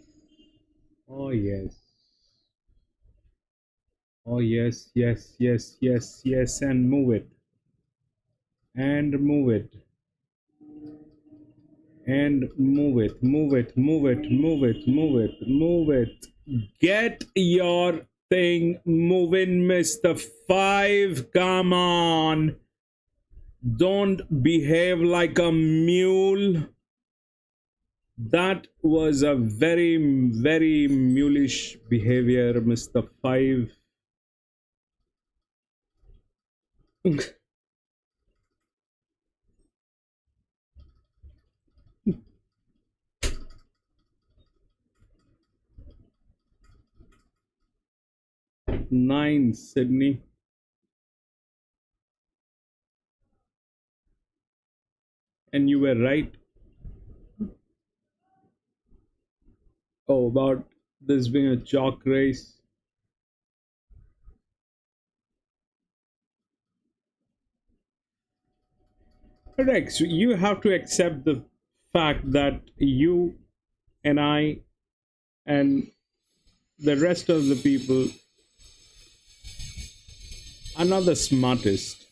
Oh yes. Oh yes, yes, yes, yes, yes, and move it. And move it. And move it, move it, move it, move it, move it, move it. Get your thing moving, Mr. 5. Come on. Don't behave like a mule. That was a very, very mulish behavior, Mr. 5. 9, Sydney. And you were right. Oh, about this being a chalk race. Rex, you have to accept the fact that you and I and the rest of the people are not the smartest.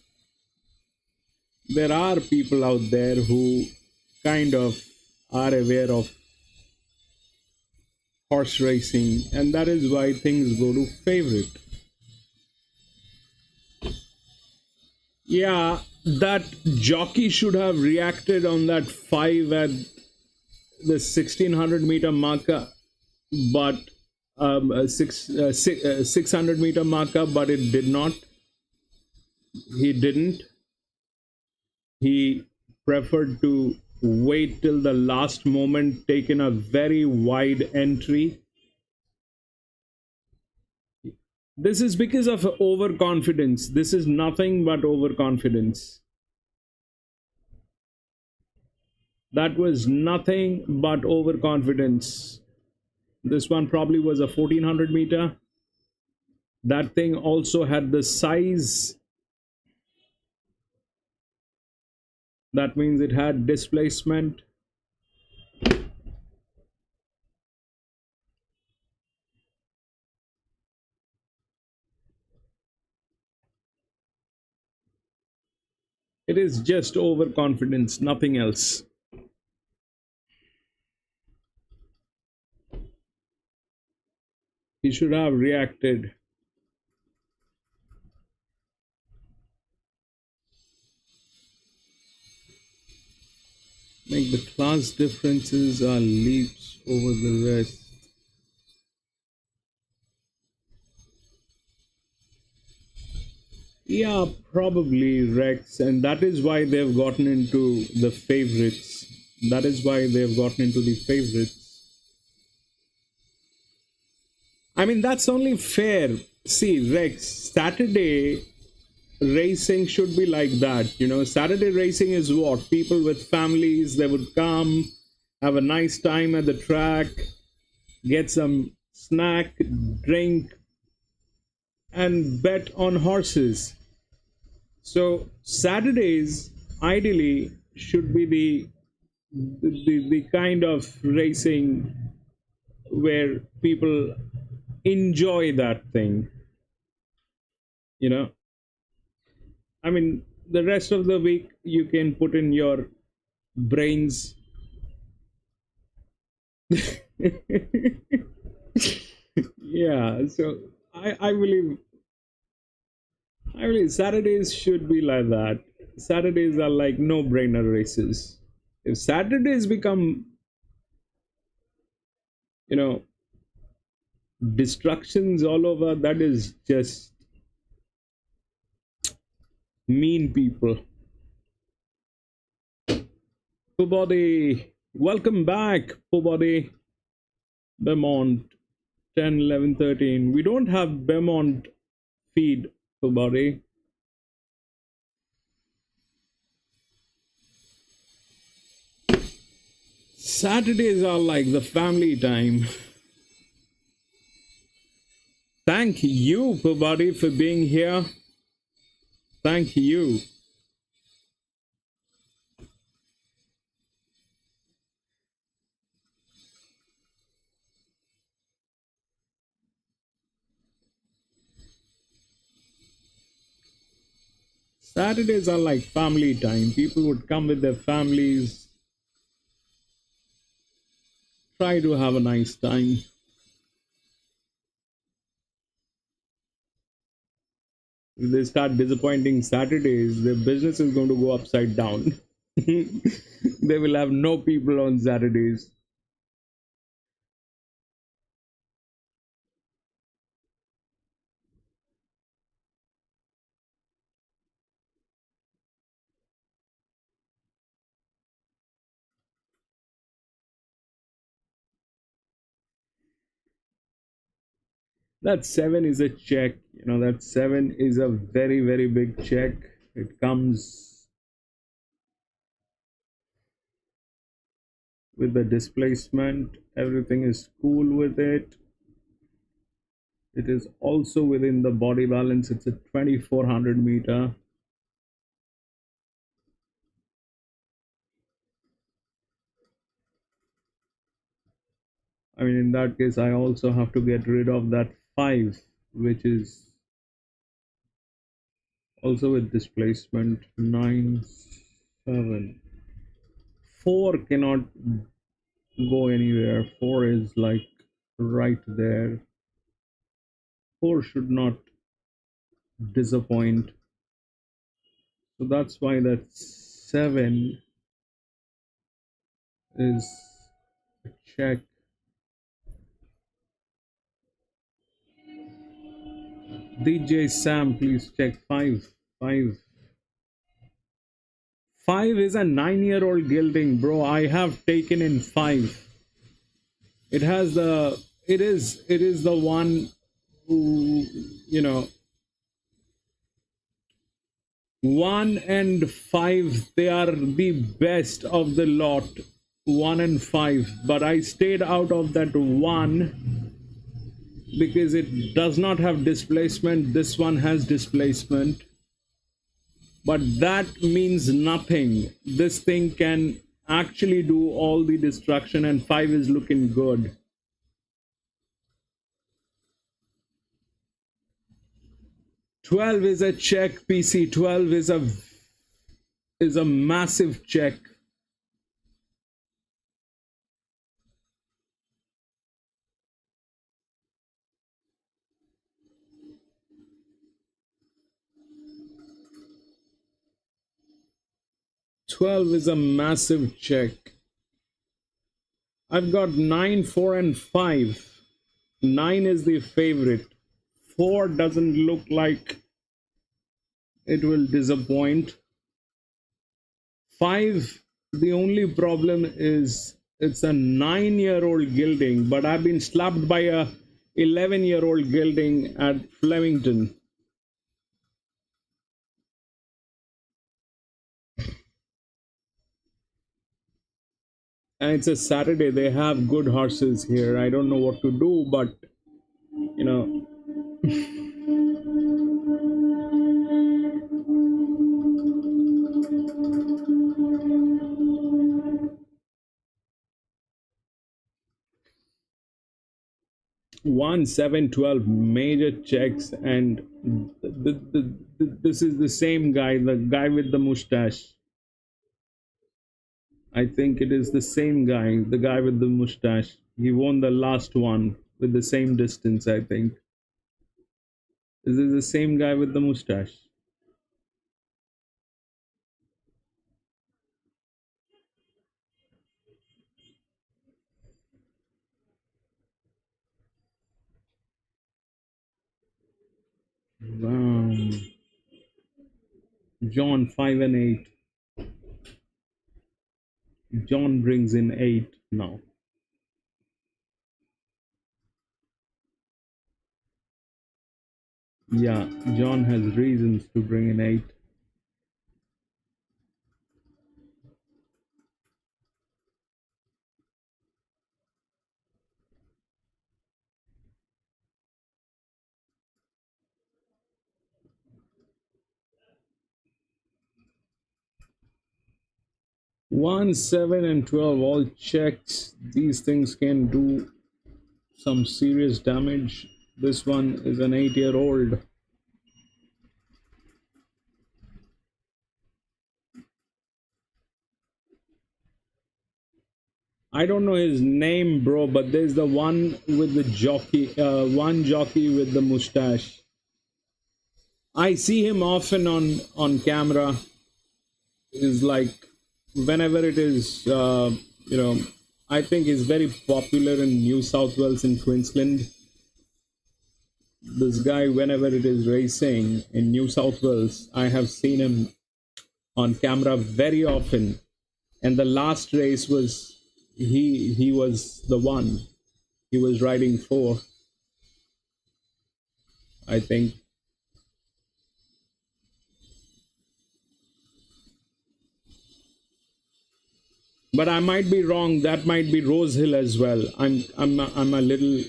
There are people out there who kind of are aware of horse racing, and that is why things go to favorite. Yeah, that jockey should have reacted on that 5 at the 1600-meter marker, but 600-meter marker, but it did not. He didn't. He preferred to wait till the last moment, taking a very wide entry. This is because of overconfidence. This is nothing but overconfidence. That was nothing but overconfidence. This one probably was a 1400 meter. That thing also had the size. That means it had displacement. It is just overconfidence, nothing else. He should have reacted. Make the class differences are leaps over the rest. Yeah, probably Rex, and that is why they've gotten into the favorites. That is why they've gotten into the favorites. I mean, that's only fair. See, Rex, Saturday racing should be like that. You know, Saturday racing is what? People with families, they would come, have a nice time at the track, get some snack, drink, and bet on horses. So Saturdays ideally should be the kind of racing where people enjoy that thing. You know, I mean, the rest of the week you can put in your brains. Yeah, so I believe Saturdays should be like that. Saturdays are like no-brainer races. If Saturdays become, you know, destructions all over, that is just mean people. Pubody, welcome back, Pubody. Beaumont, 10, 11, 13. We don't have Beaumont feed, Pubody. Saturdays are like the family time. Thank you, Pubody, for being here. Thank you. Saturdays are like family time. People would come with their families, try to have a nice time. If they start disappointing Saturdays, their business is going to go upside down. They will have no people on Saturdays. That 7 is a check. You know, that 7 is a very, very big check. It comes with the displacement. Everything is cool with it. It is also within the body balance. It's a 2400 meter. I mean, in that case, I also have to get rid of that 5, which is also with displacement 9, 7. 4 cannot go anywhere. 4 is like right there. 4 should not disappoint. So that's why that 7 is a check. DJ Sam, please check 5. 5 is a 9-year-old gelding, bro. I have taken in 5. It has the it is the one who, you know, 1 and 5, they are the best of the lot. 1 and 5, but I stayed out of that 1 because it does not have displacement. This one has displacement, but that means nothing. This thing can actually do all the destruction, and 5 is looking good. $12 is a check, PC. 12 is a massive check. $12 is a massive check. I've got 9, 4, and 5. 9 is the favorite. 4 doesn't look like it will disappoint. 5, the only problem is it's a 9-year-old gelding, but I've been slapped by a 11-year-old gelding at Flemington. And it's a Saturday. They have good horses here. I don't know what to do, but you know. 1, 7, 12 major checks, and this is the same guy, the guy with the mustache. I think it is the same guy, the guy with the mustache. He won the last one with the same distance, I think. Is this the same guy with the mustache? Wow. John 5 and 8. John brings in 8 now. Yeah, John has reasons to bring in 8. One, 7, and 12 all checks. These things can do some serious damage. This one is an 8-year-old. I don't know his name, bro, but there's the one with the jockey, one jockey with the mustache. I see him often on camera. Is like whenever it is, you know, I think he's very popular in New South Wales and Queensland. This guy, whenever it is racing in New South Wales, I have seen him on camera very often. And the last race was he was the one. He was riding 4, I think. But I might be wrong. That might be Rosehill as well. I'm a little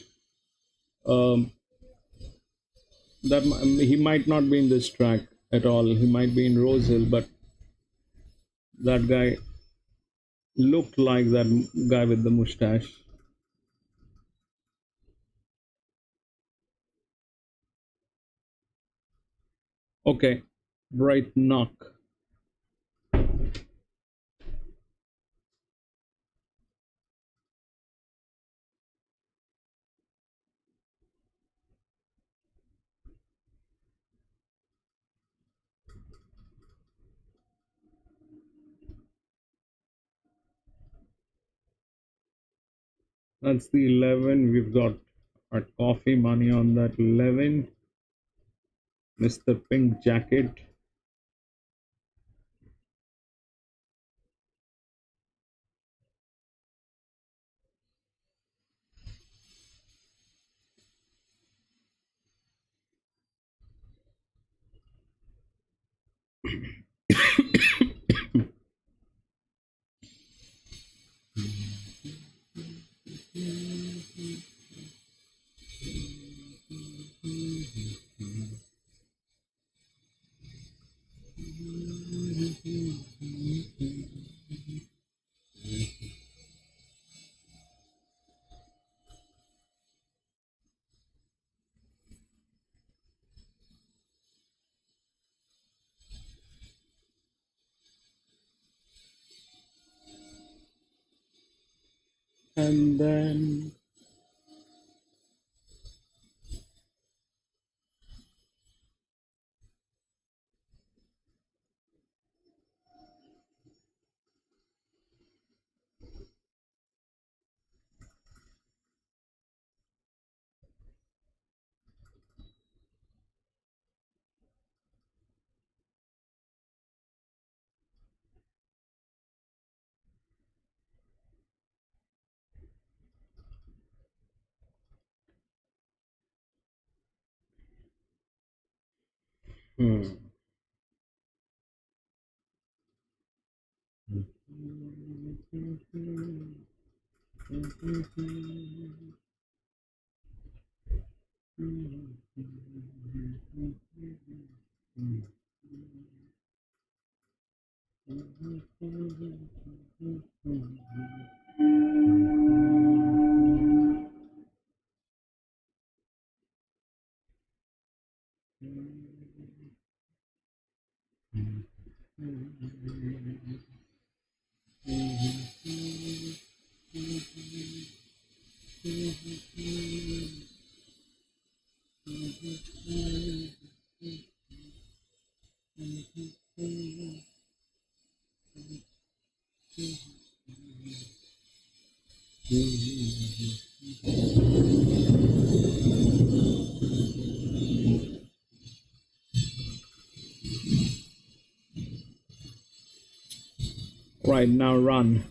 that he might not be in this track at all. He might be in Rosehill, but that guy looked like that guy with the mustache. Okay, Bright Knock. That's the 11. We've got our coffee money on that 11. Mr. Pink Jacket. And then right now run.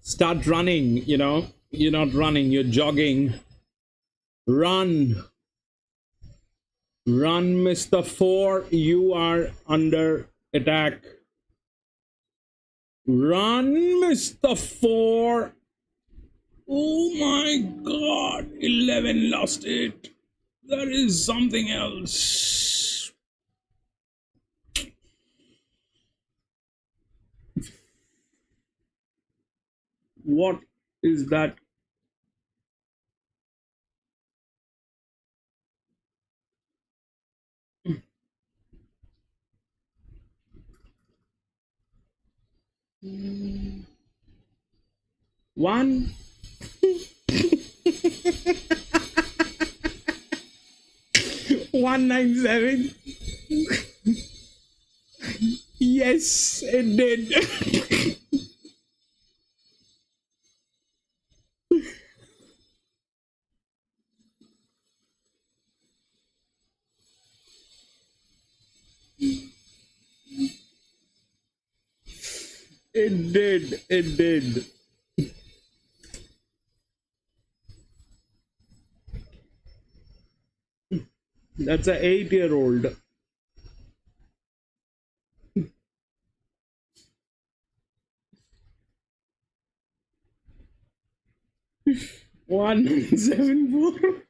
Start running, you know. You're not running, you're jogging. Run. Run, Mr. 4. You are under attack. Run, Mr. 4. Oh my god. 11 lost it. That is something else. What is that? One. 197. Yes, it did. It did. It did. That's an 8-year-old. One 7-4.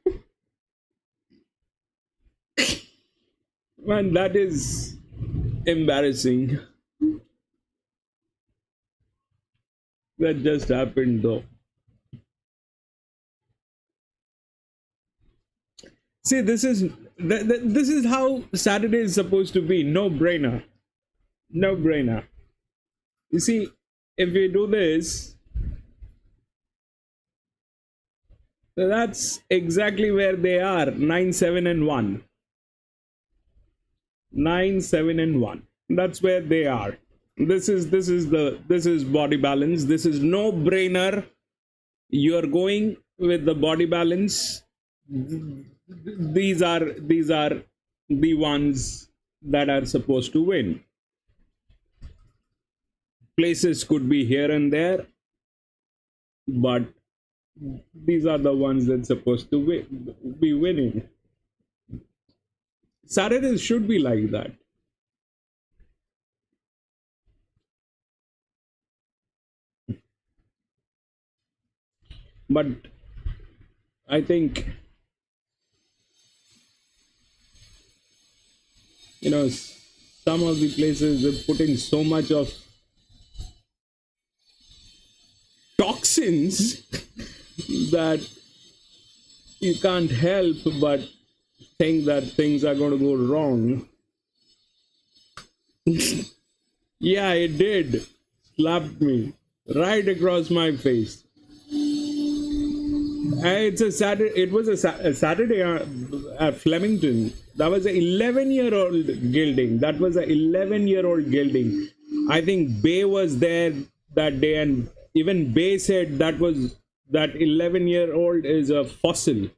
Man, that is embarrassing. That just happened though. See, this is how Saturday is supposed to be. No brainer. No brainer. You see, if we do this, that's exactly where they are. 9, 7, and 1. 9, 7, and 1. That's where they are. This is body balance. This is no brainer. You are going with the body balance. These are the ones that are supposed to win. Places could be here and there, but these are the ones that's supposed to be winning. Saturdays should be like that. But I think, you know, some of the places they put in so much of toxins that you can't help but think that things are going to go wrong. Yeah, it did. Slapped me right across my face. It's a Saturday. It was a Saturday at Flemington. That was an 11-year-old gelding. That was an 11-year-old gelding. I think Bay was there that day, and even Bay said that 11-year-old is a fossil.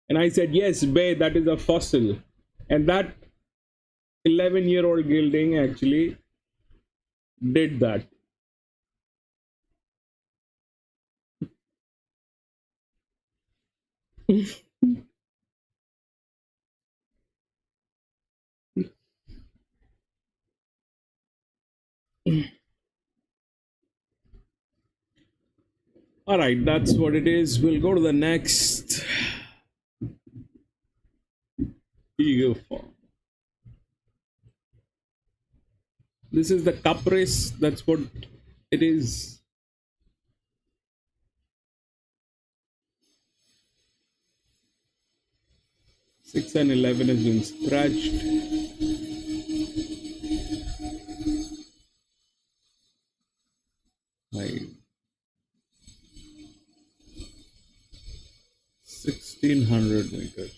And I said, yes, Bay, that is a fossil. And that 11-year-old gelding actually did that. All right, that's what it is. We'll go to the next Eaglefarm. This is the cup race. That's what it is. Six and 11 has been scratched. Five. 1600 meters.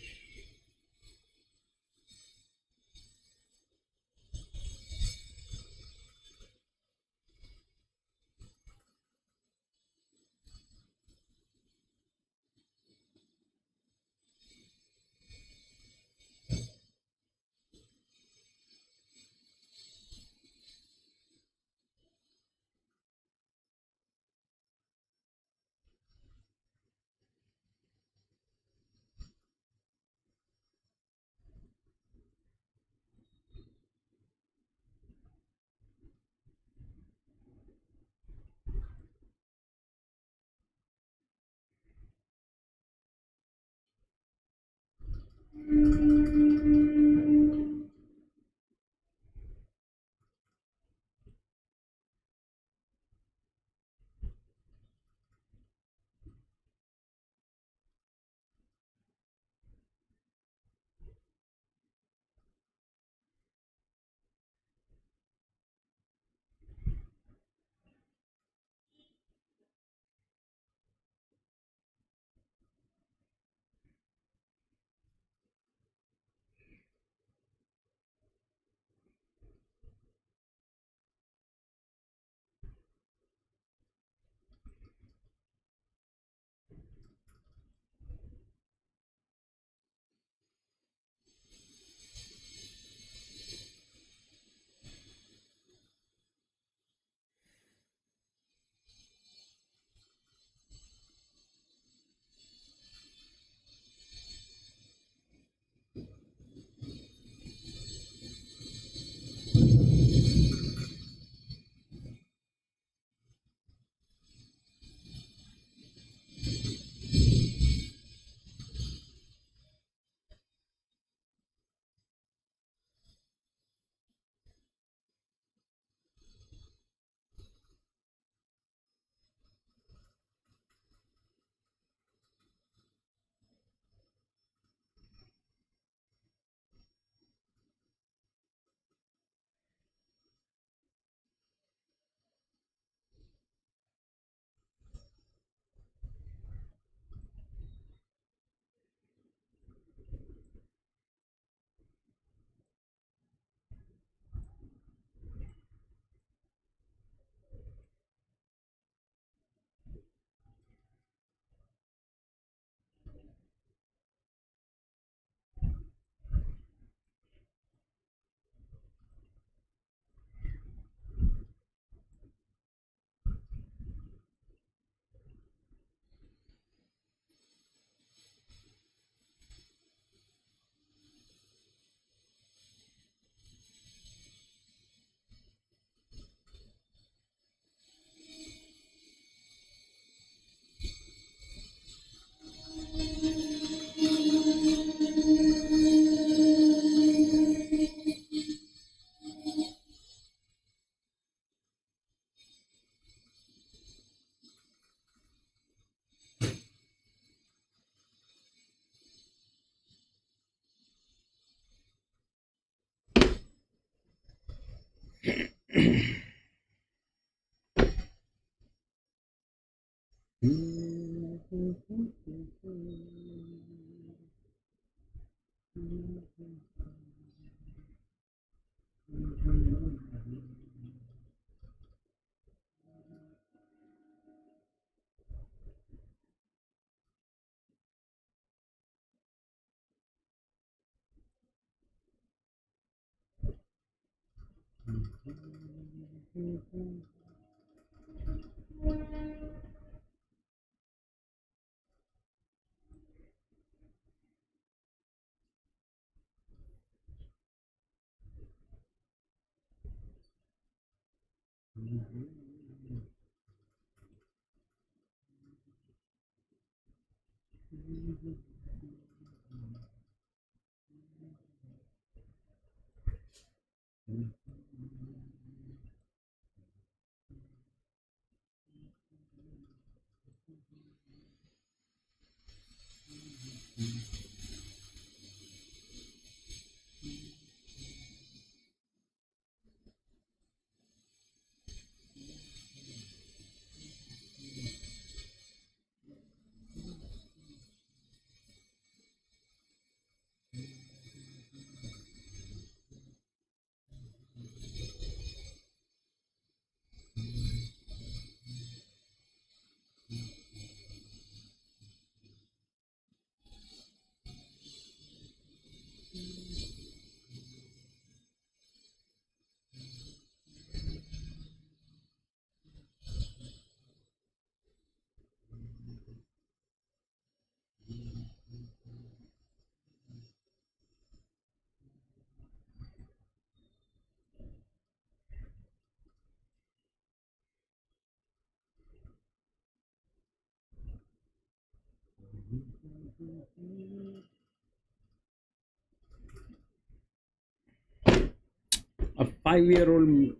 A 5-year-old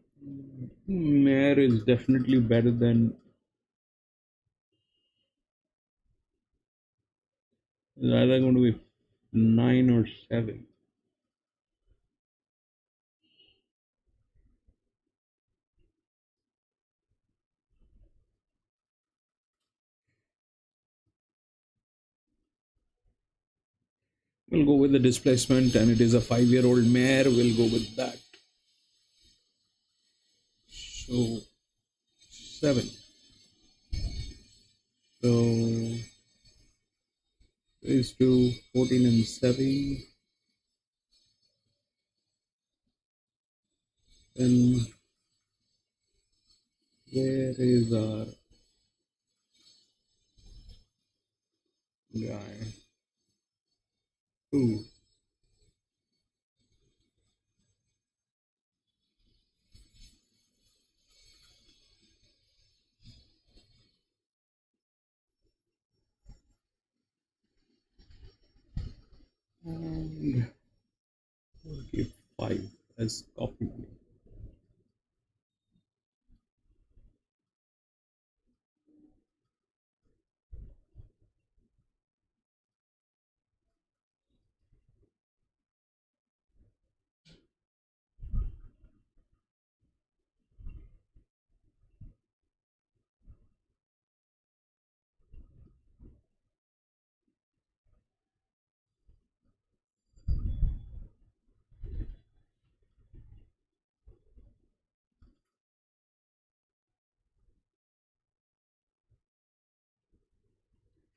mare is definitely better than it's either going to be 9 or 7. We'll go with the displacement, and it is a 5-year-old mare. We'll go with that. So 7. So is to 14 and 7. Then where is our guy? 2. And we'll give 5 as copy.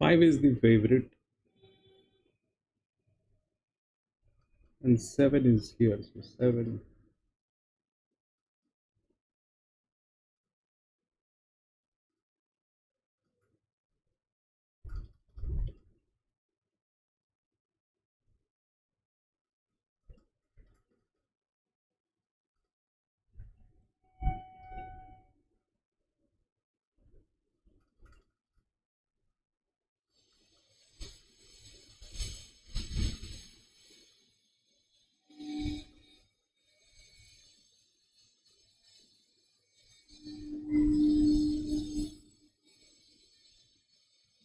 5 is the favorite, and 7 is here. So 7.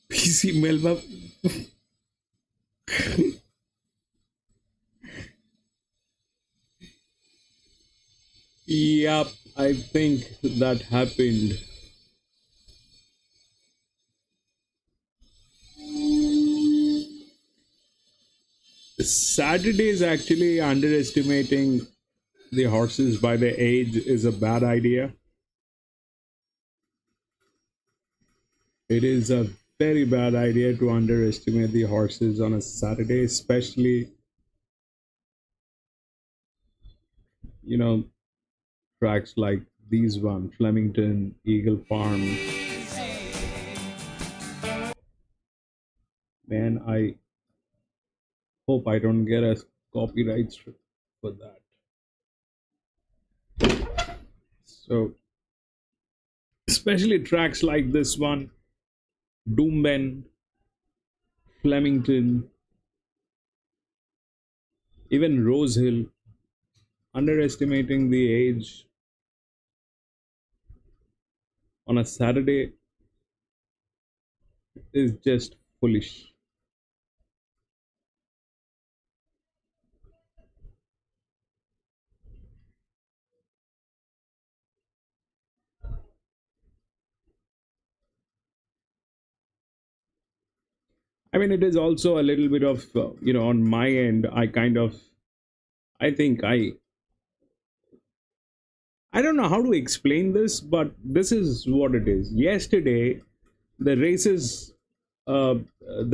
PC Melba. Yep, I think that happened. Saturdays actually underestimating the horses by their age is a bad idea. It is a very bad idea to underestimate the horses on a Saturday, especially, you know, tracks like these one, Flemington, Eaglefarm. Man, I hope I don't get a copyright strike for that. So, especially tracks like this one, Doomben, Flemington, even Rosehill, underestimating the age on a Saturday is just foolish. I mean, it is also a little bit of, on my end, I think I don't know how to explain this, but this is what it is. Yesterday, the races, the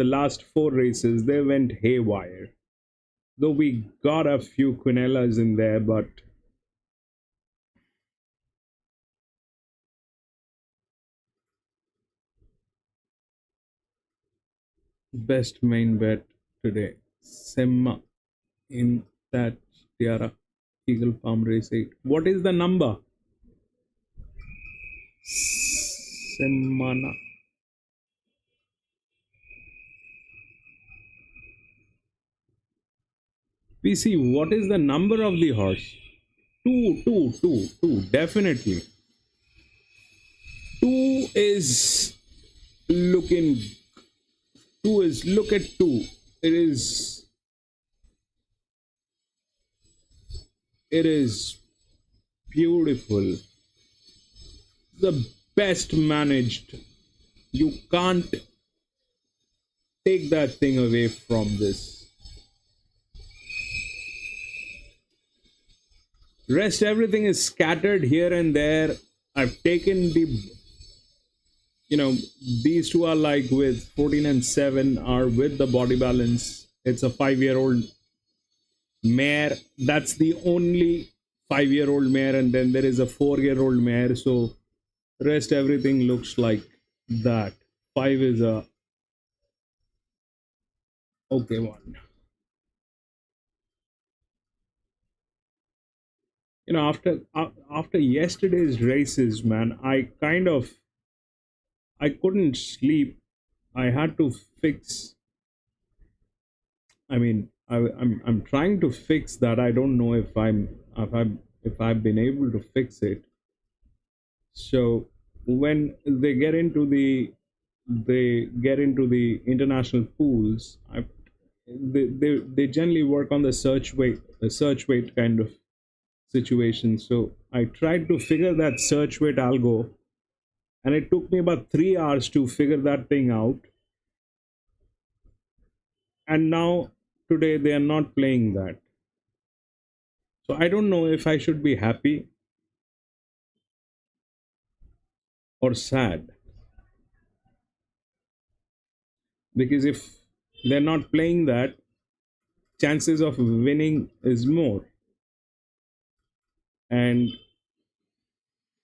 last 4 races, they went haywire. Though we got a few quinellas in there, but best main bet today, Semma in that Tiara Eaglefarm race 8. What is the number? Semmana. We see what is the number of the horse. Two. Definitely. 2 is looking. 2 is, look at 2. It is beautiful. The best managed. You can't take that thing away from this. Rest everything is scattered here and there. I've taken these two are like with 14 and 7 are with the body balance. It's a 5-year-old mare. That's the only 5-year-old mare, and then there is a 4-year-old mare. So rest everything looks like that. 5 is a okay one. After yesterday's races, man, I couldn't sleep. I had to fix. I mean, I'm trying to fix that. I don't know if I've been able to fix it. So when they get into the international pools, they generally work on the search weight kind of situation. So I tried to figure that search weight algo, and it took me about 3 hours to figure that thing out. And now today they are not playing that. So I don't know if I should be happy or sad, because if they're not playing that, chances of winning is more. And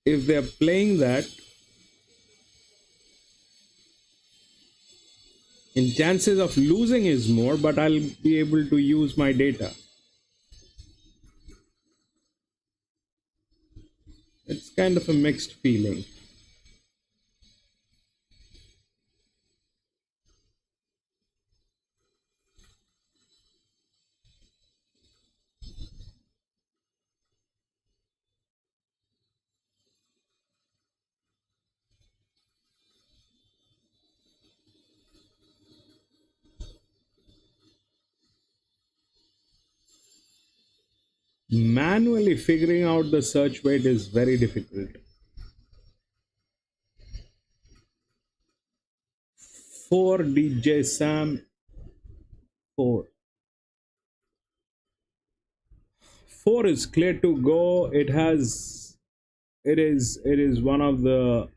if they're playing that, in chances of losing is more, but I'll be able to use my data. It's kind of a mixed feeling. Manually figuring out the search weight is very difficult. 4 DJ Sam 4. 4 is clear to go. It is one of the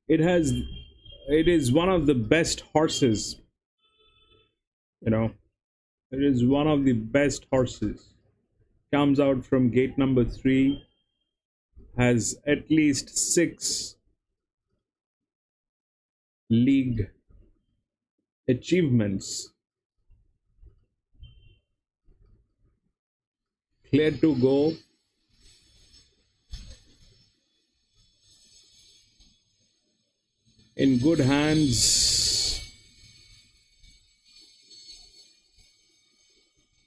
it is one of the best horses, you know. It is one of the best horses. Comes out from gate number 3, has at least 6 league achievements. Clear to go. In good hands.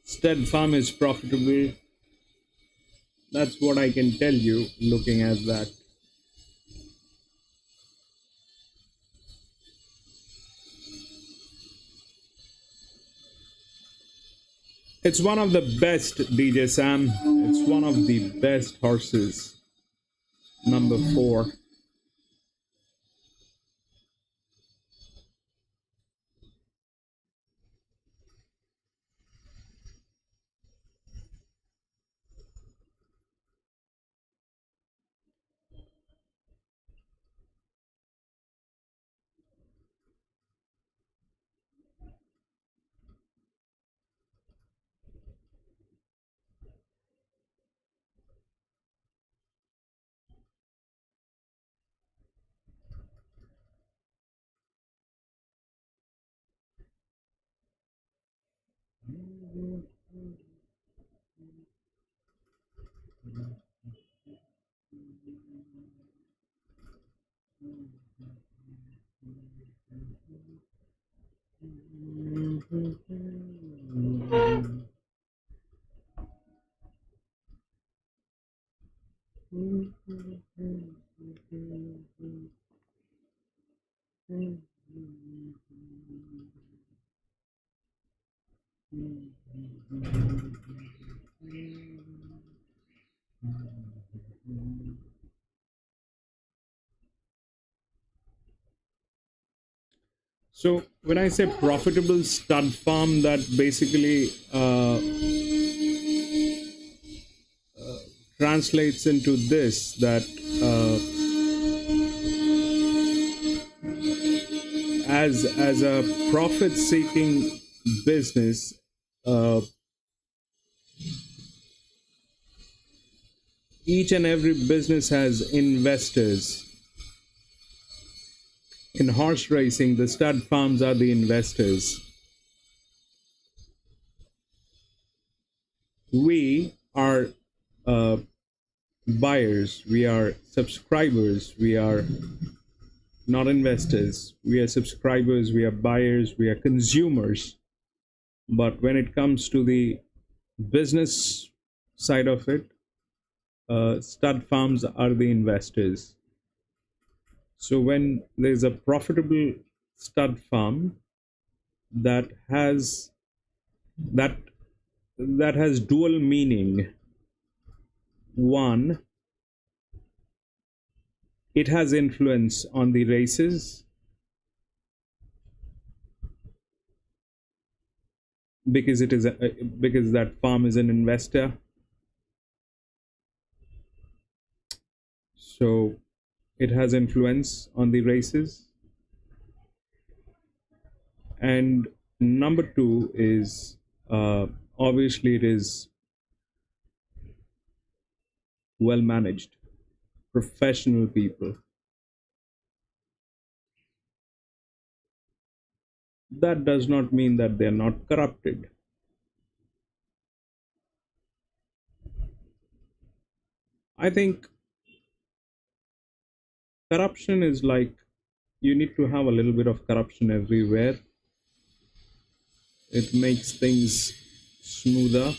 Stud Farm is profitable. That's what I can tell you looking at that. It's one of the best, DJ Sam. It's one of the best horses. Number 4. So when I say profitable stud farm, that basically translates into this, that as a profit-seeking business, each and every business has investors. In horse racing, the stud farms are the investors. We are buyers, we are subscribers, we are not investors. We are subscribers, we are buyers, we are consumers. But when it comes to the business side of it, stud farms are the investors. So when there's a profitable stud farm that has dual meaning. One, it has influence on the races because because that farm is an investor. So it has influence on the races. And number 2 is obviously it is well managed, professional people. That does not mean that they're not corrupted. I think corruption is like, you need to have a little bit of corruption everywhere. It makes things smoother.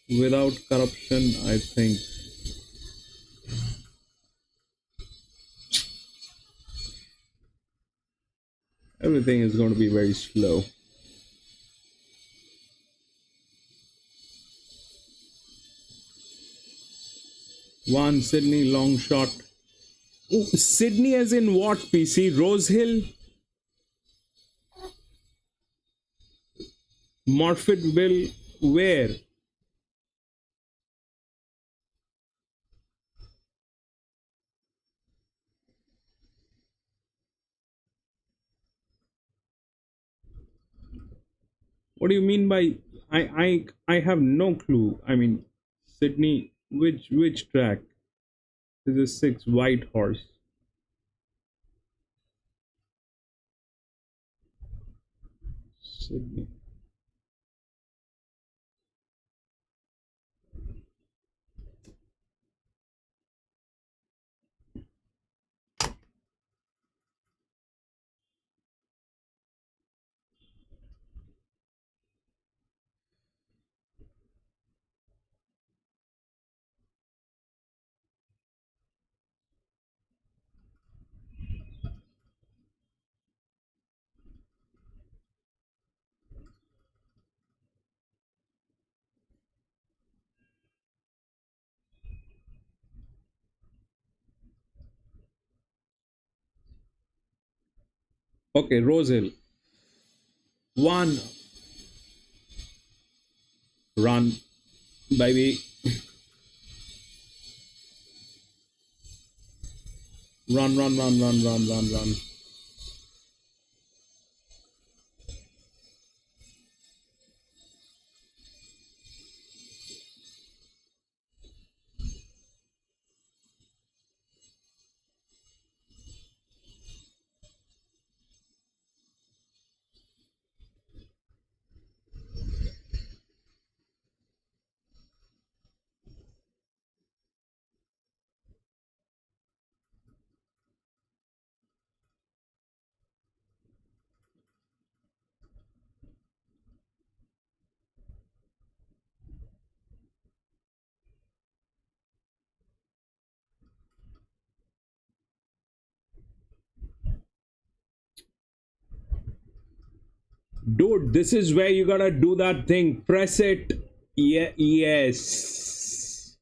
Without corruption, I think everything is going to be very slow. One Sydney long shot. Oh, Sydney as in what, PC? Rosehill? Morphettville where? What do you mean by I have no clue. I mean, Sydney, which track? This is 6 White Horse. Sydney. Okay, Rosehill. 1. Run, baby. Run, run, run, run, run, run, run. Dude, this is where you gotta do that thing. Press it. Yeah, yes.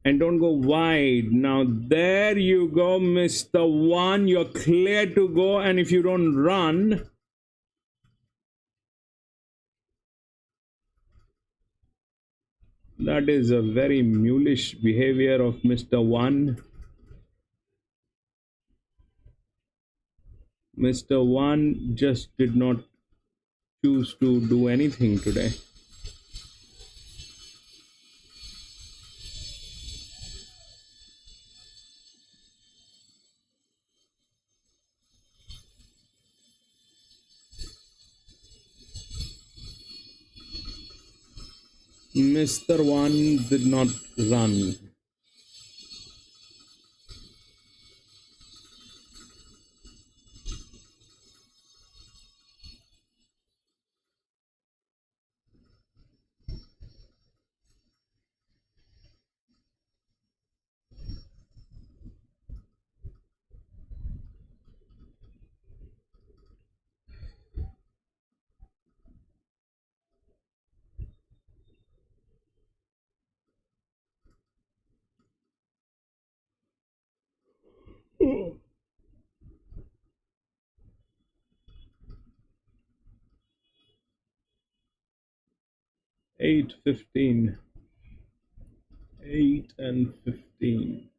And don't go wide. Now there you go, Mr. One. You're clear to go. And if you don't run, that is a very mulish behavior of Mr. One. Mr. One just did not choose to do anything today. Mr. One did not run. Oh. 8:15. 8 and 15.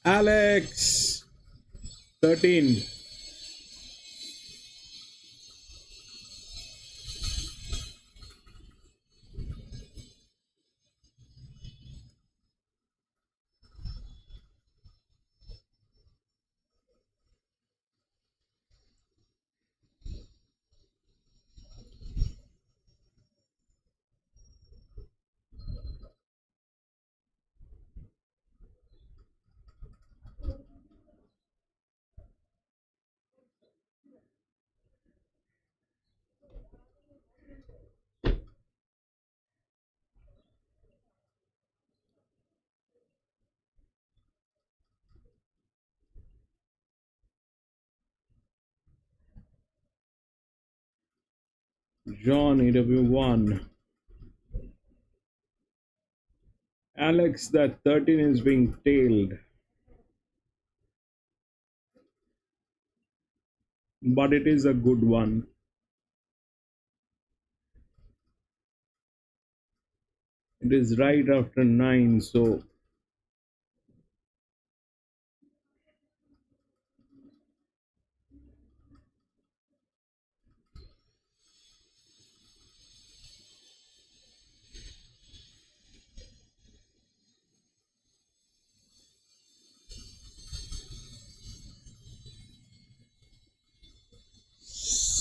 Alex, 13. John, EW1. Alex, that 13 is being tailed. But it is a good one. It is right after 9, so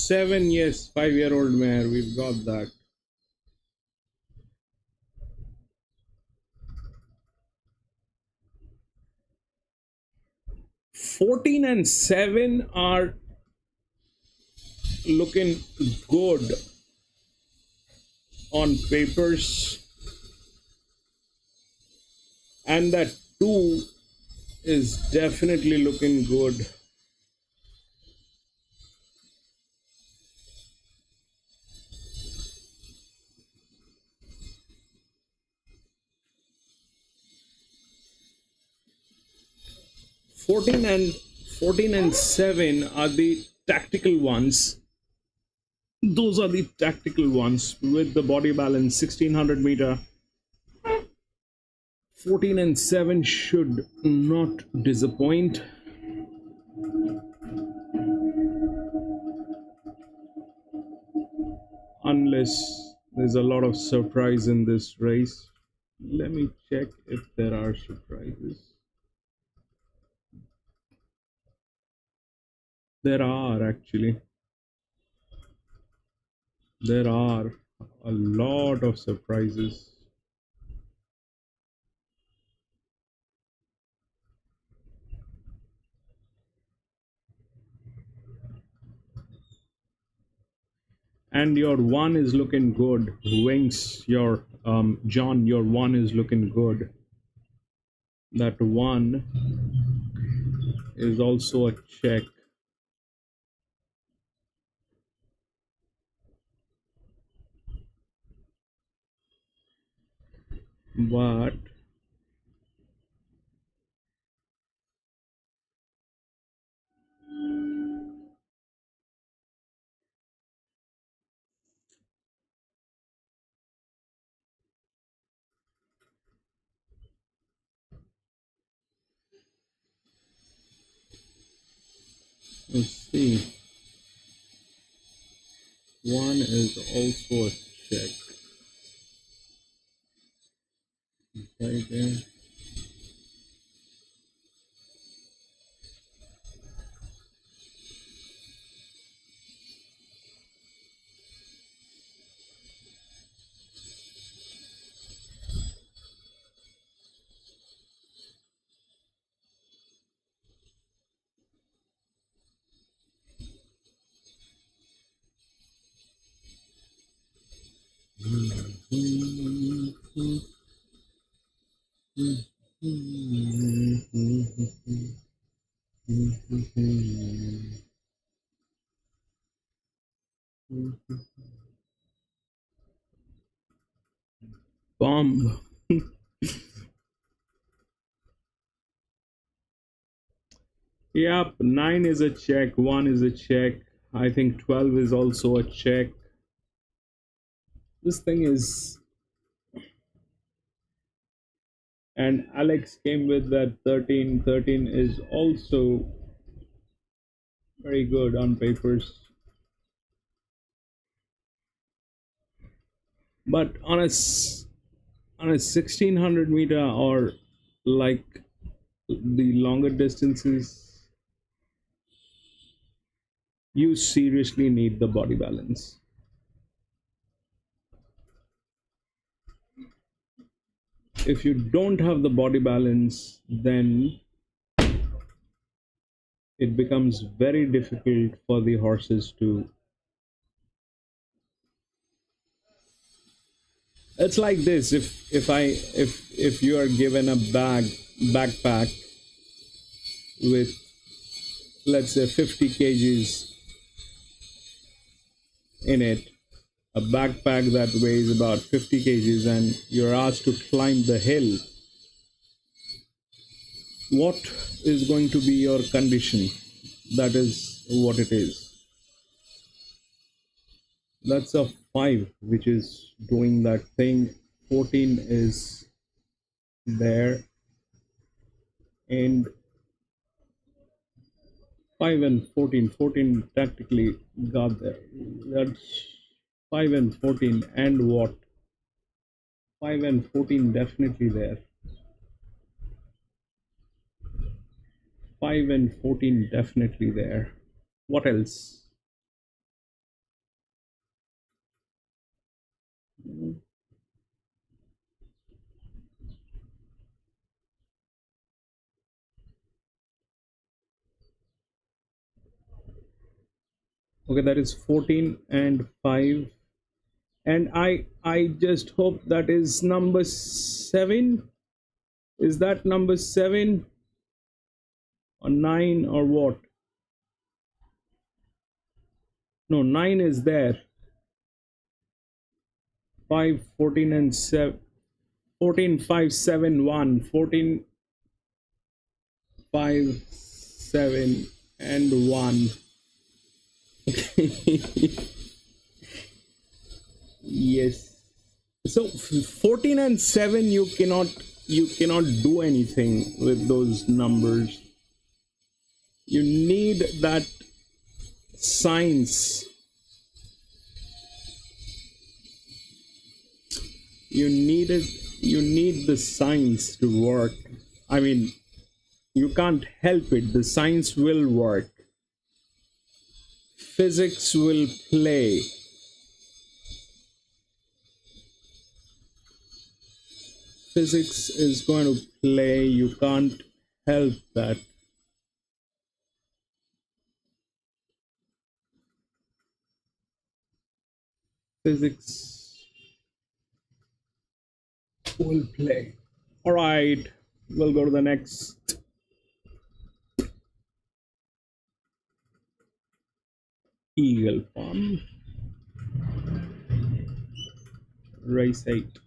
seven, yes, 5-year-old mare, we've got that. 14 and 7 are looking good on papers, and that 2 is definitely looking good. Fourteen and 7 are the tactical ones. Those are the tactical ones with the body balance 1600 meter. 14 and 7 should not disappoint. Unless there's a lot of surprise in this race. Let me check if there are surprises. There are actually. There are a lot of surprises. And your 1 is looking good. Wings, your John, your 1 is looking good. That 1 is also a check. But let's see. 1 is also a check. Right there. Bomb. Yep, 9 is a check, 1 is a check. I think 12 is also a check. This thing is And Alex came with that 13. 13 is also very good on papers. But on a 1600 meter or like the longer distances, you seriously need the body balance. If you don't have the body balance, then it becomes very difficult for the horses to. It's like this: if you are given a backpack with, let's say, 50 kgs in it, a backpack that weighs about 50 kgs, and you're asked to climb the hill, what is going to be your condition? That is what it is. That's a 5 which is doing that thing. 14 is there, and 5 and 14. 14 tactically got there. That's 5 and 14, and what? 5 and 14 definitely there. 5 and 14 definitely there. What else? Okay, that is 14 and 5, and I just hope that is number 7. Is that number 7 or 9 or what? No, 9 is there. 5, 14 and 7. 14, 5, 7, 1. 14, 5, 7 and 1. Yes. So 14 and 7, you cannot do anything with those numbers. You need that science. You need the science to work. I mean, you can't help it. The science will work. Physics will play. Physics is going to play. You can't help that. Physics will play. All right, we'll go to the next. Eaglefarm. Race 8.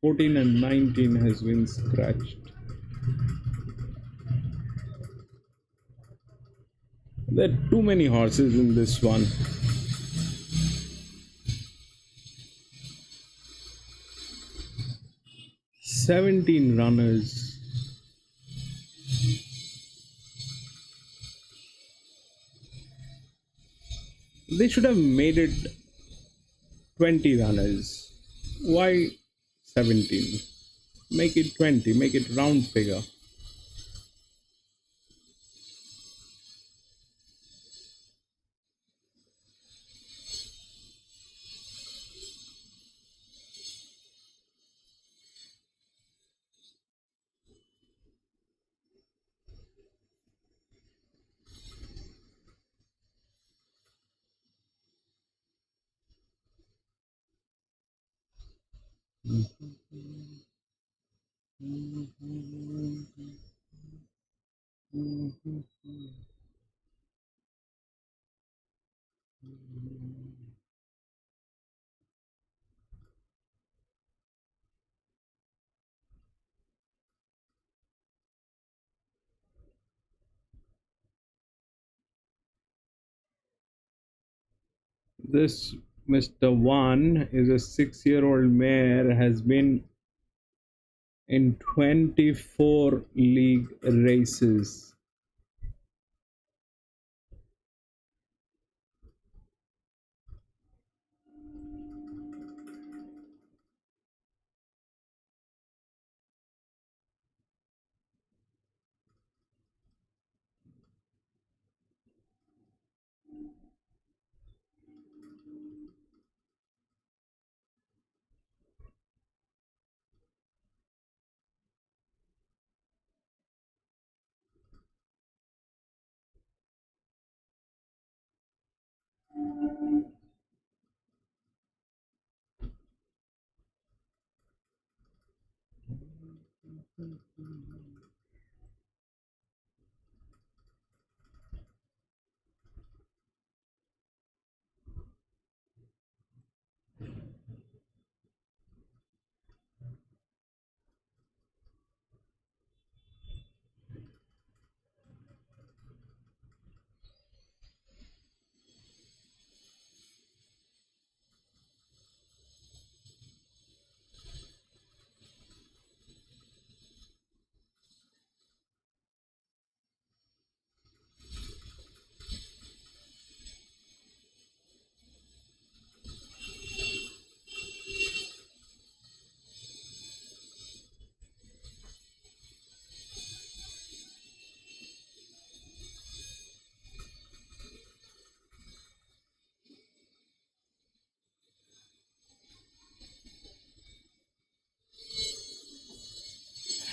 (14) and 19 has been scratched. There are too many horses in this one. (17) runners. They should have made it 20 runners. Why 17? Make it 20. Make it round figure. This Mr. One is a 6-year-old mare, has been in 24 league races.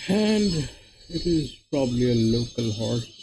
And it is probably a local horse.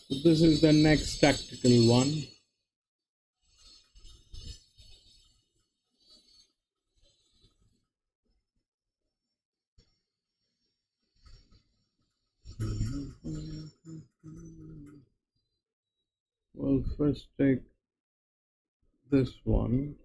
So this is the next tactical one. We'll first take this one.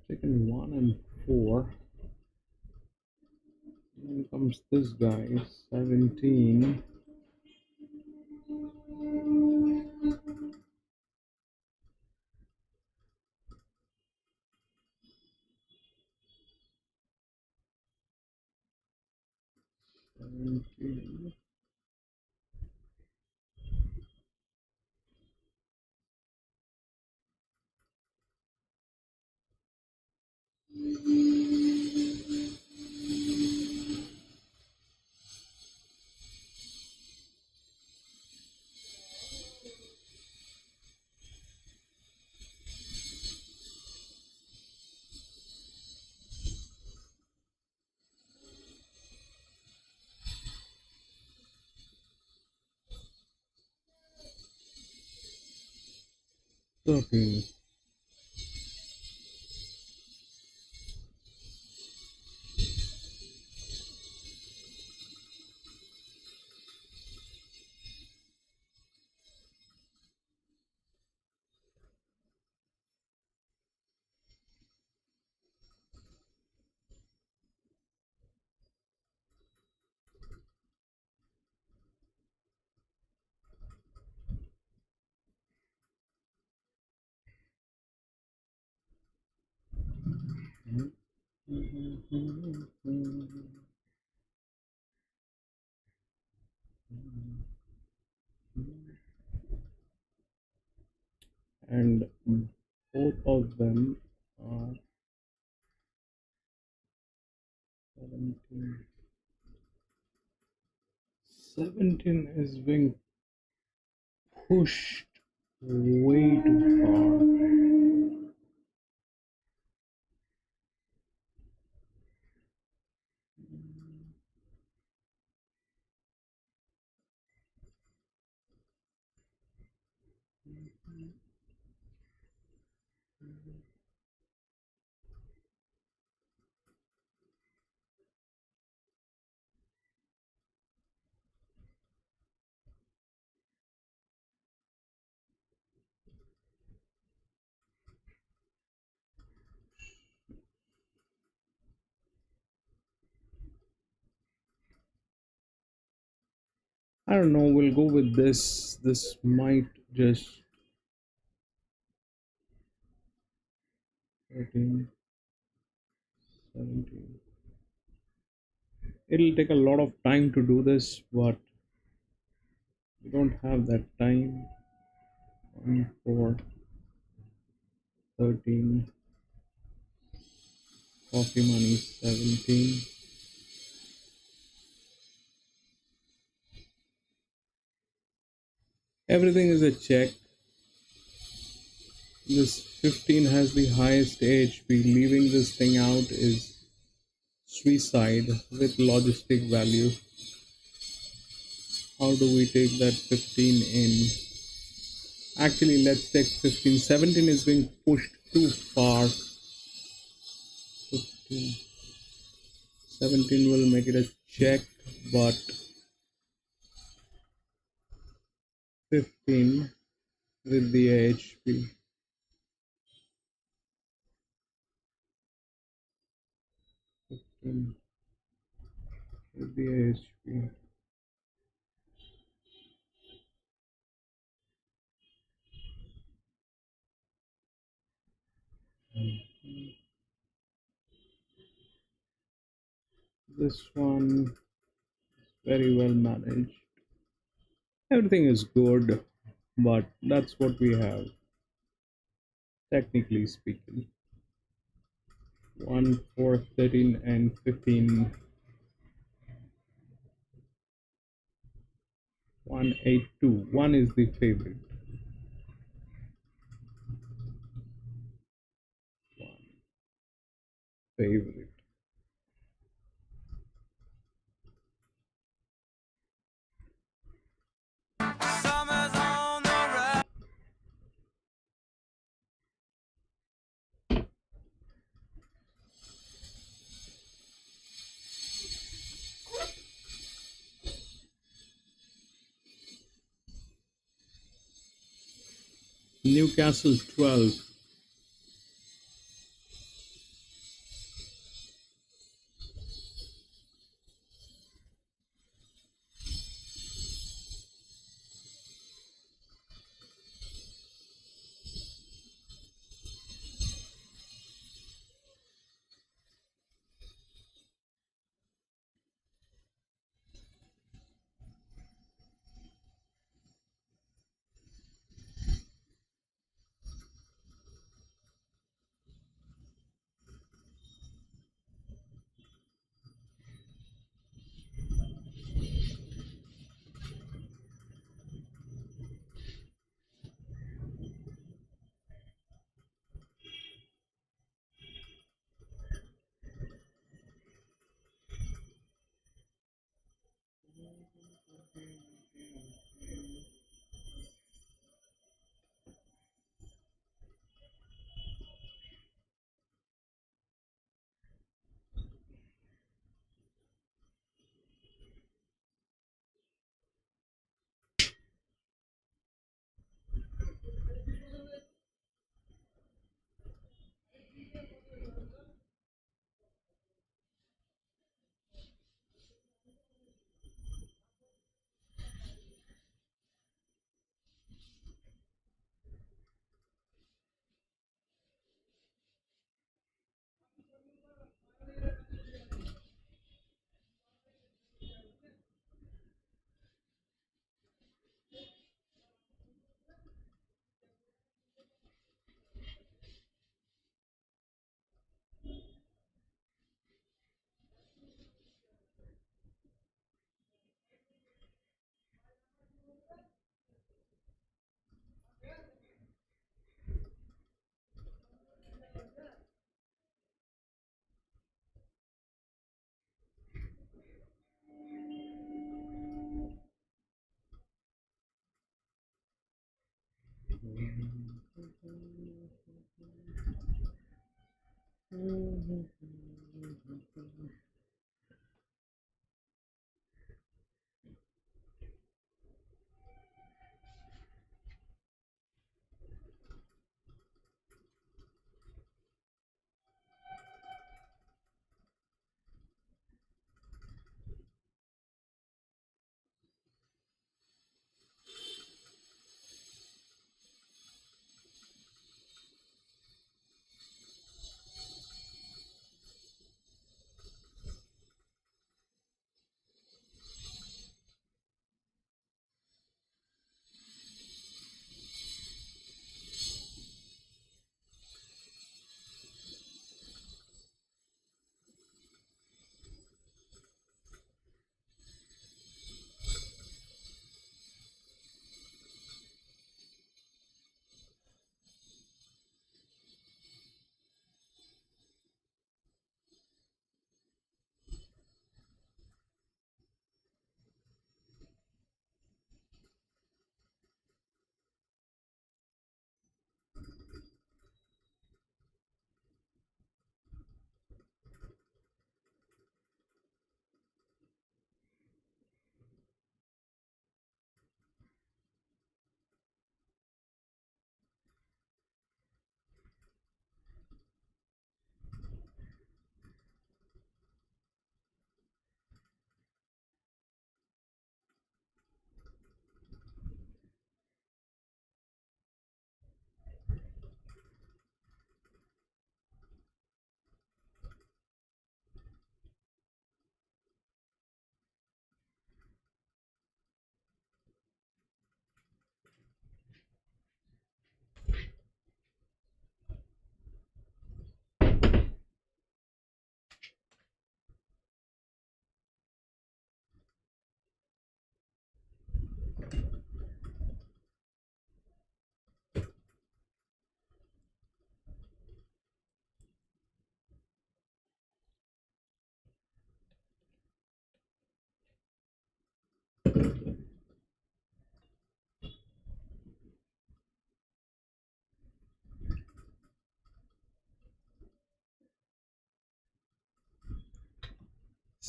Taken 1 and 4. Here comes this guy, 17. 13. And both of them are 17. 17 is being pushed way too far. I don't know, we'll go with this. This might just 13, 17. It'll take a lot of time to do this, but we don't have that time. 1, 4, 13. Coffee money 17. Everything is a check. This 15 has the highest HP. Leaving this thing out is suicide with logistic value. How do we take that 15 in? Actually, let's take 15. 17 is being pushed too far. 15. 17 will make it a check, but 15 with the HP. 15 with the HP. This one is very well managed. Everything is good, but that's what we have, technically speaking. 1, 4, 13, and 15. 1, 8, 2. 1 is the favorite. 1 favorite. Newcastle 12.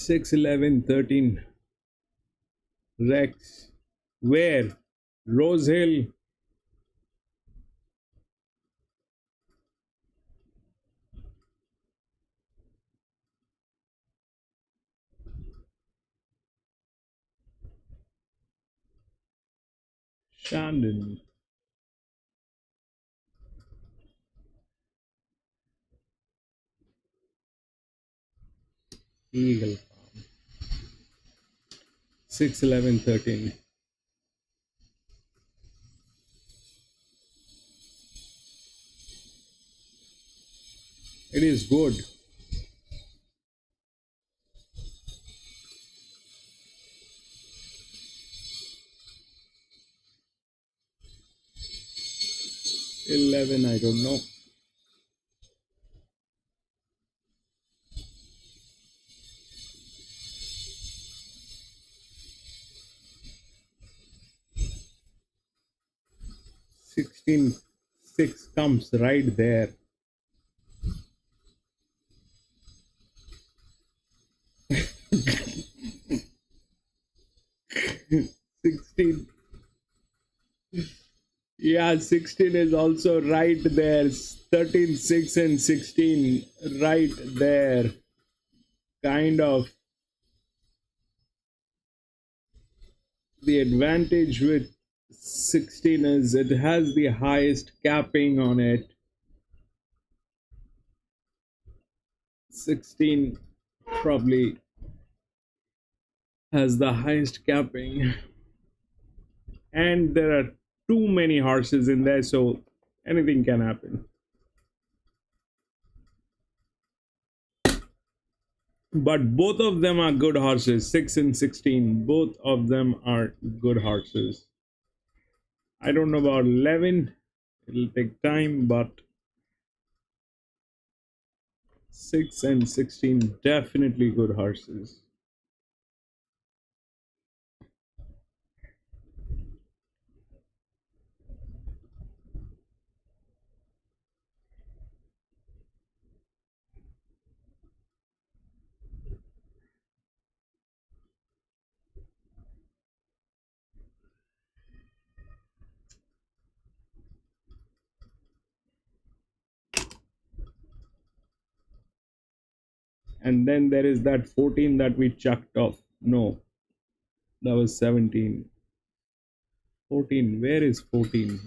6, 11, 13. Rex. Where? Rosehill. Shandon. Eaglefarm. 6, 11, 13. It is good. Eleven, I don't know. Sixteen, 6 comes right there. Sixteen. Yeah, 16 is also right there. 13, 6 and 16 right there. Kind of. The advantage with 16 is it has the highest capping on it. 16 probably has the highest capping. And there are too many horses in there, so anything can happen. But both of them are good horses. 6 and 16, both of them are good horses. I don't know about 11, it'll take time, but 6 and 16 definitely good horses. And then there is that 14 that we chucked off. No, that was 17. 14, where is 14?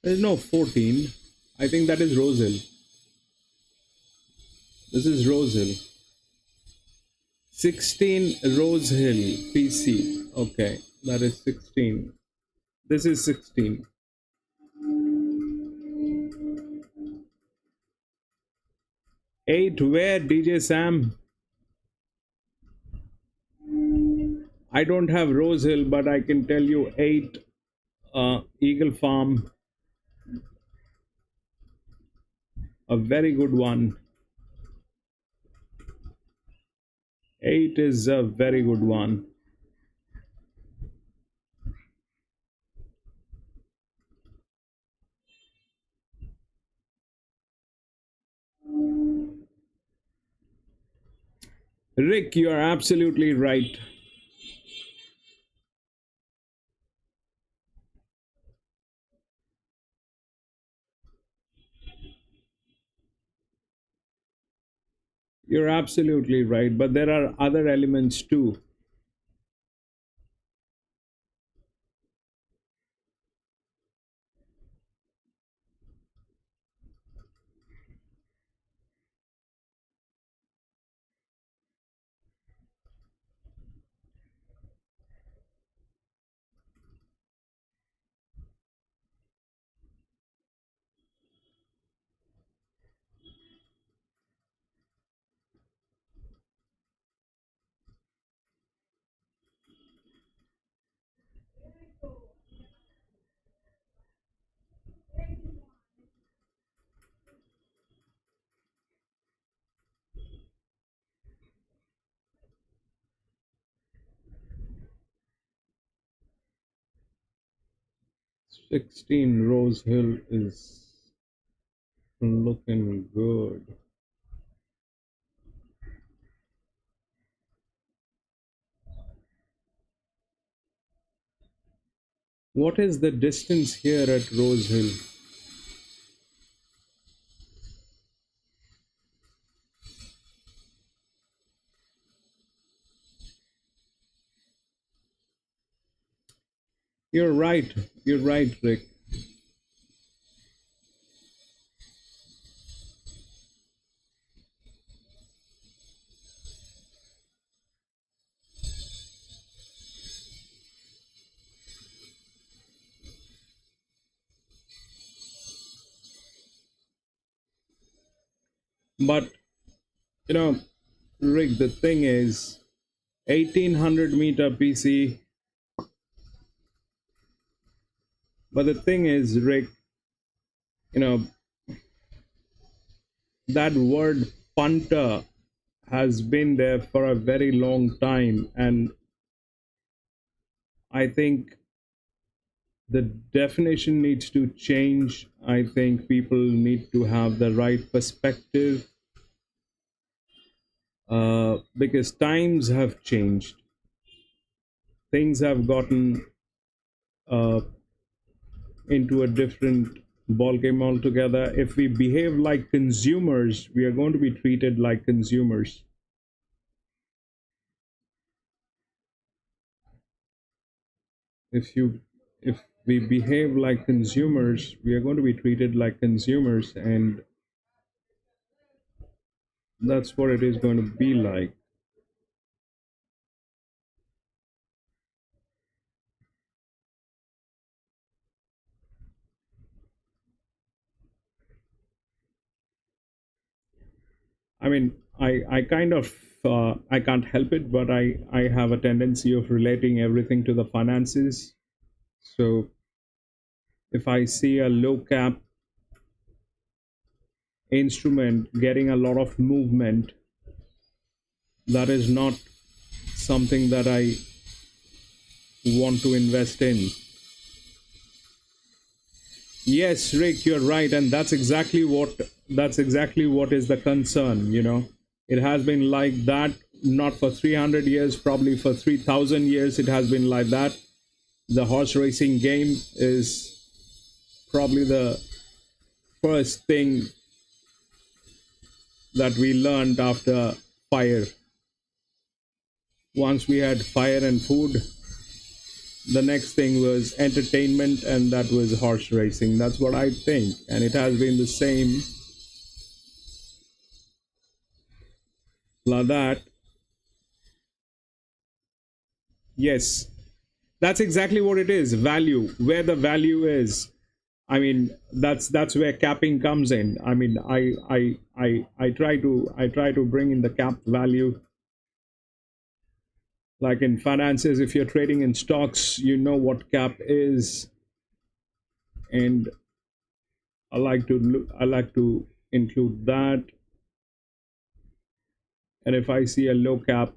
There's no 14. I think that is Rosehill. This is Rosehill. 16 Rosehill PC. Okay, that is 16. This is 16. Eight where, DJ Sam? I don't have Rosehill, but I can tell you 8 Eaglefarm. A very good one. 8 is a very good one. Rick, you are absolutely right. You're absolutely right, but there are other elements too. "16 Rosehill is looking good." What is the distance here at Rosehill? You're right, Rick. But, you know, Rick, the thing is, 1800 meter PC. But the thing is, Rick, you know, that word punter has been there for a very long time, and I think the definition needs to change. I think people need to have the right perspective, because times have changed. Things have gotten into a different ballgame altogether. If we behave like consumers, we are going to be treated like consumers. If we behave like consumers, we are going to be treated like consumers, and that's what it is going to be like. I mean, I kind of I can't help it, but I have a tendency of relating everything to the finances. So if I see a low cap instrument getting a lot of movement, that is not something that I want to invest in. Yes, Rick, you're right, and that's exactly what is the concern. You know, it has been like that not for 300 years, probably for 3,000 years. It has been like that. The horse racing game is probably the first thing that we learned after fire. Once we had fire and food, the next thing was entertainment, and that was horse racing. That's what I think, and it has been the same like that. Yes, that's exactly what it is. Value, where the value is. I mean, that's where capping comes in. I mean, I try to bring in the cap value. Like in finances, if you're trading in stocks, you know what cap is, and I like to include that. And if I see a low cap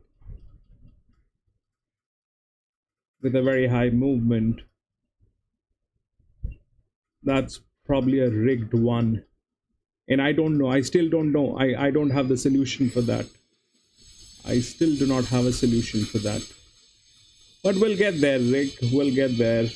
with a very high movement, that's probably a rigged one. And I don't know. I still don't know. I don't have the solution for that. I still do not have a solution for that. But we'll get there, Rick. We'll get there.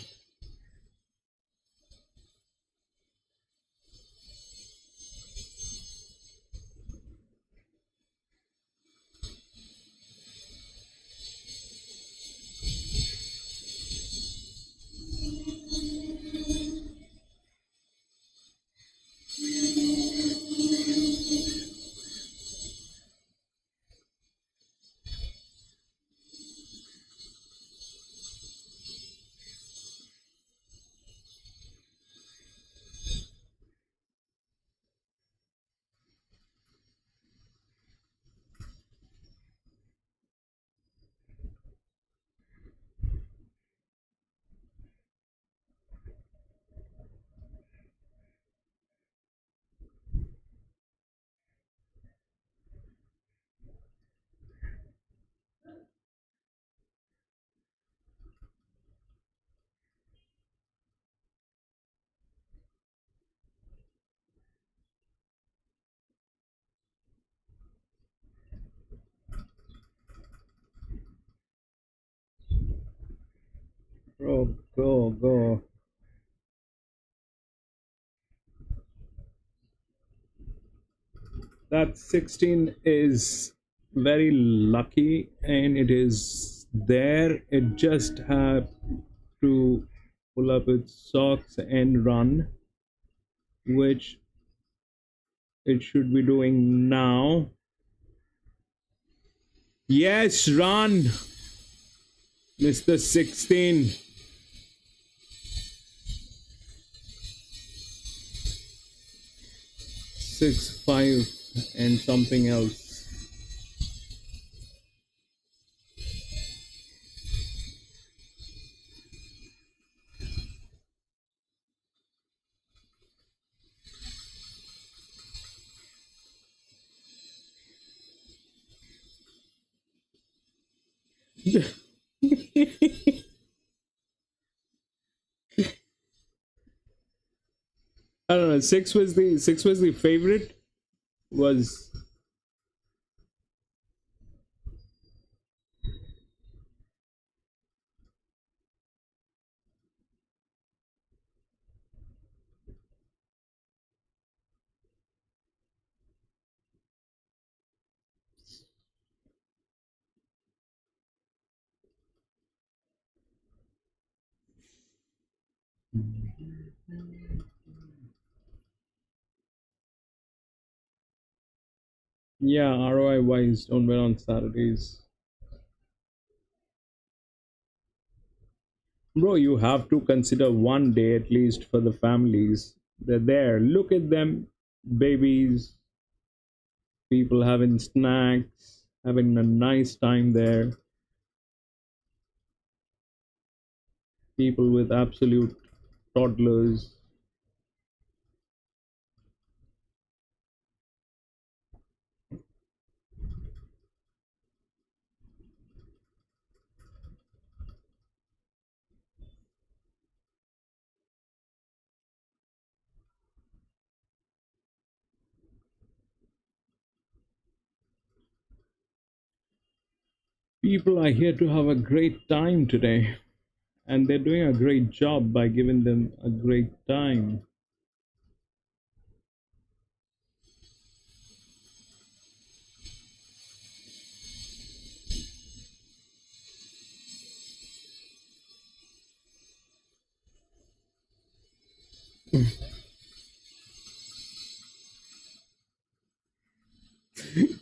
Go. That 16 is very lucky, and it is there. It just have to pull up its socks and run, which it should be doing now. Yes, run, Mr. 16. Six, 5 and something else. I don't know. Six was the favorite. Was yeah. ROI wise, don't bet on Saturdays, bro. You have to consider one day at least for the families. They're there. Look at them, babies, people having snacks, having a nice time there. People with absolute toddlers. People are here to have a great time today, and they're doing a great job by giving them a great time.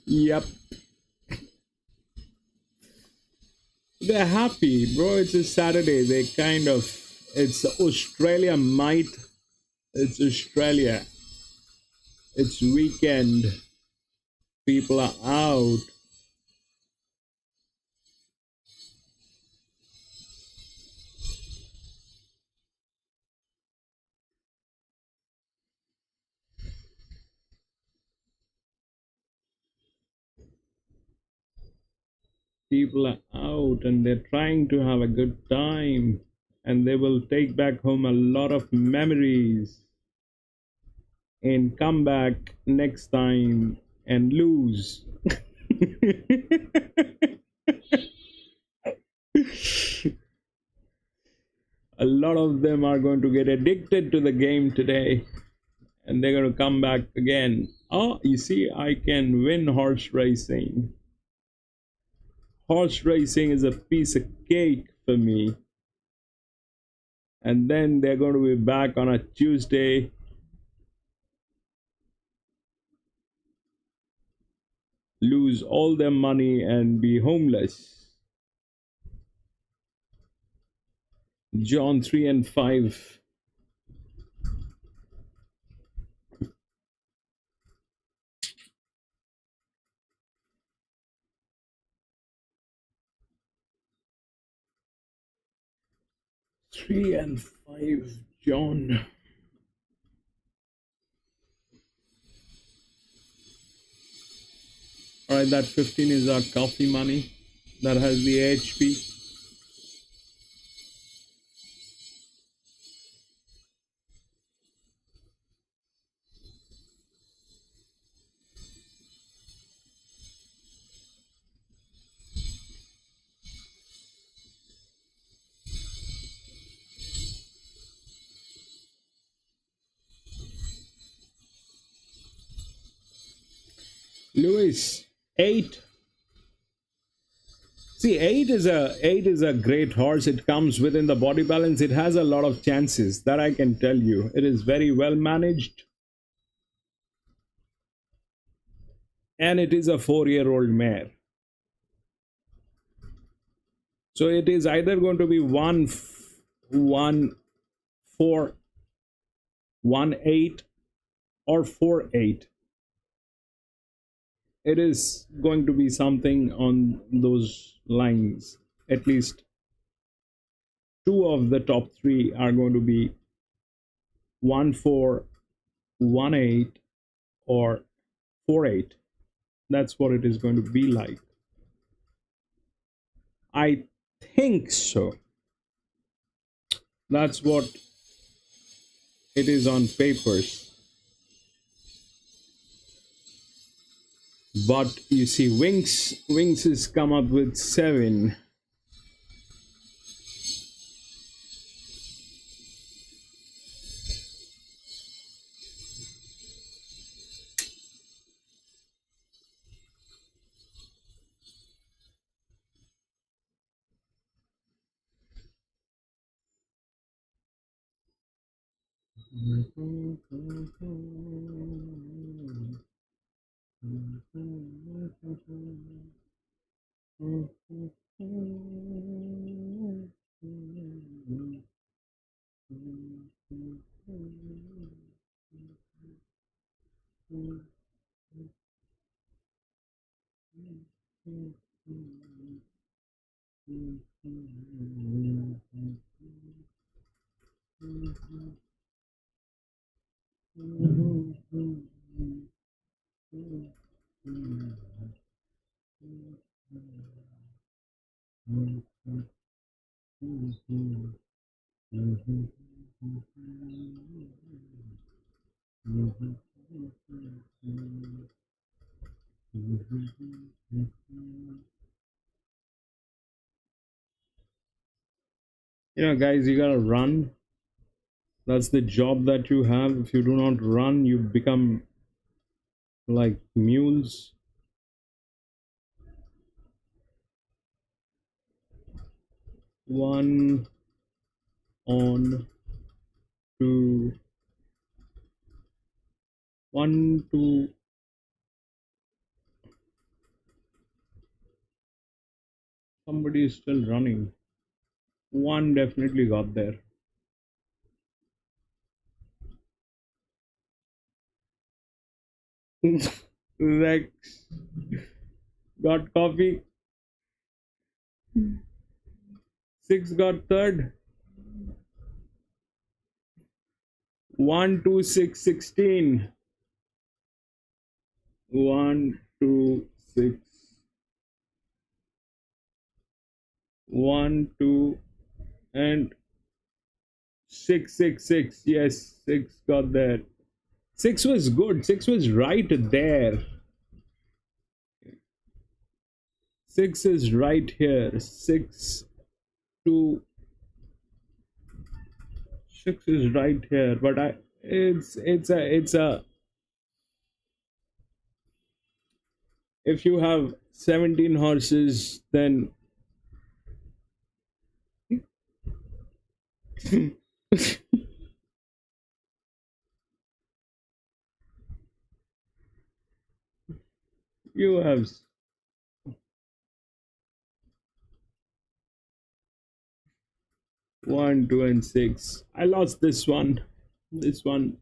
Yep. They're happy, bro. It's a Saturday. They kind of, it's Australia might, it's Australia. It's weekend. People are out. People are out and they're trying to have a good time, and they will take back home a lot of memories and come back next time and lose. A lot of them are going to get addicted to the game today, and they're going to come back again. Oh, you see, I can win horse racing. Horse racing is a piece of cake for me. And then they're going to be back on a Tuesday. Lose all their money and be homeless. John 3 and 5. Three and 5, John. Alright, that 15 is our coffee money. That has the HP. Lewis, 8. See, 8 is a great horse. It comes within the body balance. It has a lot of chances, that I can tell you. It is very well managed. And it is a 4-year-old mare. So it is either going to be 1, 1, 4, 1, 8 or 4, 8. It is going to be something on those lines. At least 2 of the top 3 are going to be 1, 4, 1, 8 or 4, 8. That's what it is going to be like. I think so. That's what it is on papers. But you see, Wings has come up with 7. You know, guys, you gotta run. That's the job that you have. If you do not run, you become like mules. One, on, 2, 1, 2. Somebody is still running. 1 definitely got there. Rex got coffee. 6 got third. 1, 2, 6, 16. 1, 2, 6. 1, 2, and 6, 6, 6. Yes, 6 got there. 6 was good. 6 was right there. 6 is right here. 6, 2. 6 is right here. But it's a. If you have 17 horses, then you have 1, 2, and 6. I lost this one. This one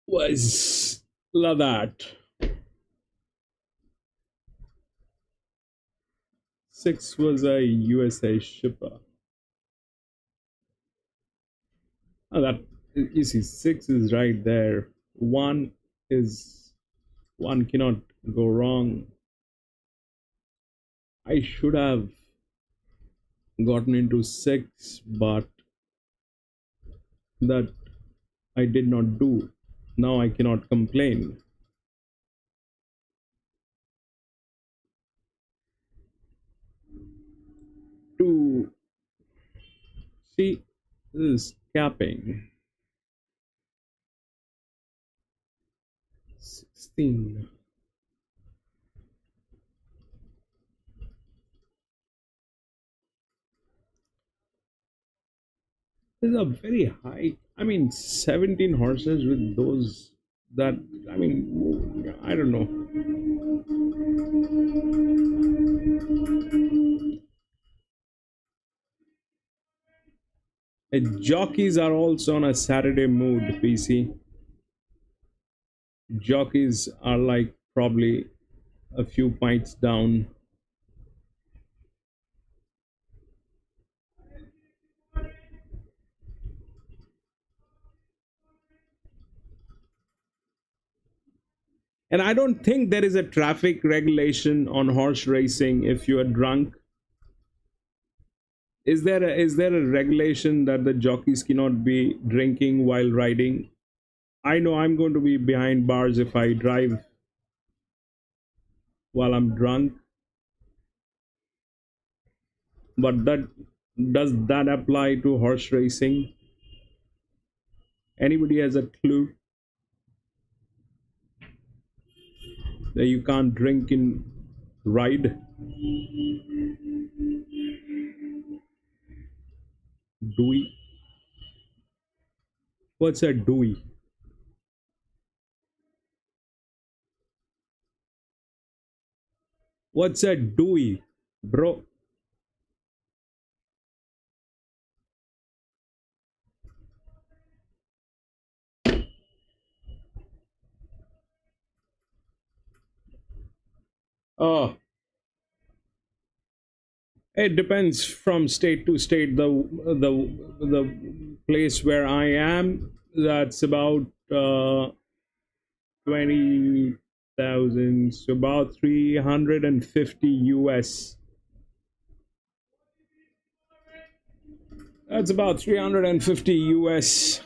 was love that. 6 was a USA shipper. Oh, that you see, 6 is right there. 1 cannot go wrong. I should have gotten into 6, but that I did not do. Now I cannot complain. To see, this is capping. 16. This is a very high. I mean, 17 horses with those. That, I mean, I don't know. Jockeys are also on a Saturday mood, PC. Jockeys are like probably a few pints down. And I don't think there is a traffic regulation on horse racing if you are drunk. Is there a regulation that the jockeys cannot be drinking while riding? I know I'm going to be behind bars if I drive while I'm drunk. But does that apply to horse racing? Anybody has a clue that you can't drink in ride? Dewey? What's a Dewey? What's a Dewey, bro? Oh, it depends from state to state. The place where I am, that's about 20,000, so about 350 US. That's about 350 US.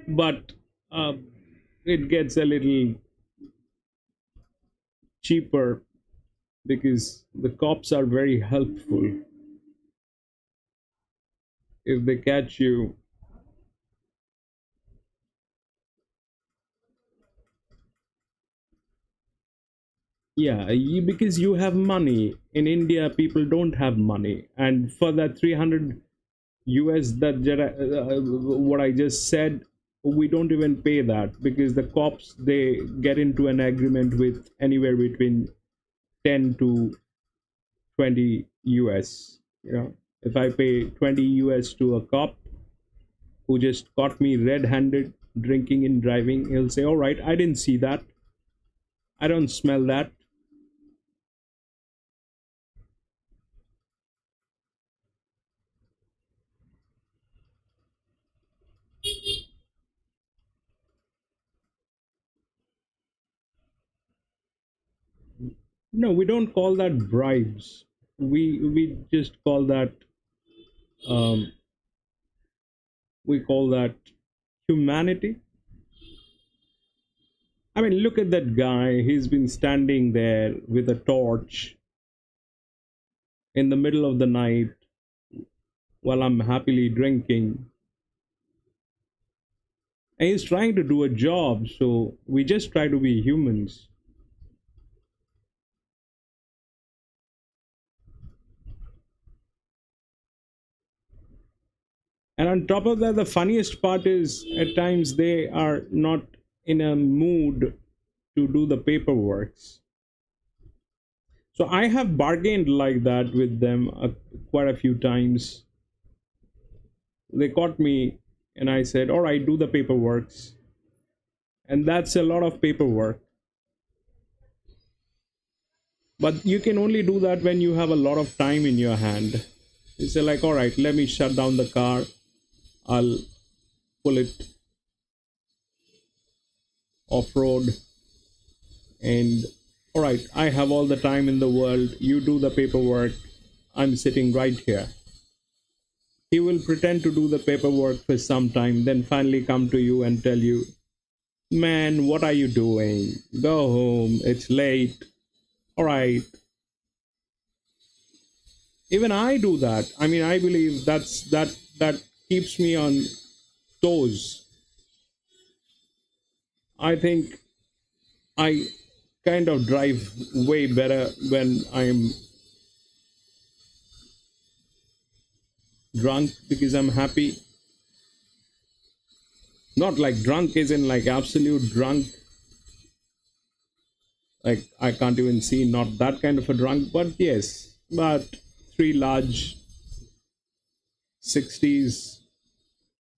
But it gets a little cheaper because the cops are very helpful. If they catch you, Yeah, because you have money. In India, people don't have money, and for that 300 US what I just said, we don't even pay that because the cops, they get into an agreement with anywhere between 10 to 20 US. You know, if I pay 20 US to a cop who just caught me red-handed drinking and driving, he'll say, all right, I didn't see that, I don't smell that. No, we don't call that bribes. We just call that um, we call that humanity. I mean, look at that guy. He's been standing there with a torch in the middle of the night while I'm happily drinking. And he's trying to do a job, so we just try to be humans. And on top of that, the funniest part is at times they are not in a mood to do the paperwork. So I have bargained like that with them quite a few times. They caught me and I said, all right, do the paperwork. And that's a lot of paperwork. But you can only do that when you have a lot of time in your hand. You say like, all right, let me shut down the car. I'll pull it off-road. And all right, I have all the time in the world. You do the paperwork. I'm sitting right here. He will pretend to do the paperwork for some time, then finally come to you and tell you, man, what are you doing? Go home. It's late. All right. Even I do that. I mean, I believe that keeps me on toes. I think I kind of drive way better when I'm drunk because I'm happy. Not like drunk isn't like absolute drunk. Like I can't even see, not that kind of a drunk, but yes, but 3 large 60s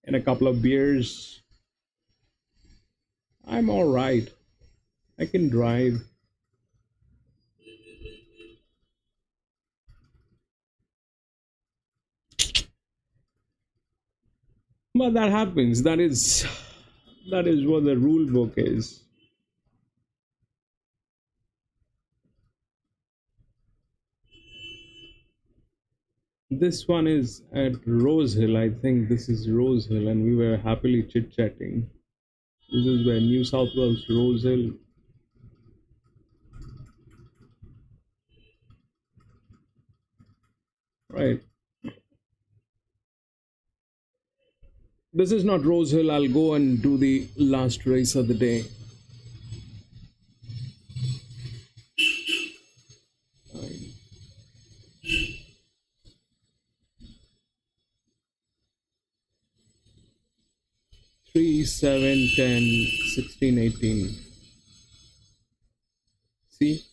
and a couple of beers. I'm all right. I can drive. But that happens. That is what the rule book is. This one is at Rosehill. I think this is Rosehill, and we were happily chit-chatting. This is where New South Wales, Rosehill. Right. This is not Rosehill. I'll go and do the last race of the day. 3, 7, 10, 16, 18. See?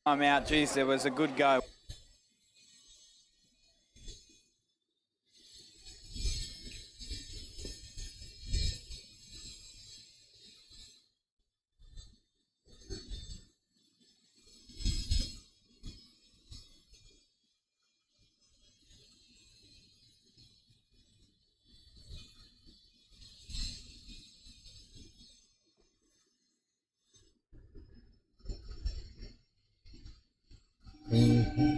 I'm out. Geez, there was a good go. Mm-hmm.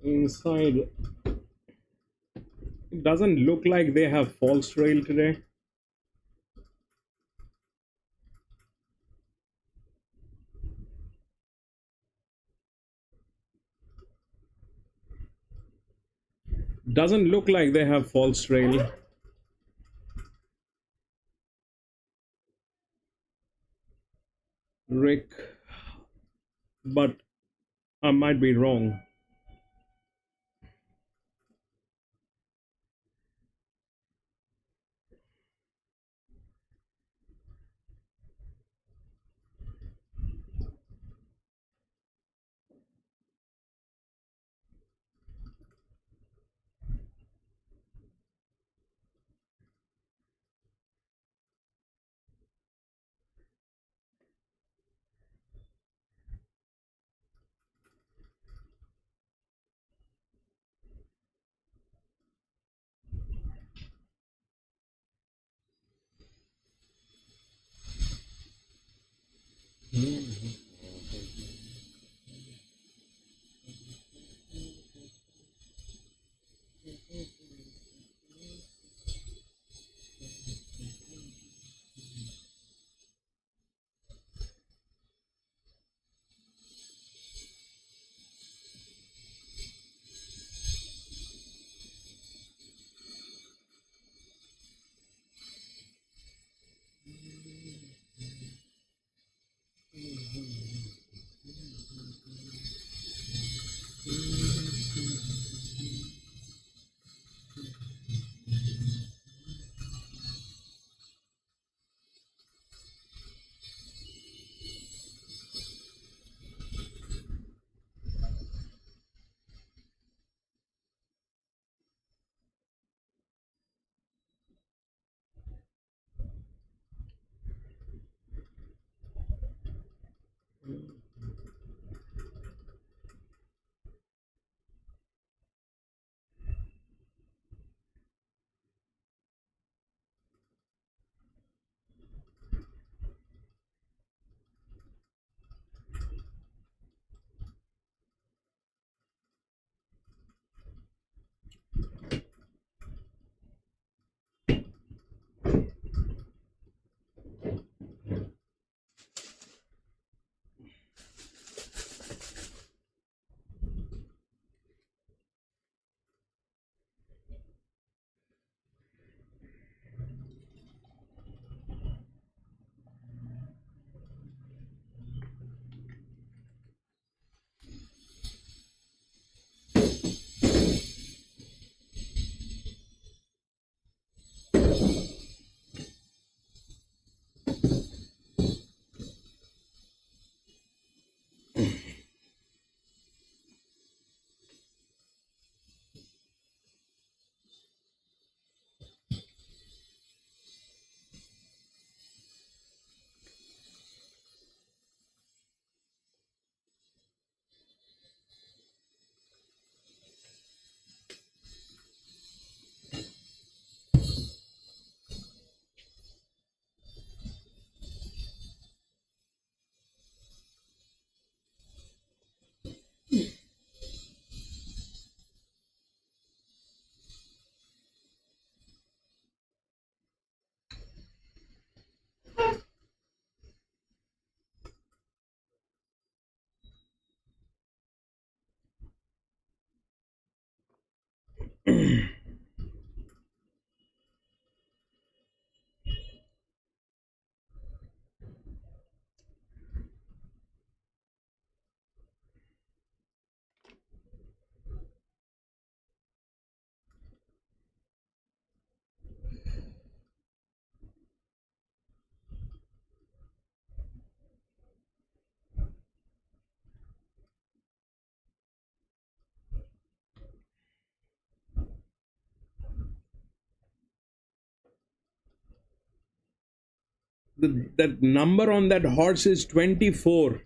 Inside, it doesn't look like they have false rail today. Doesn't look like they have false rail. Rick, but I might be wrong. That number on that horse is 24.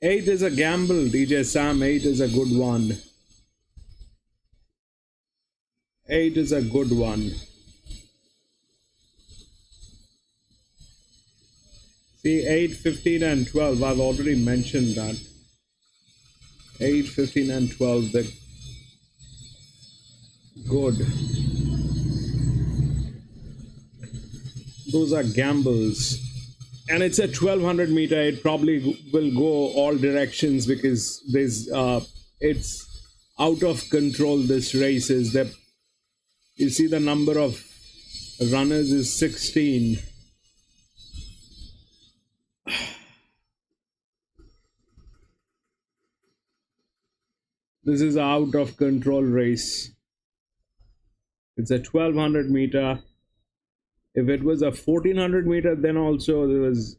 8 is a gamble, DJ Sam. 8 is a good one. 8 is a good one. See, 8, 15 and 12. I've already mentioned that. 8, 15 and 12. They're good. Those are gambles. And it's a 1200 meter. It probably will go all directions because there's it's out of control. This race is that you see the number of runners is 16. This is an out of control race. It's a 1200 meter. If it was a 1400 meter, then also there was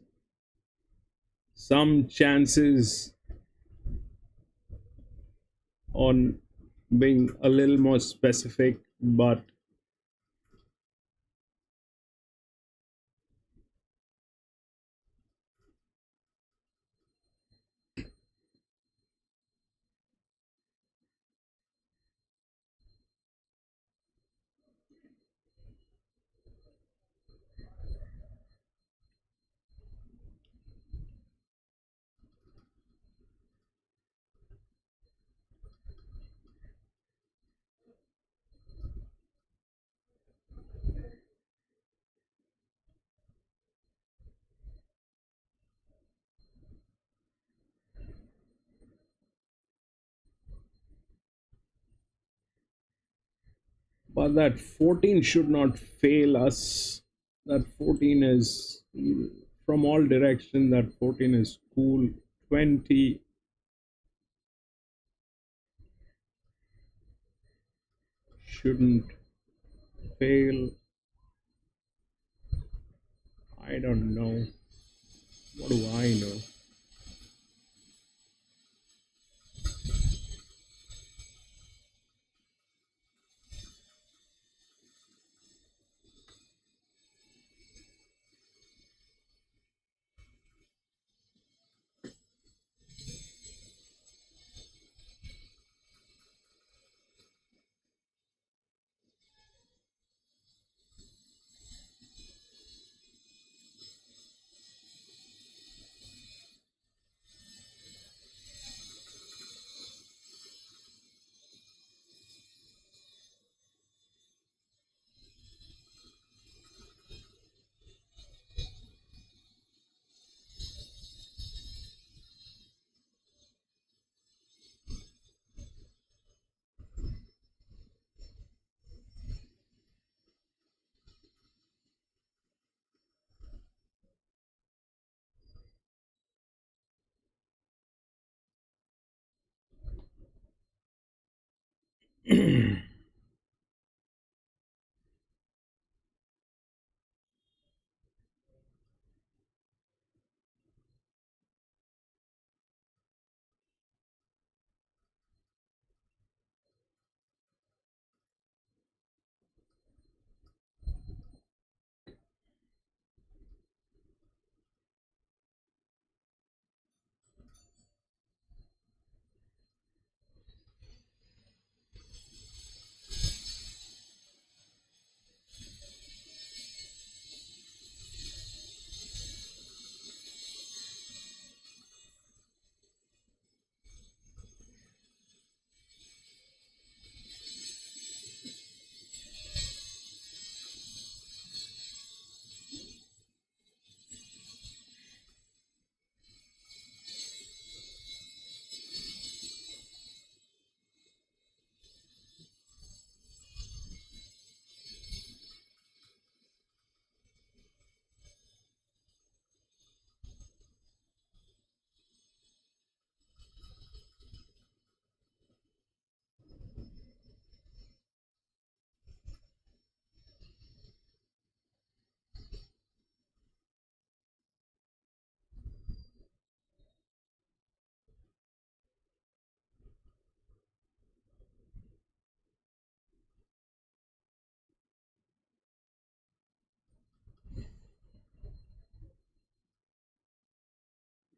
some chances on being a little more specific, but that 14 should not fail us. That 14 is from all direction. That 14 is cool. 20 shouldn't fail. I don't know. What do I know?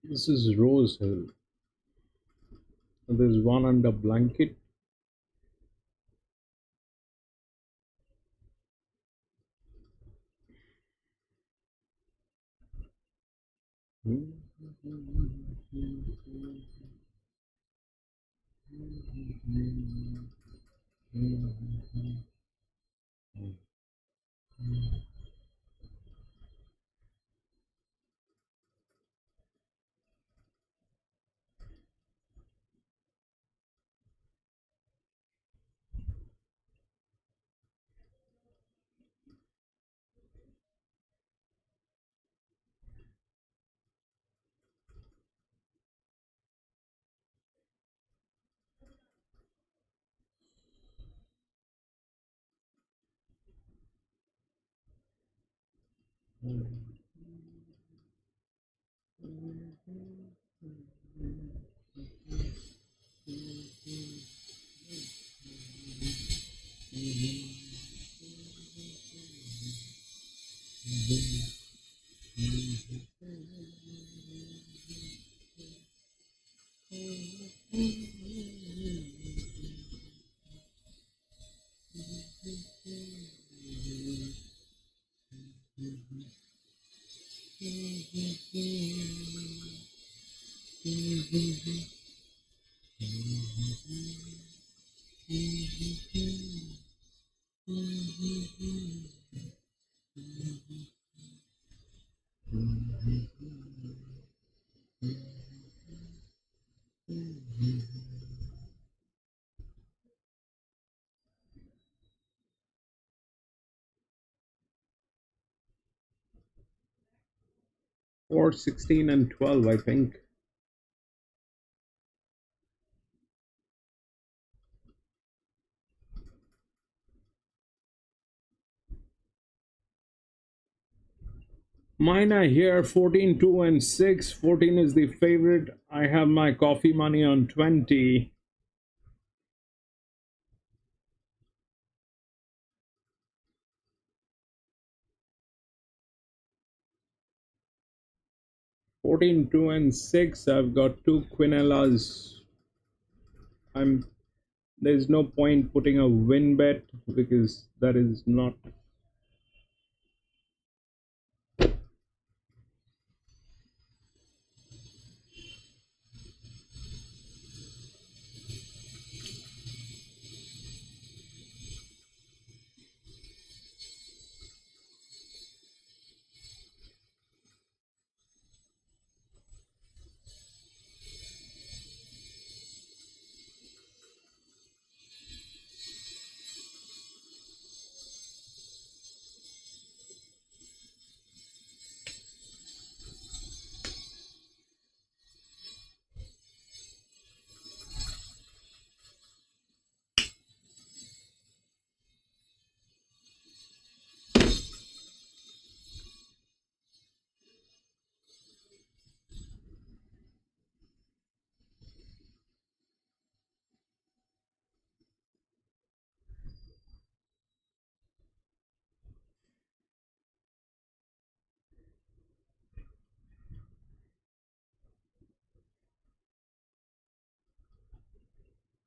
This is Rosehill. There's one under blanket. Or 16 and 12, I think. Mine are here 14, 2 and 6. 14 is the favorite. I have my coffee money on 20. Fourteen, 2 and 6. I've got two quinellas. There's no point putting a win bet because that is not.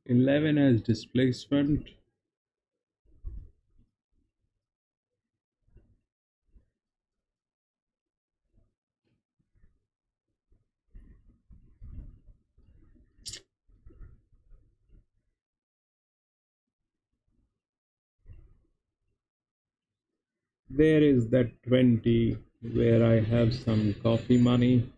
Eleven as displacement. There is that 20 where I have some coffee money.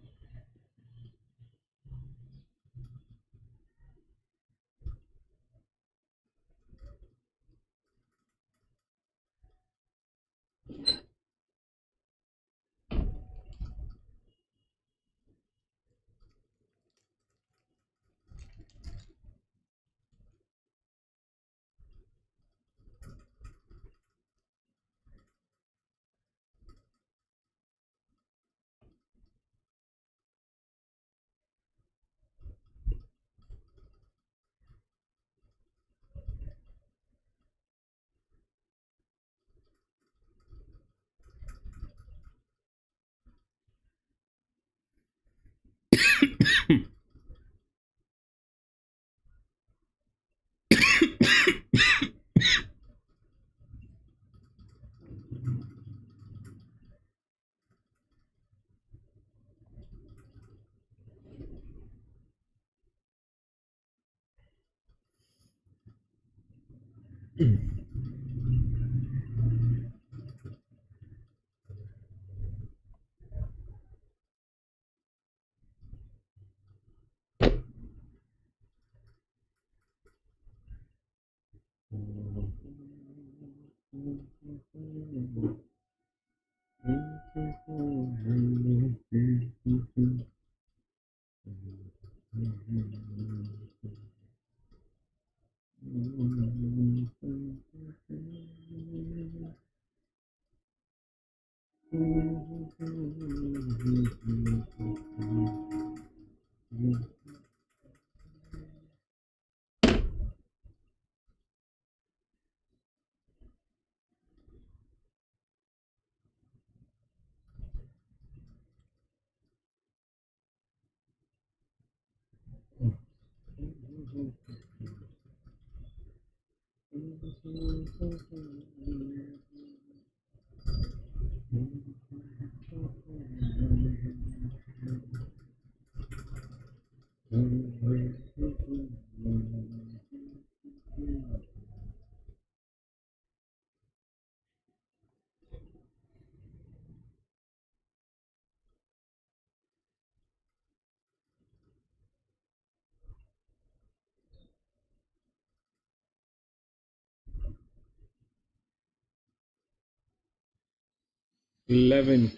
11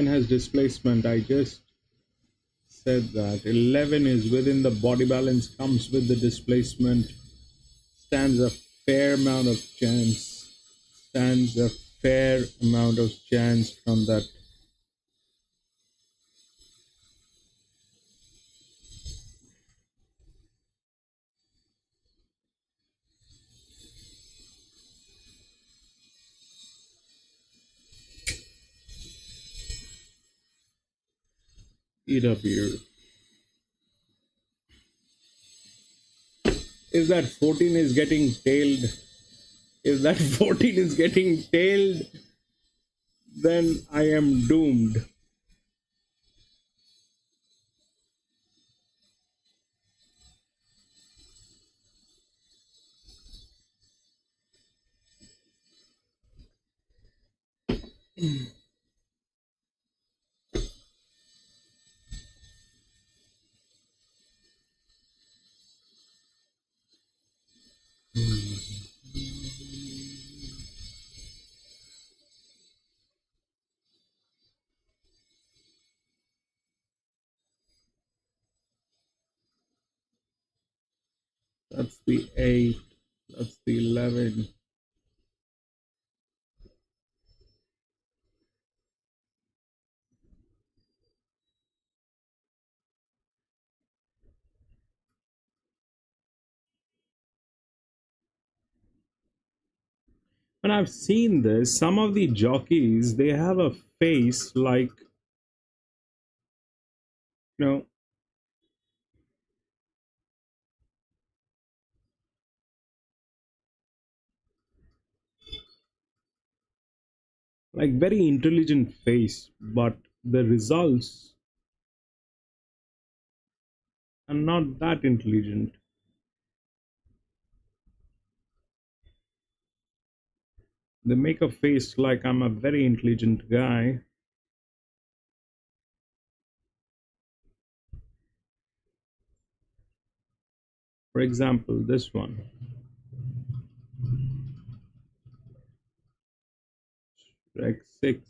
has displacement. I just said that 11 is within the body balance, comes with the displacement, stands a fair amount of chance from that. Eat a beer. If that 14 is getting tailed, then I am doomed. That's the 8. That's the 11. And I've seen this. Some of the jockeys, they have a face like, you know, like very intelligent face, but the results are not that intelligent. They make a face like I'm a very intelligent guy. For example, this one. Like 6.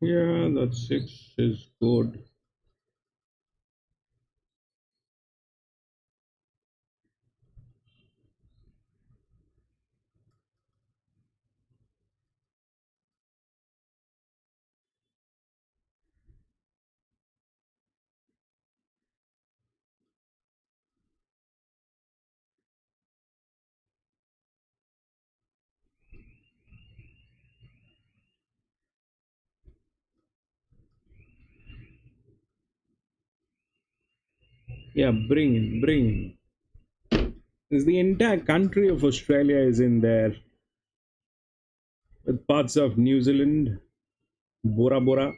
Yeah, that 6 is good. Yeah, bring in. Is the entire country of Australia is in there, with parts of New Zealand, Bora Bora.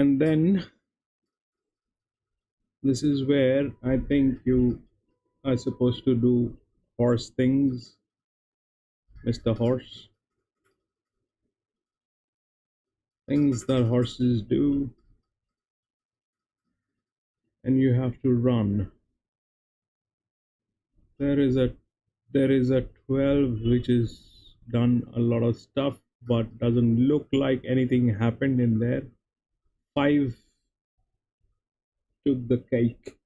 And then this is where I think you are supposed to do horse things, Mr. Horse. Things that horses do. And you have to run. There is a 12 which is done a lot of stuff but doesn't look like anything happened in there. 5 took the cake.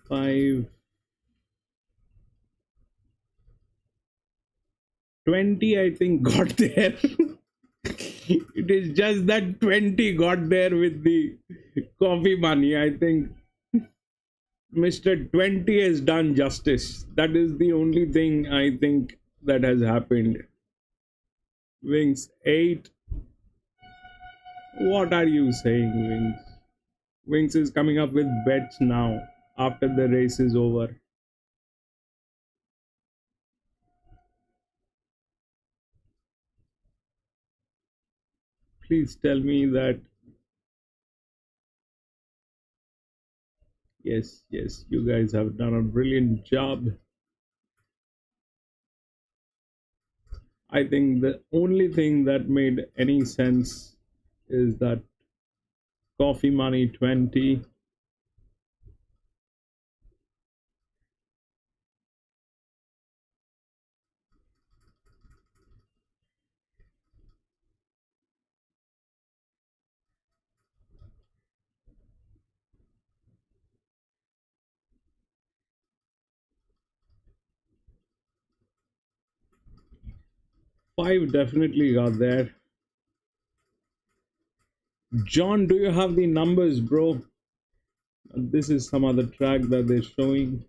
Five 20 I think got there. It is just that 20 got there with the coffee money. I think Mr. 20 has done justice. That is the only thing I think that has happened. Wings 8. What are you saying, Wings? Wings is coming up with bets now after the race is over. Please tell me that yes, you guys have done a brilliant job. I think the only thing that made any sense is that coffee money 20. Five definitely got there. John, do you have the numbers, bro? This is some other track that they're showing.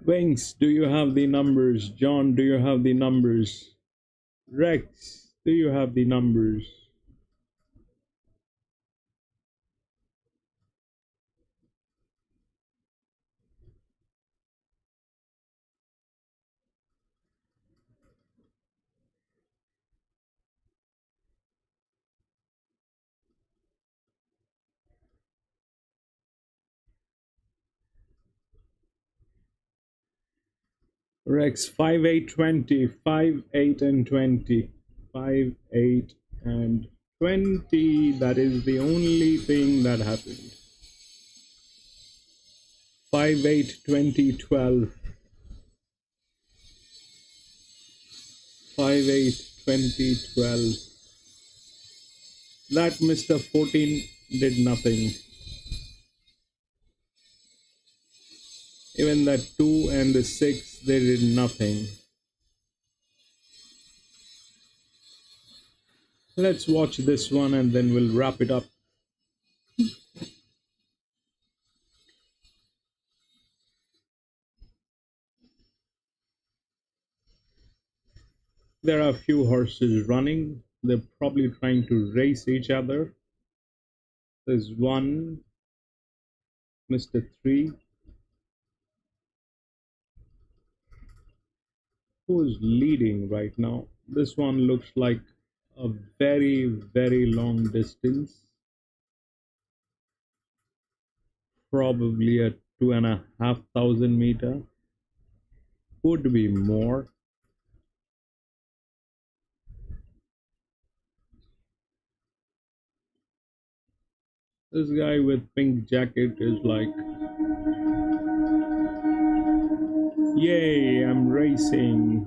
Wings, do you have the numbers? John, do you have the numbers? Rex, do you have the numbers? Rex, 5, 8, 20. 5, 8, and 20. 5, 8, and 20. That is the only thing that happened. 5, 8, 20, 12. 5, 8, 20, 12. That Mr. 14 did nothing. Even that 2 and the 6, they did nothing. Let's watch this one and then we'll wrap it up. There are a few horses running. They're probably trying to race each other. There's one, Mr. 3. Who is leading right now? This one looks like a very, very long distance. Probably a 2,500 meter. Could be more. This guy with pink jacket is like, yay, I'm racing.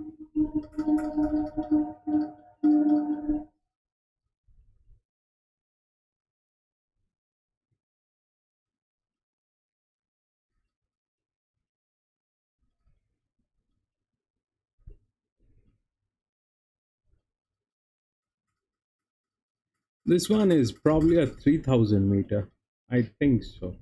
This one is probably a 3000 meter. I think so.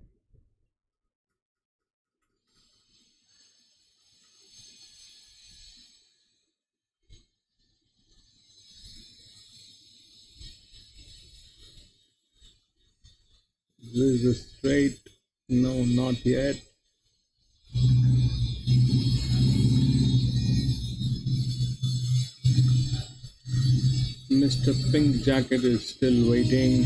This is a straight. No, not yet. Mr. Pink Jacket is still waiting.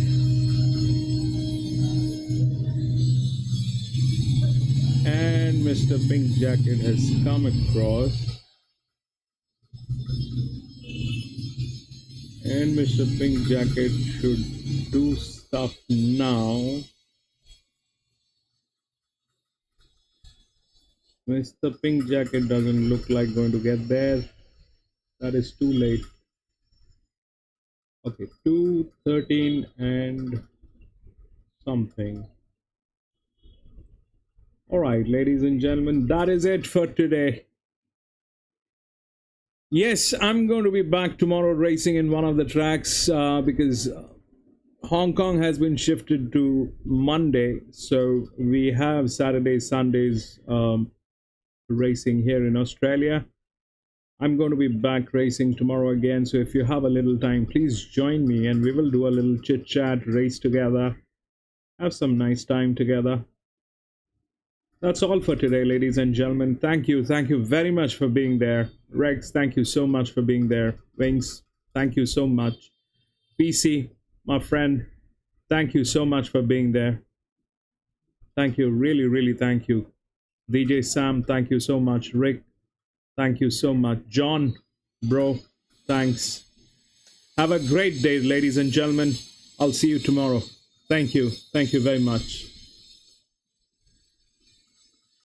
And Mr. Pink Jacket has come across. And Mr. Pink Jacket should do stuff now. Mr. Pink Jacket doesn't look like going to get there. That is too late. Okay, 2:13 and something. All right, ladies and gentlemen, that is it for today. Yes, I'm going to be back tomorrow racing in one of the tracks because Hong Kong has been shifted to Monday. So we have Saturdays, Sundays racing here in Australia. I'm going to be back racing tomorrow again. So if you have a little time, please join me and we will do a little chit chat, race together, have some nice time together. That's all for today, ladies and gentlemen. Thank you very much for being there. Rex, thank you so much for being there. Wings, thank you so much. PC, my friend, thank you so much for being there. Thank you, really thank you. DJ Sam, thank you so much. Rick, thank you so much. John, bro, thanks. Have a great day, ladies and gentlemen. I'll see you tomorrow. Thank you very much.